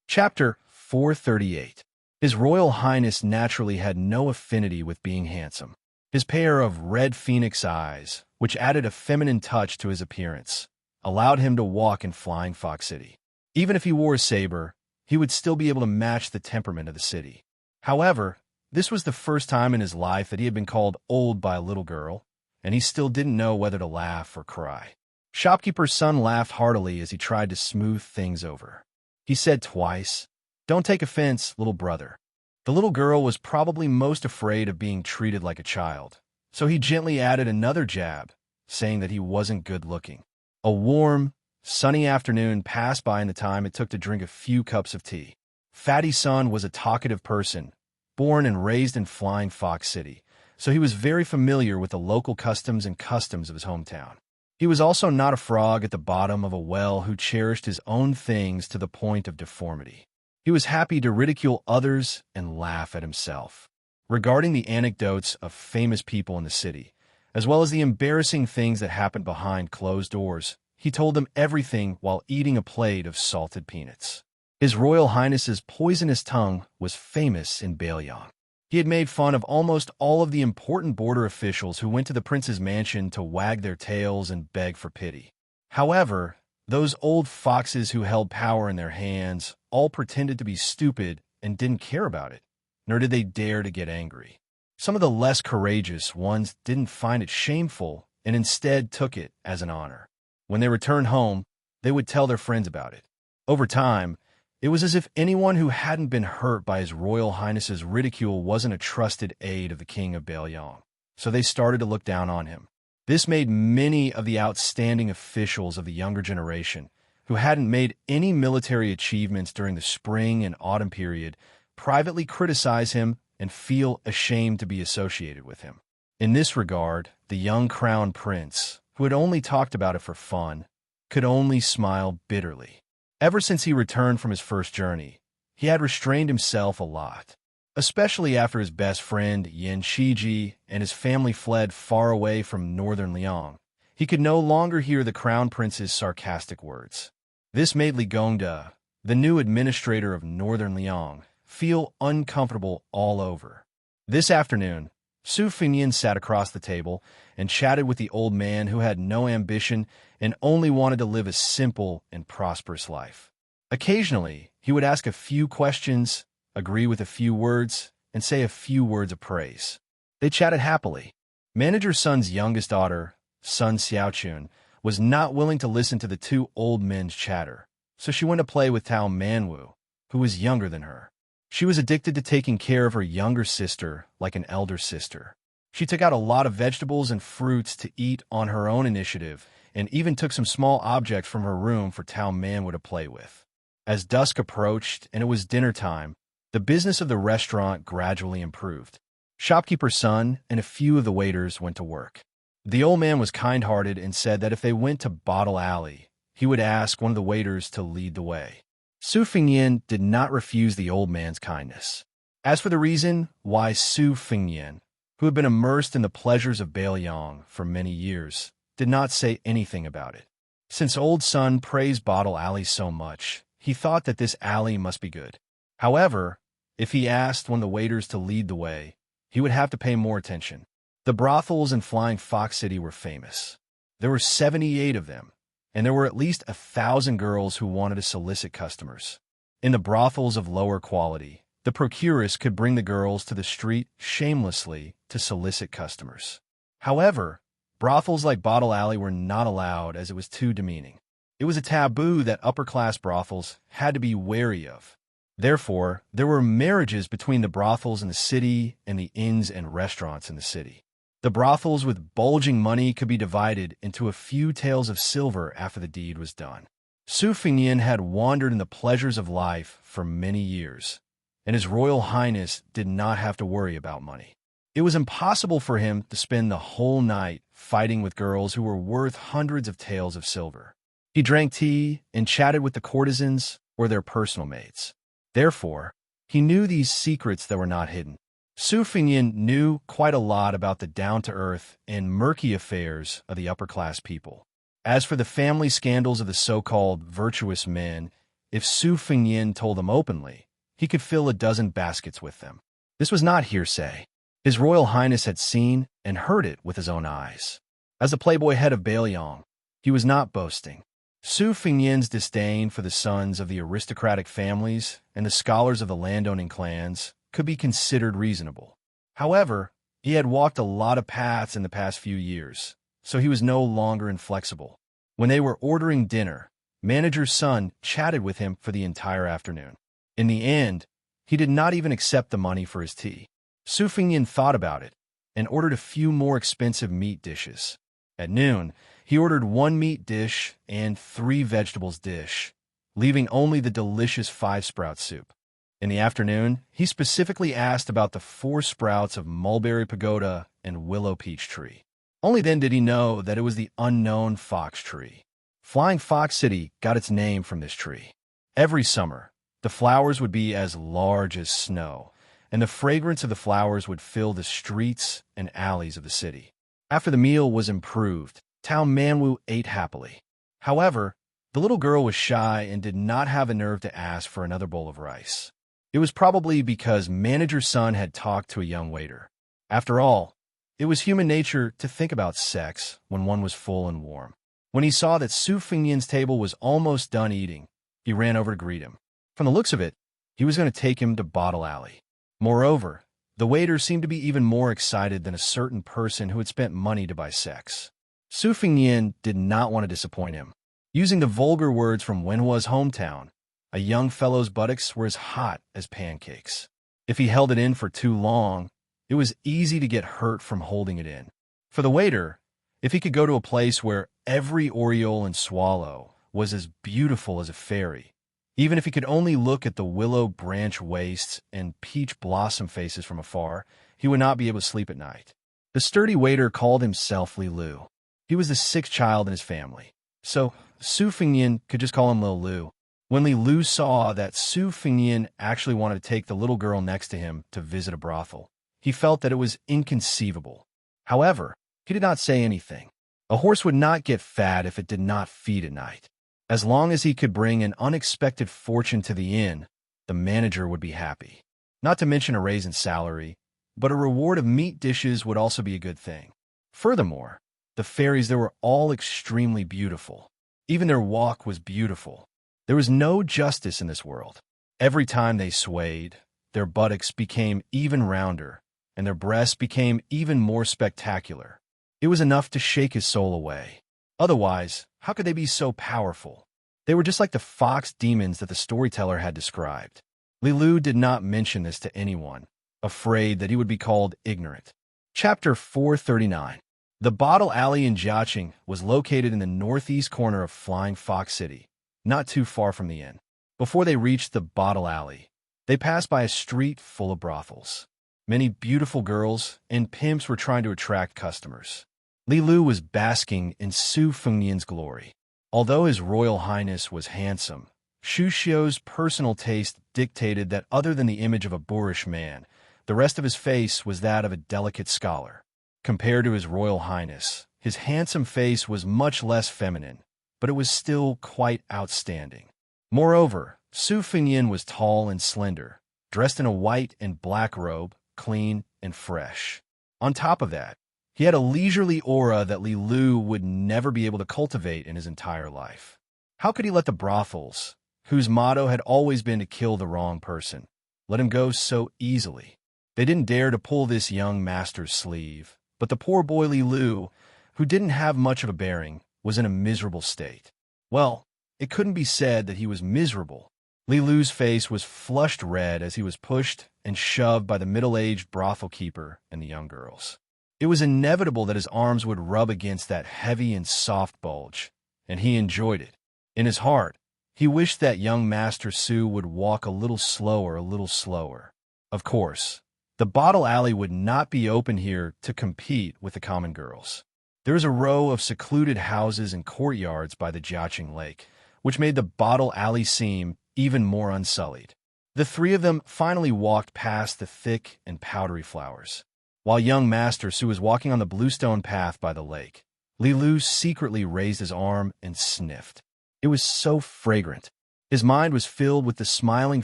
Chapter 438. His Royal Highness naturally had no affinity with being handsome. His pair of red phoenix eyes, which added a feminine touch to his appearance, allowed him to walk in Flying Fox City. Even if he wore a saber, he would still be able to match the temperament of the city. However, this was the first time in his life that he had been called old by a little girl, and he still didn't know whether to laugh or cry. Shopkeeper's son laughed heartily as he tried to smooth things over. He said twice, "Don't take offense, little brother." The little girl was probably most afraid of being treated like a child, so he gently added another jab, saying that he wasn't good-looking. A warm, sunny afternoon passed by in the time it took to drink a few cups of tea. Fatty's son was a talkative person, born and raised in Flying Fox City, so he was very familiar with the local customs and customs of his hometown. He was also not a frog at the bottom of a well who cherished his own things to the point of deformity. He was happy to ridicule others and laugh at himself. Regarding the anecdotes of famous people in the city, as well as the embarrassing things that happened behind closed doors, he told them everything while eating a plate of salted peanuts. His Royal Highness's poisonous tongue was famous in Baelyang. He had made fun of almost all of the important border officials who went to the prince's mansion to wag their tails and beg for pity. However, those old foxes who held power in their hands all pretended to be stupid and didn't care about it, nor did they dare to get angry. Some of the less courageous ones didn't find it shameful and instead took it as an honor. When they returned home, they would tell their friends about it. Over time, it was as if anyone who hadn't been hurt by His Royal Highness's ridicule wasn't a trusted aide of the King of Baelyang, so they started to look down on him. This made many of the outstanding officials of the younger generation, who hadn't made any military achievements during the spring and autumn period, privately criticize him and feel ashamed to be associated with him. In this regard, the young crown prince, who had only talked about it for fun, could only smile bitterly. Ever since he returned from his first journey, he had restrained himself a lot. Especially after his best friend Xianxia and his family fled far away from northern Liang, he could no longer hear the crown prince's sarcastic words. This made Li Gongda, the new administrator of northern Liang, feel uncomfortable all over. This afternoon, Su Fengnian sat across the table and chatted with the old man who had no ambition and only wanted to live a simple and prosperous life. Occasionally, he would ask a few questions, agree with a few words, and say a few words of praise. They chatted happily. Manager Sun's youngest daughter, Sun Xiaochun, was not willing to listen to the two old men's chatter, so she went to play with Tao Manwu, who was younger than her. She was addicted to taking care of her younger sister like an elder sister. She took out a lot of vegetables and fruits to eat on her own initiative, and even took some small objects from her room for Tao Manwu to play with. As dusk approached and it was dinner time, the business of the restaurant gradually improved. Shopkeeper's son and a few of the waiters went to work. The old man was kind-hearted and said that if they went to Bottle Alley, he would ask one of the waiters to lead the way. Su Fingyan did not refuse the old man's kindness. As for the reason why Su Fingyan, who had been immersed in the pleasures of Bailiang for many years, did not say anything about it. Since old son praised Bottle Alley so much, he thought that this alley must be good. However, if he asked one of the waiters to lead the way, he would have to pay more attention. The brothels in Flying Fox City were famous. There were 78 of them, and there were at least 1,000 girls who wanted to solicit customers. In the brothels of lower quality, the procuress could bring the girls to the street shamelessly to solicit customers. However, brothels like Bottle Alley were not allowed as it was too demeaning. It was a taboo that upper-class brothels had to be wary of. Therefore, there were marriages between the brothels in the city and the inns and restaurants in the city. The brothels with bulging money could be divided into a few taels of silver after the deed was done. Su Fingyan had wandered in the pleasures of life for many years, and His Royal Highness did not have to worry about money. It was impossible for him to spend the whole night fighting with girls who were worth hundreds of taels of silver. He drank tea and chatted with the courtesans or their personal maids. Therefore, he knew these secrets that were not hidden. Su Fingyan knew quite a lot about the down-to-earth and murky affairs of the upper-class people. As for the family scandals of the so-called virtuous men, if Su Fingyan told them openly, he could fill a dozen baskets with them. This was not hearsay. His Royal Highness had seen and heard it with his own eyes. As the playboy head of Bailiang, he was not boasting. Su Fingyan's disdain for the sons of the aristocratic families and the scholars of the landowning clans could be considered reasonable. However, he had walked a lot of paths in the past few years, so he was no longer inflexible. When they were ordering dinner, manager's son chatted with him for the entire afternoon. In the end, he did not even accept the money for his tea. Su Fingyan thought about it and ordered a few more expensive meat dishes. At noon, he ordered 1 meat dish and 3 vegetables dish, leaving only the delicious 5-sprout soup. In the afternoon, he specifically asked about the 4 sprouts of mulberry pagoda and willow peach tree. Only then did he know that it was the unknown fox tree. Flying Fox City got its name from this tree. Every summer, the flowers would be as large as snow, and the fragrance of the flowers would fill the streets and alleys of the city. After the meal was improved, Tao Manwu ate happily. However, the little girl was shy and did not have a nerve to ask for another bowl of rice. It was probably because manager's son had talked to a young waiter. After all, it was human nature to think about sex when one was full and warm. When he saw that Su Fingyan's table was almost done eating, he ran over to greet him. From the looks of it, he was going to take him to Bottle Alley. Moreover, the waiter seemed to be even more excited than a certain person who had spent money to buy sex. Su Fingyan did not want to disappoint him. Using the vulgar words from Wenhua's hometown, a young fellow's buttocks were as hot as pancakes. If he held it in for too long, it was easy to get hurt from holding it in. For the waiter, if he could go to a place where every oriole and swallow was as beautiful as a fairy, even if he could only look at the willow branch waists and peach blossom faces from afar, he would not be able to sleep at night. The sturdy waiter called himself Li Lu. He was the 6th child in his family, so Su Fingyan could just call him Lil Lu. When Li Lu saw that Su Fingyan actually wanted to take the little girl next to him to visit a brothel, he felt that it was inconceivable. However, he did not say anything. A horse would not get fat if it did not feed at night. As long as he could bring an unexpected fortune to the inn, the manager would be happy. Not to mention a raise in salary, but a reward of meat dishes would also be a good thing. Furthermore, the fairies there were all extremely beautiful. Even their walk was beautiful. There was no justice in this world. Every time they swayed, their buttocks became even rounder, and their breasts became even more spectacular. It was enough to shake his soul away. Otherwise, how could they be so powerful? They were just like the fox demons that the storyteller had described. Li Lu did not mention this to anyone, afraid that he would be called ignorant. Chapter 439. The Bottle Alley in Jiaqing was located in the northeast corner of Flying Fox City, not too far from the inn. Before they reached the Bottle Alley, they passed by a street full of brothels. Many beautiful girls and pimps were trying to attract customers. Li Lu was basking in Su Fengnian's glory. Although His Royal Highness was handsome, Xu Xiu's personal taste dictated that other than the image of a boorish man, the rest of his face was that of a delicate scholar. Compared to His Royal Highness, his handsome face was much less feminine, but it was still quite outstanding. Moreover, Su Fengnian was tall and slender, dressed in a white and black robe, clean and fresh. On top of that, he had a leisurely aura that Li Lu would never be able to cultivate in his entire life. How could he let the brothels, whose motto had always been to kill the wrong person, let him go so easily? They didn't dare to pull this young master's sleeve, but the poor boy Li Lu, who didn't have much of a bearing, was in a miserable state. Well, it couldn't be said that he was miserable. Li Lu's face was flushed red as he was pushed and shoved by the middle-aged brothel keeper and the young girls. It was inevitable that his arms would rub against that heavy and soft bulge, and he enjoyed it. In his heart, he wished that young Master Su would walk a little slower. Of course, the Bottle Alley would not be open here to compete with the common girls. There is a row of secluded houses and courtyards by the Jiaqing Lake, which made the Bottle Alley seem even more unsullied. The three of them finally walked past the thick and powdery flowers. While young Master Su was walking on the bluestone path by the lake, Li Lu secretly raised his arm and sniffed. It was so fragrant. His mind was filled with the smiling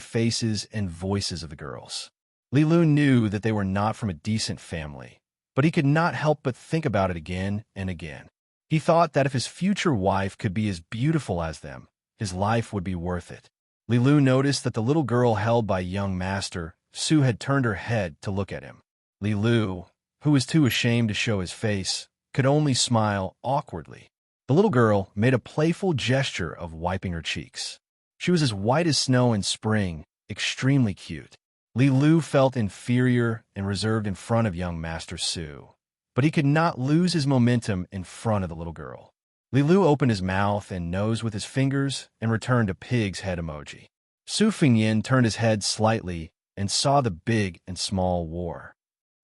faces and voices of the girls. Li Lu knew that they were not from a decent family, but he could not help but think about it again and again. He thought that if his future wife could be as beautiful as them, his life would be worth it. Li Lu noticed that the little girl held by young Master Su had turned her head to look at him. Li Lu, who was too ashamed to show his face, could only smile awkwardly. The little girl made a playful gesture of wiping her cheeks. She was as white as snow in spring, extremely cute. Li Lu felt inferior and reserved in front of young Master Su, but he could not lose his momentum in front of the little girl. Li Lu opened his mouth and nose with his fingers and returned a pig's head emoji. Su Fengnian turned his head slightly and saw the big and small war.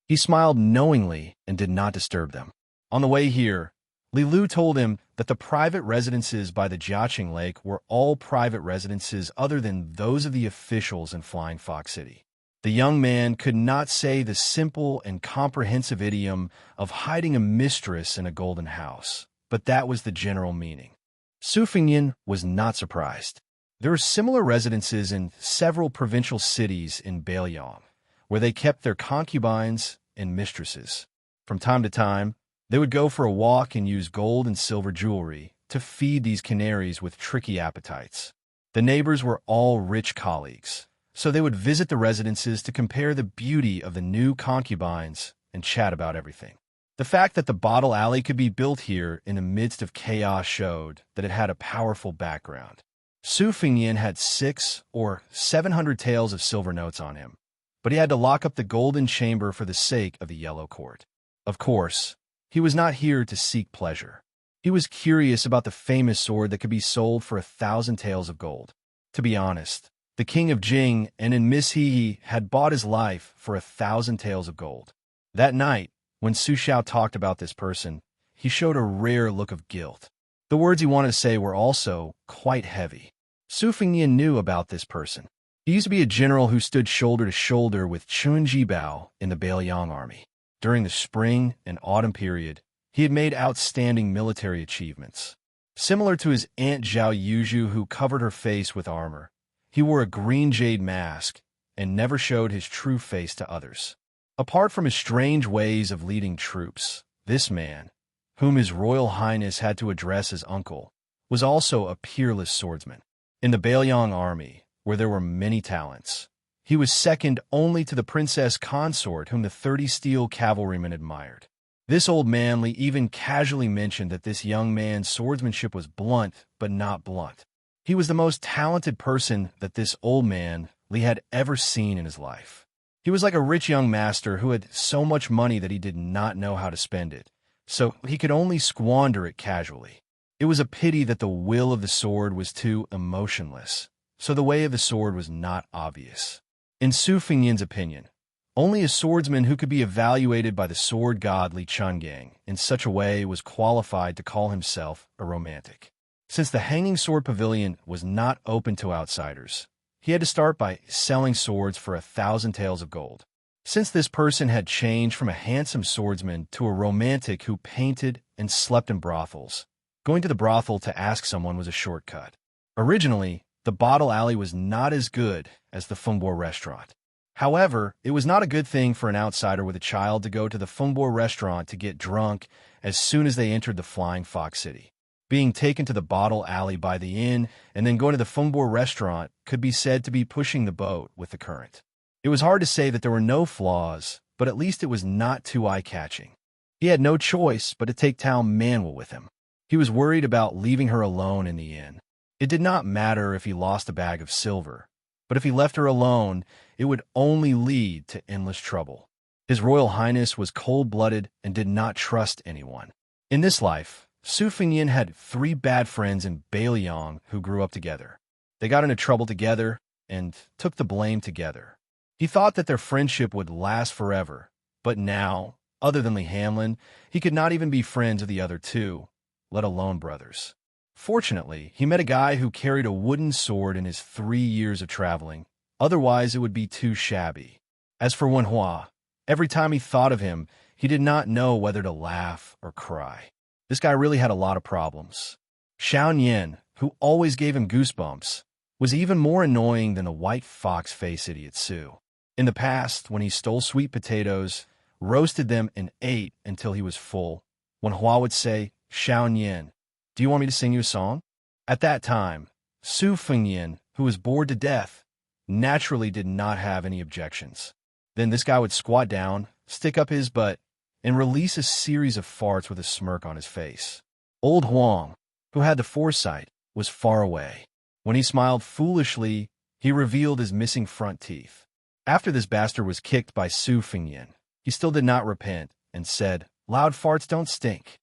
He smiled knowingly and did not disturb them. On the way here, Li Lu told him that the private residences by the Jiaqing Lake were all private residences other than those of the officials in Flying Fox City. The young man could not say the simple and comprehensive idiom of hiding a mistress in a golden house, but that was the general meaning. Su Fengnian was not surprised. There are similar residences in several provincial cities in Beiliang, where they kept their concubines and mistresses. From time to time, they would go for a walk and use gold and silver jewelry to feed these canaries with tricky appetites. The neighbors were all rich colleagues, so they would visit the residences to compare the beauty of the new concubines and chat about everything. The fact that the Bottle Alley could be built here in the midst of chaos showed that it had a powerful background. Su Fengnian had 600 or 700 taels of silver notes on him, but he had to lock up the golden chamber for the sake of the Yellow Court. Of course, he was not here to seek pleasure. He was curious about the famous sword that could be sold for 1,000 taels of gold. To be honest, the king of Jing and in Miss He had bought his life for 1,000 taels of gold. That night, when Su Xiao talked about this person, he showed a rare look of guilt. The words he wanted to say were also quite heavy. Su Fengnian knew about this person. He used to be a general who stood shoulder to shoulder with Chun Jibao in the Beiliang army. During the spring and autumn period, he had made outstanding military achievements. Similar to his aunt Zhao Yuzhu, who covered her face with armor, he wore a green jade mask and never showed his true face to others. Apart from his strange ways of leading troops, this man, whom His Royal Highness had to address as uncle, was also a peerless swordsman. In the Beiliang army, where there were many talents, he was second only to the princess consort whom the 30 steel cavalrymen admired. This old man even casually mentioned that this young man's swordsmanship was blunt, but not blunt. He was the most talented person that this old man, Li, had ever seen in his life. He was like a rich young master who had so much money that he did not know how to spend it, so he could only squander it casually. It was a pity that the will of the sword was too emotionless, so the way of the sword was not obvious. In Su Fengnian's opinion, only a swordsman who could be evaluated by the sword god Li Chungang in such a way was qualified to call himself a romantic. Since the Hanging Sword Pavilion was not open to outsiders, he had to start by selling swords for 1,000 taels of gold. Since this person had changed from a handsome swordsman to a romantic who painted and slept in brothels, going to the brothel to ask someone was a shortcut. Originally, the bottle alley was not as good as the Fengbo restaurant. However, it was not a good thing for an outsider with a child to go to the Fengbo restaurant to get drunk as soon as they entered the Flying Fox City. Being taken to the bottle alley by the inn and then going to the Fengbo restaurant could be said to be pushing the boat with the current. It was hard to say that there were no flaws, but at least it was not too eye-catching. He had no choice but to take Tao Manuel with him. He was worried about leaving her alone in the inn. It did not matter if he lost a bag of silver, but if he left her alone, it would only lead to endless trouble. His Royal Highness was cold-blooded and did not trust anyone. In this life, Su Fengnian had 3 bad friends in Beiliang who grew up together. They got into trouble together and took the blame together. He thought that their friendship would last forever, but now, other than Li Hanlin, he could not even be friends with the other 2, let alone brothers. Fortunately, he met a guy who carried a wooden sword in his 3 years of traveling. Otherwise, it would be too shabby. As for Wenhua, every time he thought of him, he did not know whether to laugh or cry. This guy really had a lot of problems. Xianxia, who always gave him goosebumps, was even more annoying than the white fox-face idiot Su. In the past, when he stole sweet potatoes, roasted them, and ate until he was full, Wenhua would say, "Xianxia, do you want me to sing you a song?" At that time, Su Fengnian, who was bored to death, naturally did not have any objections. Then this guy would squat down, stick up his butt, and release a series of farts with a smirk on his face. Old Huang, who had the foresight, was far away. When he smiled foolishly, he revealed his missing front teeth. After this bastard was kicked by Su Fengnian, he still did not repent and said, "Loud farts don't stink."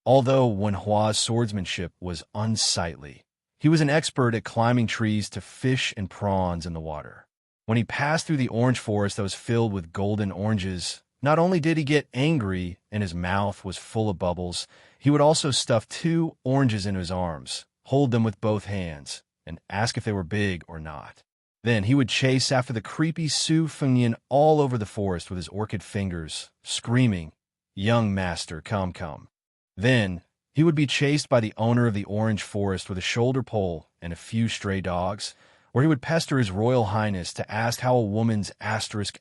Although Wenhua's swordsmanship was unsightly, he was an expert at climbing trees to fish and prawns in the water. When he passed through the orange forest that was filled with golden oranges, not only did he get angry and his mouth was full of bubbles, he would also stuff 2 oranges into his arms, hold them with both hands, and ask if they were big or not. Then he would chase after the creepy Su Fengnian all over the forest with his orchid fingers, screaming, "Young master, come, come." Then he would be chased by the owner of the orange forest with a shoulder pole and a few stray dogs, or he would pester his Royal Highness to ask how a woman's asterisk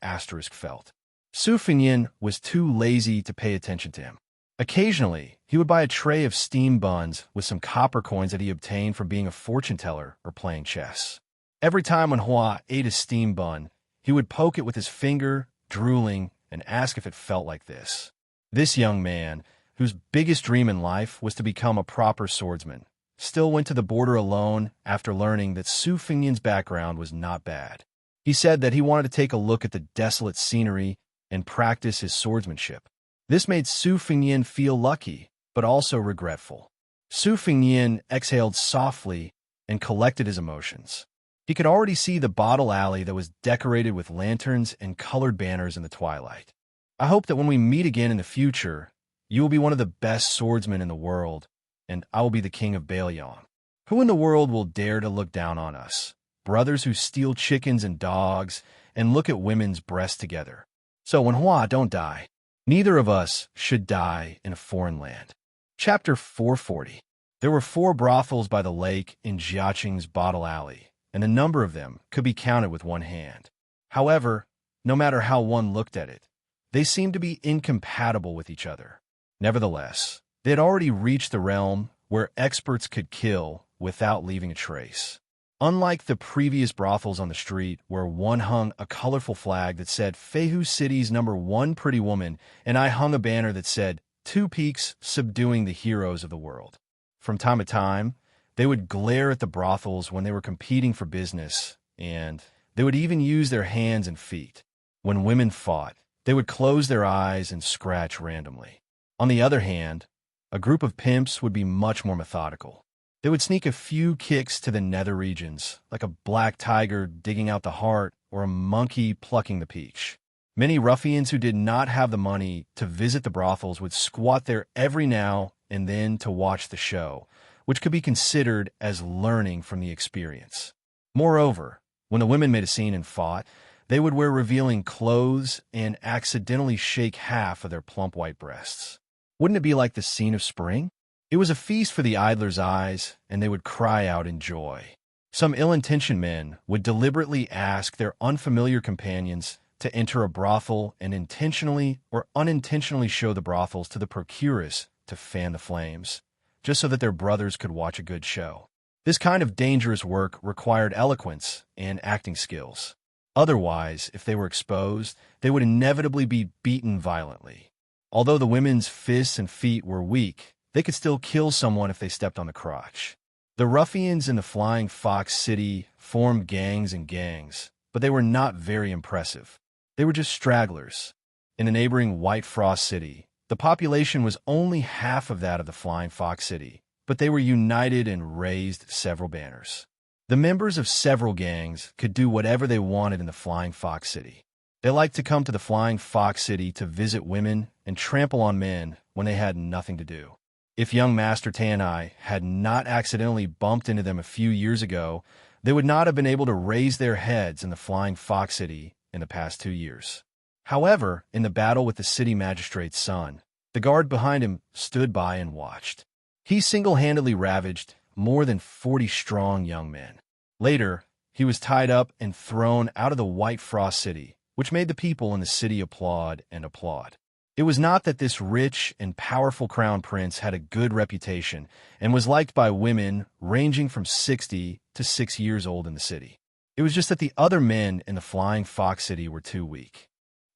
felt. Su Fengnian was too lazy to pay attention to him. Occasionally, he would buy a tray of steam buns with some copper coins that he obtained from being a fortune teller or playing chess. Every time when Hua ate a steam bun, he would poke it with his finger, drooling, and ask if it felt like this. This young man, whose biggest dream in life was to become a proper swordsman, still went to the border alone after learning that Su Fengnian's background was not bad. He said that he wanted to take a look at the desolate scenery and practice his swordsmanship. This made Su Fengnian feel lucky, but also regretful. Su Fengnian exhaled softly and collected his emotions. He could already see the bottle alley that was decorated with lanterns and colored banners in the twilight. "I hope that when we meet again in the future, you will be one of the best swordsmen in the world, and I will be the king of Beiliang. Who in the world will dare to look down on us? Brothers who steal chickens and dogs and look at women's breasts together. So Wenhua, don't die. Neither of us should die in a foreign land." Chapter 440. There were 4 brothels by the lake in Jiaqing's bottle alley, and a number of them could be counted with one hand. However, no matter how one looked at it, they seemed to be incompatible with each other. Nevertheless, they had already reached the realm where experts could kill without leaving a trace. Unlike the previous brothels on the street, where one hung a colorful flag that said Feihu City's #1 pretty woman, and I hung a banner that said 2 peaks subduing the heroes of the world. From time to time, They would glare at the brothels when they were competing for business, and they would even use their hands and feet. When women fought, they would close their eyes and scratch randomly. On the other hand, a group of pimps would be much more methodical. They would sneak a few kicks to the nether regions, like a black tiger digging out the heart or a monkey plucking the peach. Many ruffians who did not have the money to visit the brothels would squat there every now and then to watch the show, which could be considered as learning from the experience. Moreover, when the women made a scene and fought, they would wear revealing clothes and accidentally shake half of their plump white breasts. Wouldn't it be like the scene of spring? It was a feast for the idlers' eyes, and they would cry out in joy. Some ill-intentioned men would deliberately ask their unfamiliar companions to enter a brothel and intentionally or unintentionally show the brothels to the procuress to fan the flames, just so that their brothers could watch a good show. This kind of dangerous work required eloquence and acting skills. Otherwise, if they were exposed, they would inevitably be beaten violently. Although the women's fists and feet were weak, they could still kill someone if they stepped on the crotch. The ruffians in the Flying Fox City formed gangs and gangs, but they were not very impressive. They were just stragglers. In the neighboring White Frost City, the population was only half of that of the Flying Fox City, but they were united and raised several banners. The members of several gangs could do whatever they wanted in the Flying Fox City. They liked to come to the Flying Fox City to visit women and trample on men when they had nothing to do. If young Master Tanai had not accidentally bumped into them a few years ago, they would not have been able to raise their heads in the Flying Fox City in the past 2 years. However, in the battle with the city magistrate's son, the guard behind him stood by and watched. He single-handedly ravaged more than 40 strong young men. Later, he was tied up and thrown out of the White Frost City, which made the people in the city applaud and applaud. It was not that this rich and powerful crown prince had a good reputation and was liked by women ranging from 60 to 6 years old in the city. It was just that the other men in the Flying Fox City were too weak.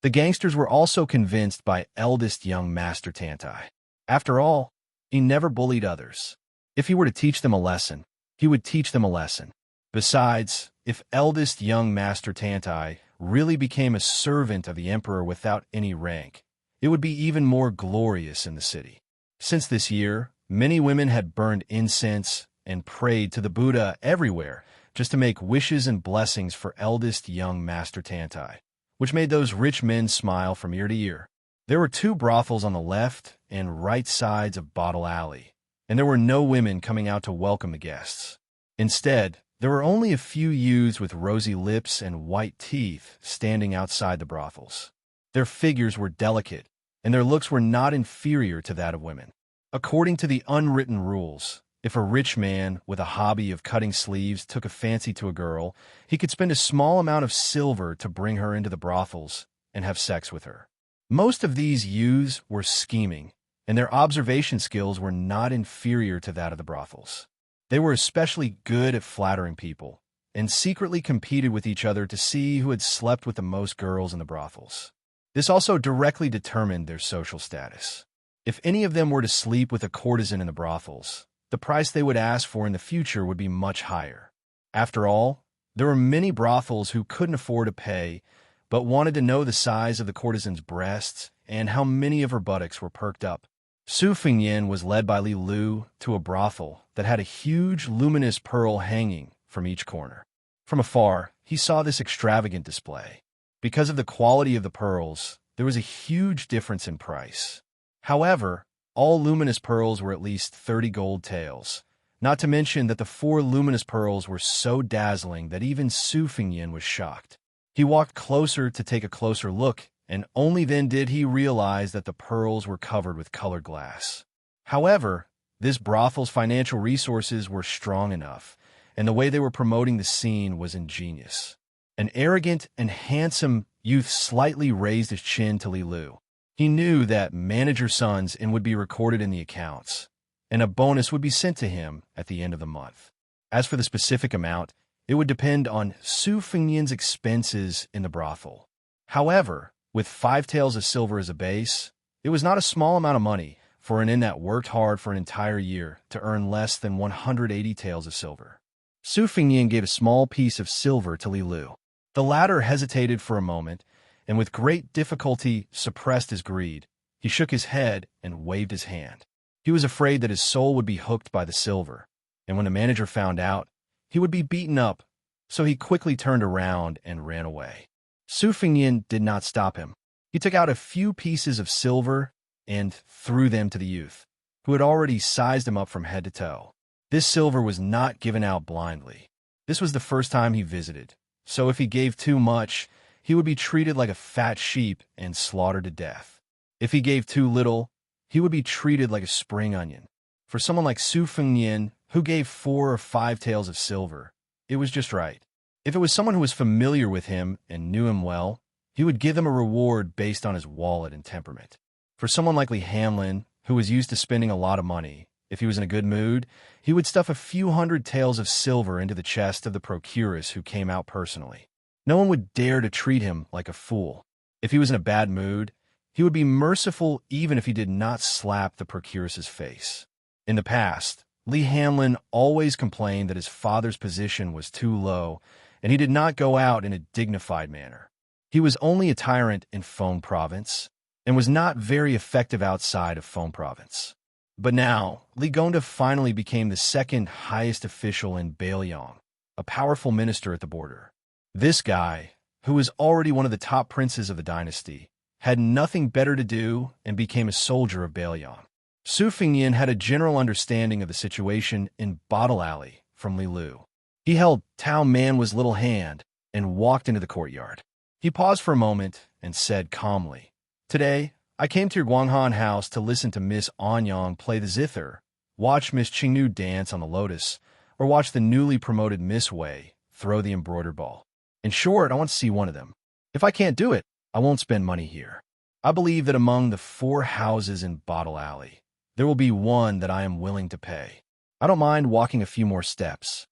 The gangsters were also convinced by eldest young Master Tantai. After all, he never bullied others. If he were to teach them a lesson, he would teach them a lesson. Besides, if eldest young Master Tantai really became a servant of the emperor without any rank, it would be even more glorious in the city. Since this year, many women had burned incense and prayed to the Buddha everywhere just to make wishes and blessings for eldest young Master Tantai, which made those rich men smile from ear to ear. There were 2 brothels on the left and right sides of Bottle Alley, and there were no women coming out to welcome the guests. Instead, there were only a few youths with rosy lips and white teeth standing outside the brothels. Their figures were delicate, and their looks were not inferior to that of women. According to the unwritten rules, if a rich man with a hobby of cutting sleeves took a fancy to a girl, he could spend a small amount of silver to bring her into the brothels and have sex with her. Most of these youths were scheming, and their observation skills were not inferior to that of the brothels. They were especially good at flattering people, and secretly competed with each other to see who had slept with the most girls in the brothels. This also directly determined their social status. If any of them were to sleep with a courtesan in the brothels, the price they would ask for in the future would be much higher. After all, there were many brothels who couldn't afford to pay, but wanted to know the size of the courtesan's breasts and how many of her buttocks were perked up. Su Fingyan was led by Li Lu to a brothel that had a huge luminous pearl hanging from each corner. From afar, he saw this extravagant display. Because of the quality of the pearls, there was a huge difference in price. However, all luminous pearls were at least 30 gold taels, not to mention that the 4 luminous pearls were so dazzling that even Su Fingyan was shocked. He walked closer to take a closer look, and only then did he realize that the pearls were covered with colored glass. However, this brothel's financial resources were strong enough, and the way they were promoting the scene was ingenious. An arrogant and handsome youth slightly raised his chin to Li Lu. He knew that manager sons and would be recorded in the accounts, and a bonus would be sent to him at the end of the month. As for the specific amount, it would depend on Su Fingyan's expenses in the brothel. However, with 5 taels of silver as a base, it was not a small amount of money for an inn that worked hard for an entire year to earn less than 180 taels of silver. Su Fengnian gave a small piece of silver to Li Lu. The latter hesitated for a moment, and with great difficulty suppressed his greed. He shook his head and waved his hand. He was afraid that his soul would be hooked by the silver, and when the manager found out, he would be beaten up, so he quickly turned around and ran away. Su Fengnian did not stop him. He took out a few pieces of silver and threw them to the youth, who had already sized him up from head to toe. This silver was not given out blindly. This was the first time he visited, so if he gave too much, he would be treated like a fat sheep and slaughtered to death. If he gave too little, he would be treated like a spring onion. For someone like Su Fengnian, who gave 4 or 5 taels of silver, it was just right. If it was someone who was familiar with him and knew him well, he would give them a reward based on his wallet and temperament. For someone like Li Hanlin, who was used to spending a lot of money, if he was in a good mood, he would stuff a few hundred taels of silver into the chest of the procuress who came out personally. No one would dare to treat him like a fool. If he was in a bad mood, he would be merciful even if he did not slap the procuress's face. In the past, Li Hanlin always complained that his father's position was too low, and he did not go out in a dignified manner. He was only a tyrant in Feng Province, and was not very effective outside of Feng Province. But now, Li Gonda finally became the second highest official in Bailiang, a powerful minister at the border. This guy, who was already one of the top princes of the dynasty, had nothing better to do and became a soldier of Bailiang. Su Fengnian had a general understanding of the situation in Bottle Alley from Li Lu. He held Tao Manwa's little hand and walked into the courtyard. He paused for a moment and said calmly, "Today, I came to your Guanghan house to listen to Miss Anyang play the zither, watch Miss Qingnu dance on the lotus, or watch the newly promoted Miss Wei throw the embroidered ball. In short, I want to see one of them. If I can't do it, I won't spend money here. I believe that among the 4 houses in Bottle Alley, there will be one that I am willing to pay. I don't mind walking a few more steps."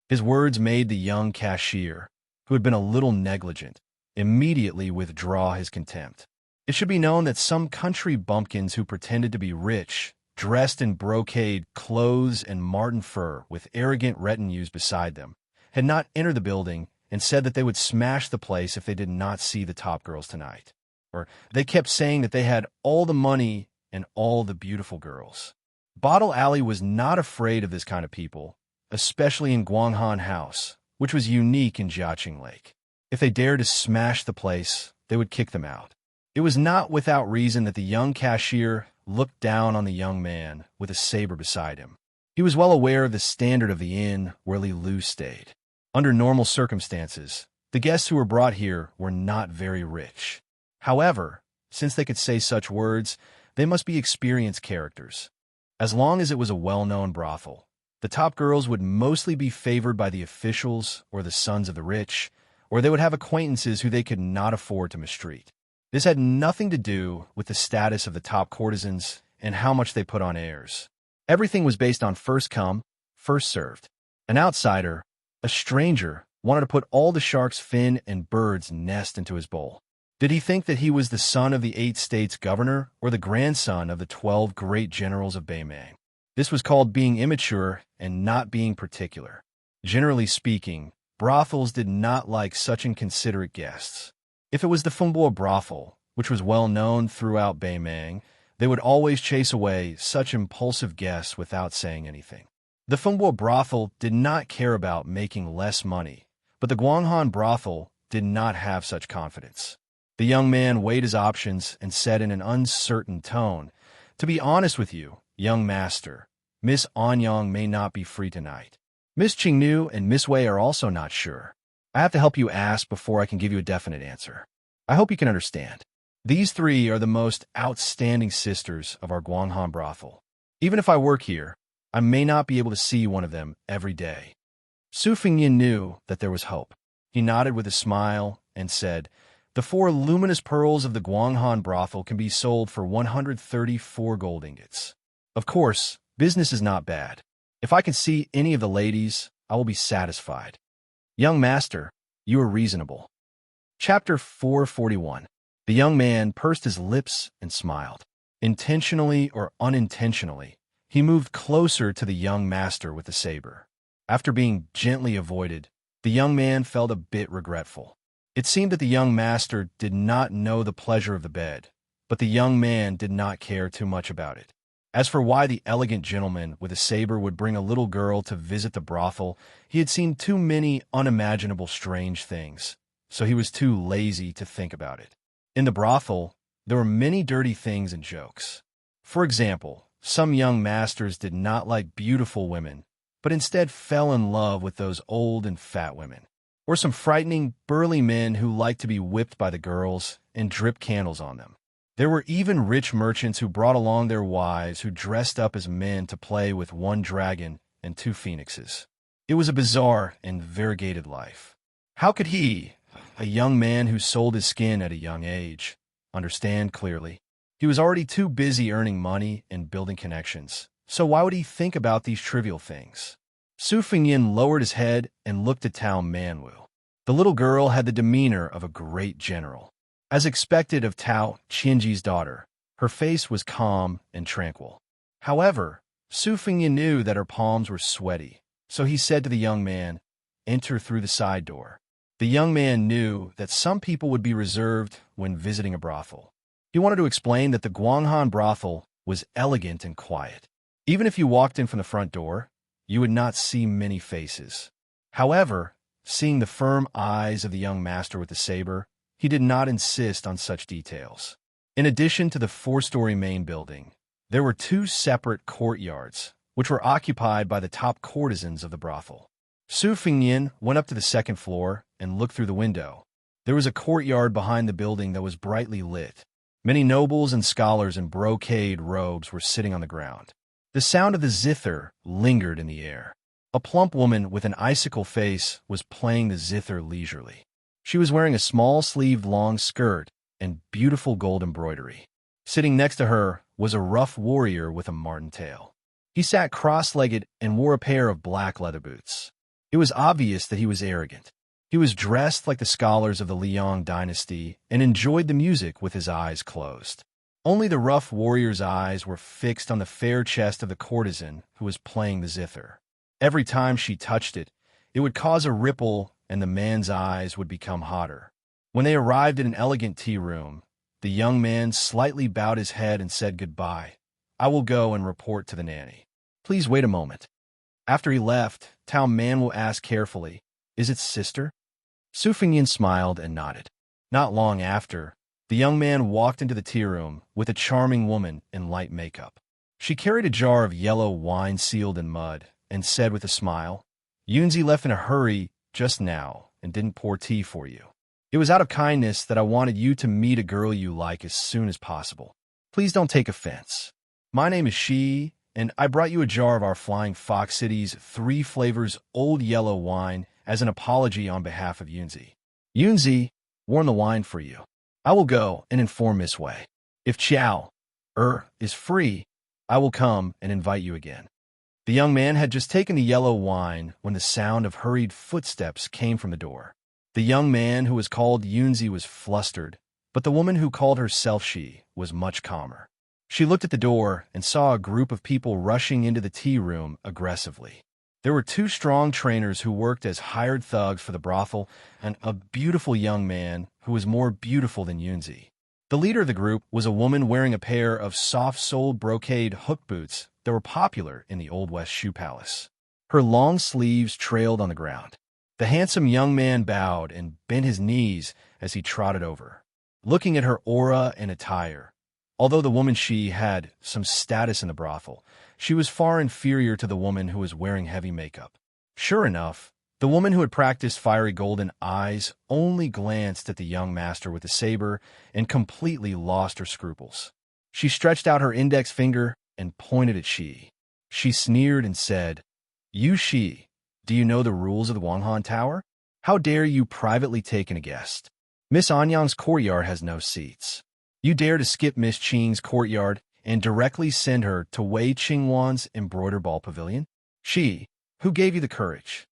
His words made the young cashier, who had been a little negligent, immediately withdraw his contempt. It should be known that some country bumpkins who pretended to be rich, dressed in brocade clothes and marten fur with arrogant retinues beside them, had not entered the building and said that they would smash the place if they did not see the top girls tonight. Or they kept saying that they had all the money and all the beautiful girls. Bottle Alley was not afraid of this kind of people, especially in Guanghan House, which was unique in Jiaqing Lake. If they dared to smash the place, they would kick them out. It was not without reason that the young cashier looked down on the young man with a saber beside him. He was well aware of the standard of the inn where Li Lu stayed. Under normal circumstances, the guests who were brought here were not very rich. However, since they could say such words, they must be experienced characters. As long as it was a well-known brothel, the top girls would mostly be favored by the officials or the sons of the rich, or they would have acquaintances who they could not afford to mistreat. This had nothing to do with the status of the top courtesans and how much they put on airs. Everything was based on first come, first served. An outsider, a stranger, wanted to put all the shark's fin and bird's nest into his bowl. Did he think that he was the son of the 8 states governor or the grandson of the 12 great generals of Baimang? This was called being immature and not being particular. Generally speaking, brothels did not like such inconsiderate guests. If it was the Fengbo brothel, which was well known throughout Baimang, they would always chase away such impulsive guests without saying anything. The Fengbo brothel did not care about making less money, but the Guanghan brothel did not have such confidence. The young man weighed his options and said in an uncertain tone, "To be honest with you, young master, Miss Anyang may not be free tonight. Miss Qingnu and Miss Wei are also not sure. I have to help you ask before I can give you a definite answer. I hope you can understand. These 3 are the most outstanding sisters of our Guanghan brothel. Even if I work here, I may not be able to see one of them every day." Su Fengnian knew that there was hope. He nodded with a smile and said, "The 4 luminous pearls of the Guanghan brothel can be sold for 134 gold ingots. Of course, business is not bad. If I can see any of the ladies, I will be satisfied. Young master, you are reasonable." Chapter 441. The young man pursed his lips and smiled. Intentionally or unintentionally, he moved closer to the young master with the saber. After being gently avoided, the young man felt a bit regretful. It seemed that the young master did not know the pleasure of the bed, but the young man did not care too much about it. As for why the elegant gentleman with a saber would bring a little girl to visit the brothel, he had seen too many unimaginable strange things, so he was too lazy to think about it. In the brothel, there were many dirty things and jokes. For example, some young masters did not like beautiful women, but instead fell in love with those old and fat women. Or some frightening, burly men who liked to be whipped by the girls and drip candles on them. There were even rich merchants who brought along their wives who dressed up as men to play with one dragon and two phoenixes. It was a bizarre and variegated life. How could he, a young man who sold his skin at a young age, understand clearly? He was already too busy earning money and building connections, so why would he think about these trivial things? Su Fengyin lowered his head and looked at Tao Manwu. The little girl had the demeanor of a great general. As expected of Tao Qianji's daughter, her face was calm and tranquil. However, Su Fengyin knew that her palms were sweaty, so he said to the young man, "Enter through the side door." The young man knew that some people would be reserved when visiting a brothel. He wanted to explain that the Guanghan brothel was elegant and quiet. Even if you walked in from the front door, you would not see many faces. However, seeing the firm eyes of the young master with the saber, he did not insist on such details. In addition to the four-story main building, there were two separate courtyards, which were occupied by the top courtesans of the brothel. Su Fengyin went up to the second floor and looked through the window. There was a courtyard behind the building that was brightly lit. Many nobles and scholars in brocade robes were sitting on the ground. The sound of the zither lingered in the air. A plump woman with an icicle face was playing the zither leisurely. She was wearing a small-sleeved long skirt and beautiful gold embroidery. Sitting next to her was a rough warrior with a marten tail. He sat cross-legged and wore a pair of black leather boots. It was obvious that he was arrogant. He was dressed like the scholars of the Liang dynasty and enjoyed the music with his eyes closed. Only the rough warrior's eyes were fixed on the fair chest of the courtesan who was playing the zither. Every time she touched it, it would cause a ripple and the man's eyes would become hotter. When they arrived at an elegant tea room, the young man slightly bowed his head and said goodbye. "I will go and report to the nanny. Please wait a moment." After he left, Tao Manwu asked carefully, "Is it sister?" Su Fengyin smiled and nodded. Not long after, the young man walked into the tea room with a charming woman in light makeup. She carried a jar of yellow wine sealed in mud and said with a smile, "Yunzi left in a hurry just now and didn't pour tea for you. It was out of kindness that I wanted you to meet a girl you like as soon as possible. Please don't take offense. My name is Shi, and I brought you a jar of our Flying Fox City's 3 flavors old yellow wine as an apology on behalf of Yunzi. Yunzi warmed the wine for you. I will go and inform Miss Wei. If Qiao is free, I will come and invite you again." The young man had just taken the yellow wine when the sound of hurried footsteps came from the door. The young man who was called Yunzi was flustered, but the woman who called herself Shi was much calmer. She looked at the door and saw a group of people rushing into the tea room aggressively. There were 2 strong trainers who worked as hired thugs for the brothel and a beautiful young man who was more beautiful than Yunzi. The leader of the group was a woman wearing a pair of soft-soled brocade hook boots that were popular in the Old West Shoe Palace. Her long sleeves trailed on the ground. The handsome young man bowed and bent his knees as he trotted over. Looking at her aura and attire, although the woman she had some status in the brothel, she was far inferior to the woman who was wearing heavy makeup. Sure enough, the woman who had practiced fiery golden eyes only glanced at the young master with the saber and completely lost her scruples. She stretched out her index finger and pointed at Shi. She sneered and said, "You Shi, do you know the rules of the Wanghan Tower? How dare you privately take in a guest? Miss Anyang's courtyard has no seats. You dare to skip Miss Qing's courtyard and directly send her to Wei Qingwan's embroider ball pavilion? Shi, who gave you the courage?"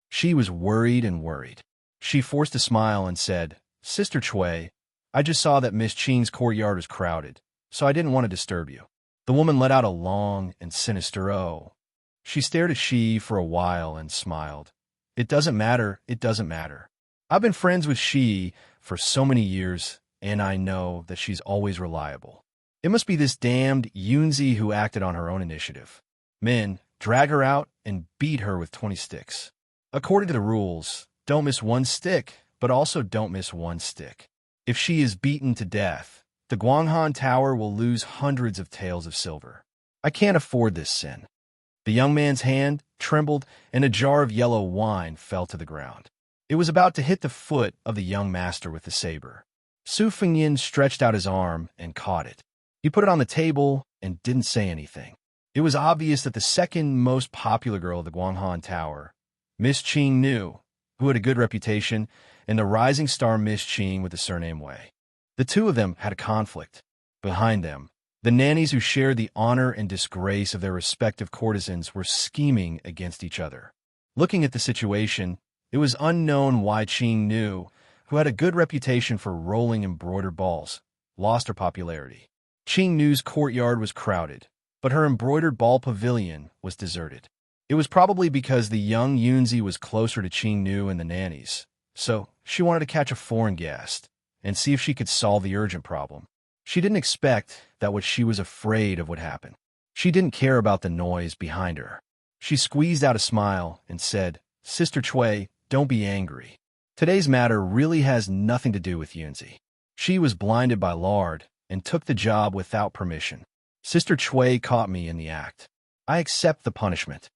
She was worried and worried. She forced a smile and said, "Sister Cui, I just saw that Miss Qing's courtyard was crowded, so I didn't want to disturb you." The woman let out a long and sinister "oh." She stared at Shi for a while and smiled. "It doesn't matter, it doesn't matter. I've been friends with Shi for so many years, and I know that she's always reliable. It must be this damned Yunzi who acted on her own initiative. Men, drag her out and beat her with 20 sticks. According to the rules, don't miss one stick, but also don't miss one stick. If she is beaten to death, the Guanghan Tower will lose hundreds of taels of silver. I can't afford this sin." The young man's hand trembled, and a jar of yellow wine fell to the ground. It was about to hit the foot of the young master with the saber. Su Fengyin stretched out his arm and caught it. He put it on the table and didn't say anything. It was obvious that the second most popular girl of the Guanghan Tower, Miss Qing Nu, who had a good reputation, and the rising star Miss Qing with the surname Wei. The two of them had a conflict. Behind them, the nannies who shared the honor and disgrace of their respective courtesans were scheming against each other. Looking at the situation, it was unknown why Qing Nu, who had a good reputation for rolling embroidered balls, lost her popularity. Qing Nu's courtyard was crowded, but her embroidered ball pavilion was deserted. It was probably because the young Yunzi was closer to Qing Nu and the nannies, so she wanted to catch a foreign guest and see if she could solve the urgent problem. She didn't expect that what she was afraid of would happen. She didn't care about the noise behind her. She squeezed out a smile and said, "Sister Cui, don't be angry. Today's matter really has nothing to do with Yunzi. She was blinded by lard and took the job without permission. Sister Cui caught me in the act. I accept the punishment."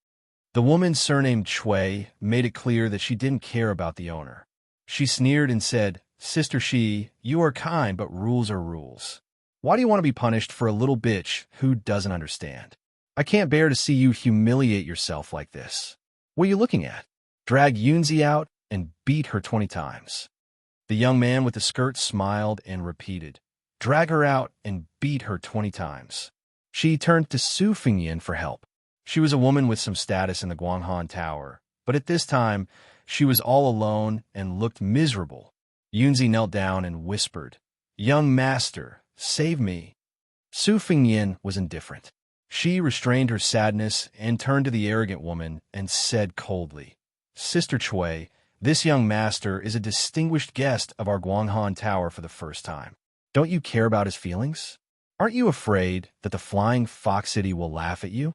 The woman surnamed Cui made it clear that she didn't care about the owner. She sneered and said, "Sister Shi, you are kind, but rules are rules. Why do you want to be punished for a little bitch who doesn't understand? I can't bear to see you humiliate yourself like this. What are you looking at? Drag Yunzi out and beat her 20 times. The young man with the skirt smiled and repeated, "Drag her out and beat her 20 times. She turned to Su Fengyin for help. She was a woman with some status in the Guanghan Tower, but at this time, she was all alone and looked miserable. Yunzi knelt down and whispered, "Young master, save me." Su Fengyin was indifferent. She restrained her sadness and turned to the arrogant woman and said coldly, "Sister Cui, this young master is a distinguished guest of our Guanghan Tower for the first time. Don't you care about his feelings? Aren't you afraid that the Flying Fox City will laugh at you?"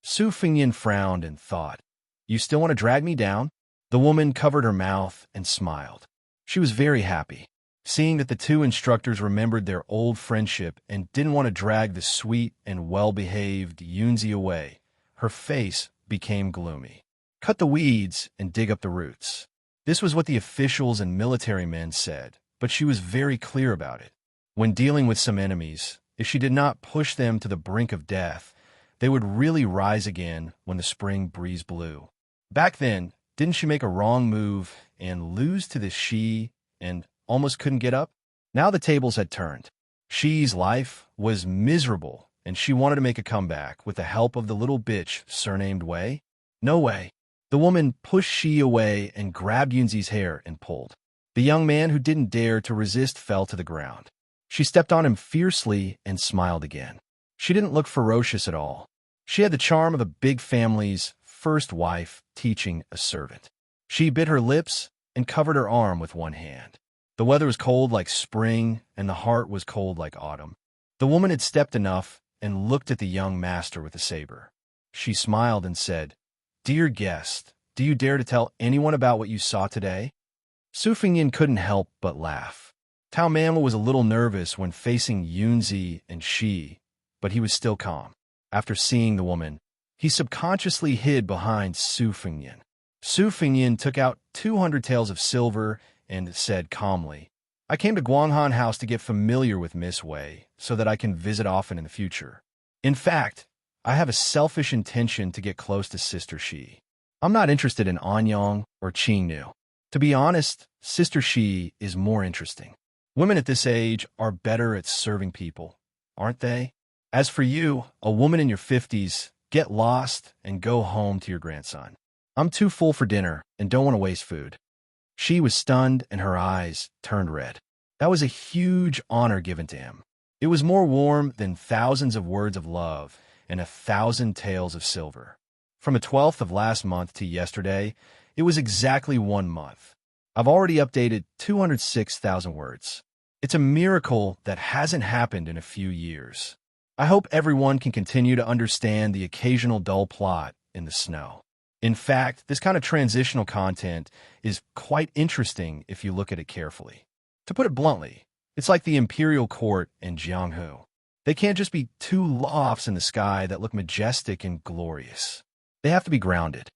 Su Fengyin frowned and thought, "You still want to drag me down?" The woman covered her mouth and smiled. She was very happy, seeing that the two instructors remembered their old friendship and didn't want to drag the sweet and well-behaved Yunzi away. Her face became gloomy. "Cut the weeds and dig up the roots." This was what the officials and military men said, but she was very clear about it. When dealing with some enemies, if she did not push them to the brink of death, they would really rise again when the spring breeze blew. Back then, didn't she make a wrong move and lose to this Shi and almost couldn't get up? Now the tables had turned. Shi's life was miserable, and she wanted to make a comeback with the help of the little bitch surnamed Wei. No way. The woman pushed Shi away and grabbed Yunzi's hair and pulled. The young man who didn't dare to resist fell to the ground. She stepped on him fiercely and smiled again. She didn't look ferocious at all. She had the charm of a big family's first wife teaching a servant. She bit her lips and covered her arm with one hand. The weather was cold like spring, and the heart was cold like autumn. The woman had stepped enough and looked at the young master with the saber. She smiled and said, "Dear guest, do you dare to tell anyone about what you saw today?" Su Fengyin couldn't help but laugh. Tao Manwa was a little nervous when facing Yunzi and Shi, but he was still calm. After seeing the woman, he subconsciously hid behind Su Fengyin. Su Fengyin took out 200 taels of silver and said calmly, "I came to Guanghan House to get familiar with Miss Wei so that I can visit often in the future. In fact, I have a selfish intention to get close to Sister Shi. I'm not interested in Anyang or Qing Nu. To be honest, Sister Shi is more interesting. Women at this age are better at serving people, aren't they? As for you, a woman in your 50s, get lost and go home to your grandson. I'm too full for dinner and don't want to waste food." She was stunned and her eyes turned red. That was a huge honor given to him. It was more warm than thousands of words of love and 1,000 tales of silver. From the 12th of last month to yesterday, it was exactly 1 month. I've already updated 206,000 words. It's a miracle that hasn't happened in a few years. I hope everyone can continue to understand the occasional dull plot in the snow. In fact, this kind of transitional content is quite interesting if you look at it carefully. To put it bluntly, it's like the imperial court in Jianghu. They can't just be two lofts in the sky that look majestic and glorious. They have to be grounded.